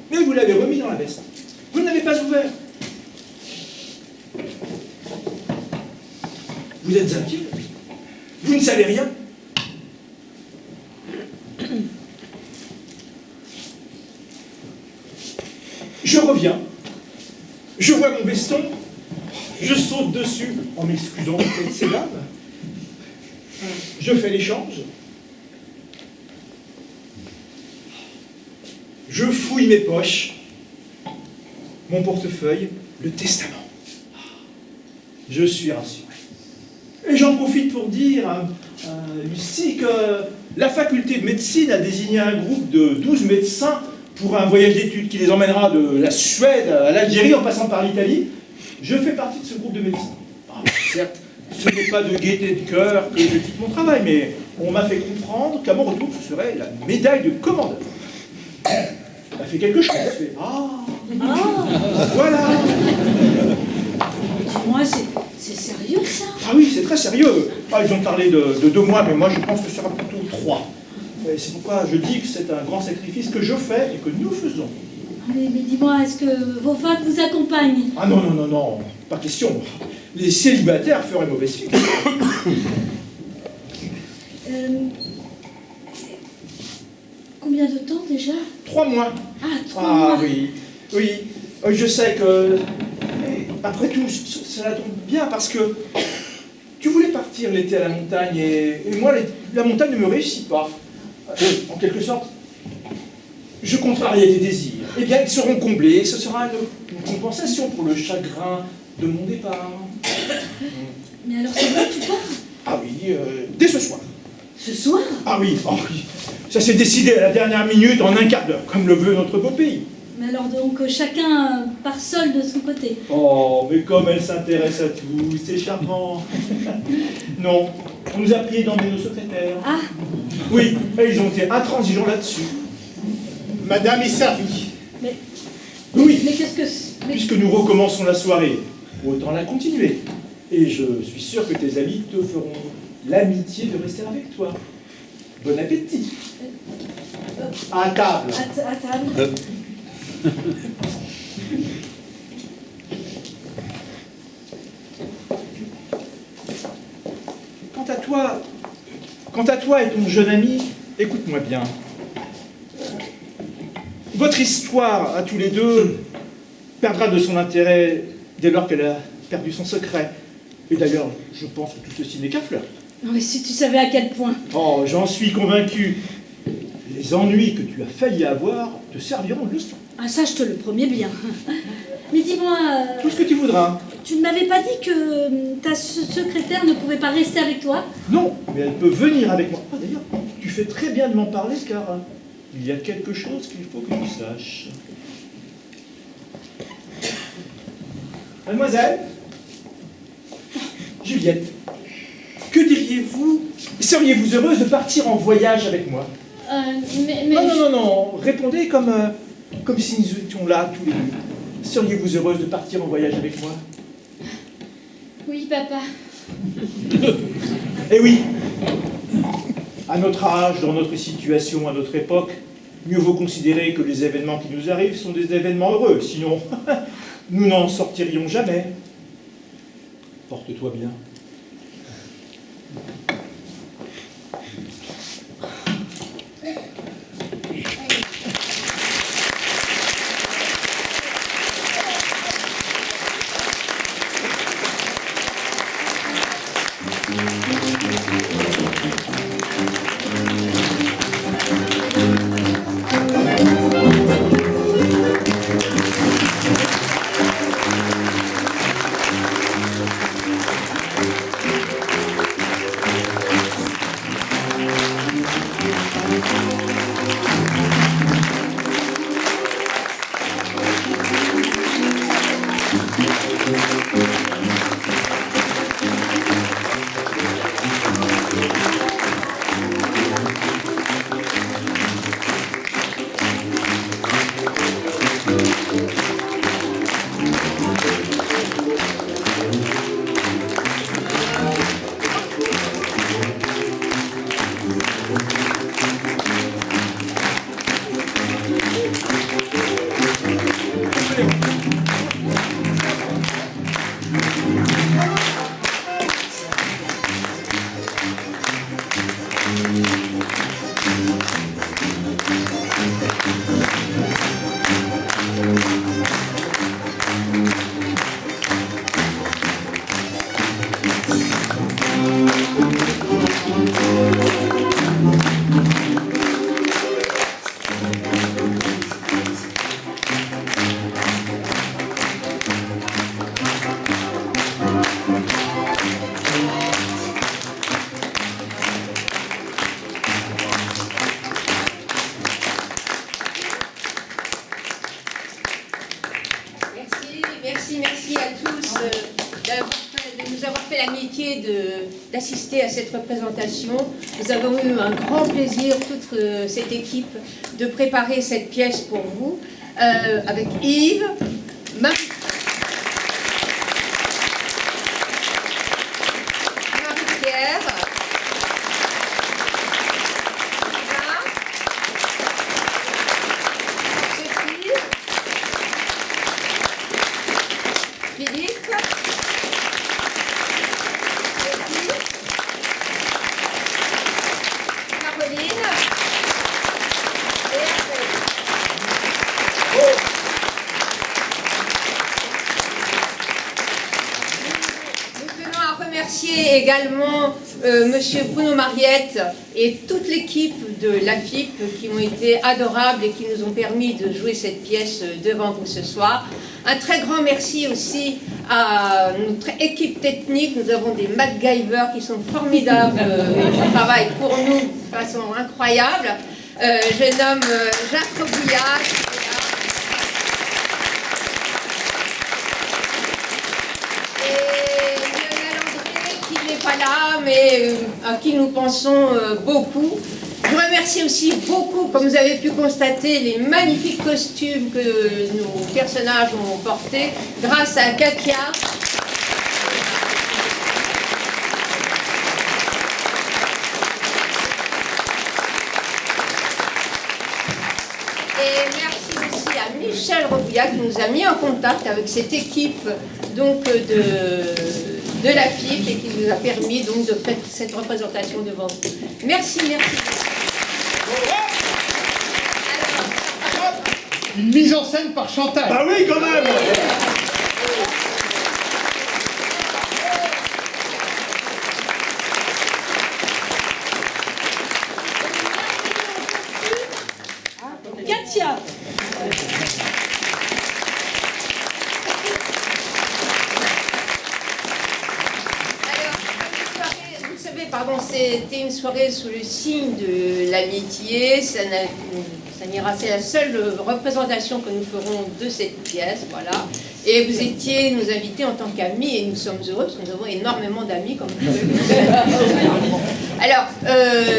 [SPEAKER 1] mais vous l'avez remis dans la veste. Vous ne l'avez pas ouvert. Vous êtes inquiet. Vous ne savez rien. Je reviens. Je vois mon veston. Je saute dessus en m'excusant auprès de ces dames. Je fais l'échange. Je fouille mes poches, mon portefeuille, le testament. Je suis rassuré. Et j'en profite pour dire à Lucie que la faculté de médecine a désigné un groupe de 12 médecins pour un voyage d'études qui les emmènera de la Suède à l'Algérie en passant par l'Italie. Je fais partie de ce groupe de médecins. Certes, ce n'est pas de gaieté de cœur que je quitte mon travail, mais on m'a fait comprendre qu'à mon retour, ce serait la médaille de commandeur. Ça fait quelque chose. Voilà.
[SPEAKER 4] Dis-moi, c'est sérieux ça?
[SPEAKER 1] Ah oui, c'est très sérieux. Ah, ils ont parlé de 2 mois, mais moi je pense que ce sera plutôt 3. Et c'est pourquoi je dis que c'est un grand sacrifice que je fais et que nous faisons.
[SPEAKER 4] Mais dis-moi, est-ce que vos femmes vous accompagnent?
[SPEAKER 1] Ah non, pas question. Les célibataires feraient mauvaise figure.
[SPEAKER 4] Combien de temps déjà?
[SPEAKER 1] 3 mois.
[SPEAKER 4] Ah, 3 mois.
[SPEAKER 1] Oui. Je sais que... Après tout, cela tombe bien parce que tu voulais partir l'été à la montagne et moi, la montagne ne me réussit pas. En quelque sorte, je contrariais tes désirs. Eh bien, ils seront comblés. Ce sera une compensation pour le chagrin de mon départ.
[SPEAKER 4] Mais alors c'est vrai que tu pars?
[SPEAKER 1] Ah oui, dès ce soir.
[SPEAKER 4] Ce soir?
[SPEAKER 1] Ah oui, ça s'est décidé à la dernière minute, en un quart d'heure, comme le veut notre beau pays.
[SPEAKER 4] Mais alors donc chacun part seul de son côté?
[SPEAKER 1] Oh, mais comme elle s'intéresse à tout, c'est charmant. Non, on nous a prié d'emmener nos secrétaires.
[SPEAKER 4] Ah.
[SPEAKER 1] Oui, et ils ont été intransigeants là-dessus.
[SPEAKER 2] Madame est servie.
[SPEAKER 4] Mais
[SPEAKER 1] oui,
[SPEAKER 4] qu'est-ce que c'est?
[SPEAKER 1] Puisque nous recommençons la soirée, autant la continuer. Et je suis sûr que tes amis te feront l'amitié de rester avec toi. Bon appétit. À table.
[SPEAKER 4] À table.
[SPEAKER 1] Quant à toi et ton jeune ami, écoute-moi bien. Votre histoire, à tous les deux, perdra de son intérêt dès lors qu'elle a perdu son secret. Et d'ailleurs, je pense que tout ceci n'est qu'un flirt.
[SPEAKER 4] Non mais si tu savais à quel point.
[SPEAKER 1] Oh, j'en suis convaincu. Les ennuis que tu as failli avoir te serviront de leçon.
[SPEAKER 4] Ah ça, je te le promets bien. Mais dis-moi...
[SPEAKER 1] Tout ce que tu voudras.
[SPEAKER 4] Tu ne m'avais pas dit que ta secrétaire ne pouvait pas rester avec toi?
[SPEAKER 1] Non, mais elle peut venir avec moi. Ah, d'ailleurs, tu fais très bien de m'en parler, car il y a quelque chose qu'il faut que tu saches. Mademoiselle, Juliette, que diriez-vous? Seriez-vous heureuse de partir en voyage avec moi?
[SPEAKER 5] Mais...
[SPEAKER 1] Non, répondez comme si nous étions là tous les deux. Seriez-vous heureuse de partir en voyage avec moi?
[SPEAKER 5] Oui, papa.
[SPEAKER 1] Eh oui, à notre âge, dans notre situation, à notre époque, mieux vaut considérer que les événements qui nous arrivent sont des événements heureux, sinon nous n'en sortirions jamais. Porte-toi bien.
[SPEAKER 10] Merci à tous de nous avoir fait l'amitié d'assister à cette représentation. Nous avons eu un grand plaisir, toute cette équipe, de préparer cette pièce pour vous, avec Yves, Marie-Pierre, Philippe, Caroline et André. Nous tenons à remercier également Monsieur Bruno Mariette et toute l'équipe de l'AFIP qui ont été adorables et qui nous ont permis de jouer cette pièce devant vous ce soir. Un très grand merci aussi à notre équipe technique. Nous avons des MacGyver qui sont formidables et qui travaillent pour nous de façon incroyable. Je nomme Jacques Robouillat. Et Lionel André qui n'est pas là, mais à qui nous pensons beaucoup. Je remercie aussi beaucoup, comme vous avez pu constater, les magnifiques costumes que nos personnages ont portés, grâce à Katia. Et merci aussi à Michel Robouillat qui nous a mis en contact avec cette équipe donc, de la FIP et qui nous a permis donc, de faire cette représentation devant vous. Merci.
[SPEAKER 2] Une mise en scène par Chantal.
[SPEAKER 1] Ah oui, quand même.
[SPEAKER 3] Katia.
[SPEAKER 10] Vous savez, c'était une soirée sous le signe de l'amitié. Ça n'ira, c'est la seule représentation que nous ferons de cette pièce, voilà. Et vous étiez nos invités en tant qu'amis, et nous sommes heureux parce que nous avons énormément d'amis, comme vous pouvez le voir. Alors,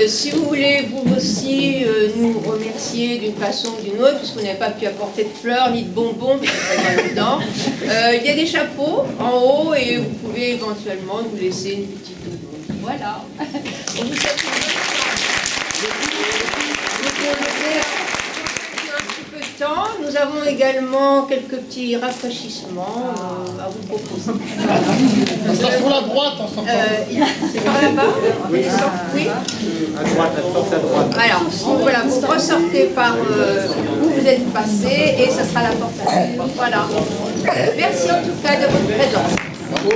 [SPEAKER 10] si vous voulez vous aussi nous remercier d'une façon ou d'une autre, puisqu'on n'avait pas pu apporter de fleurs ni de bonbons, mais c'est pas mal dedans, il y a des chapeaux en haut et vous pouvez éventuellement nous laisser une petite... Voilà. On vous souhaite une bonne soirée. Un petit peu de temps. Nous avons également quelques petits rafraîchissements à vous proposer.
[SPEAKER 2] Ça sera sur la droite, on s'entend.
[SPEAKER 10] C'est par là-bas? Oui.
[SPEAKER 7] À droite, la porte à droite.
[SPEAKER 10] Alors, voilà, vous ressortez par où vous êtes passé et ça sera la porte à droite. Voilà. Merci en tout cas de votre présence.
[SPEAKER 2] Bravo.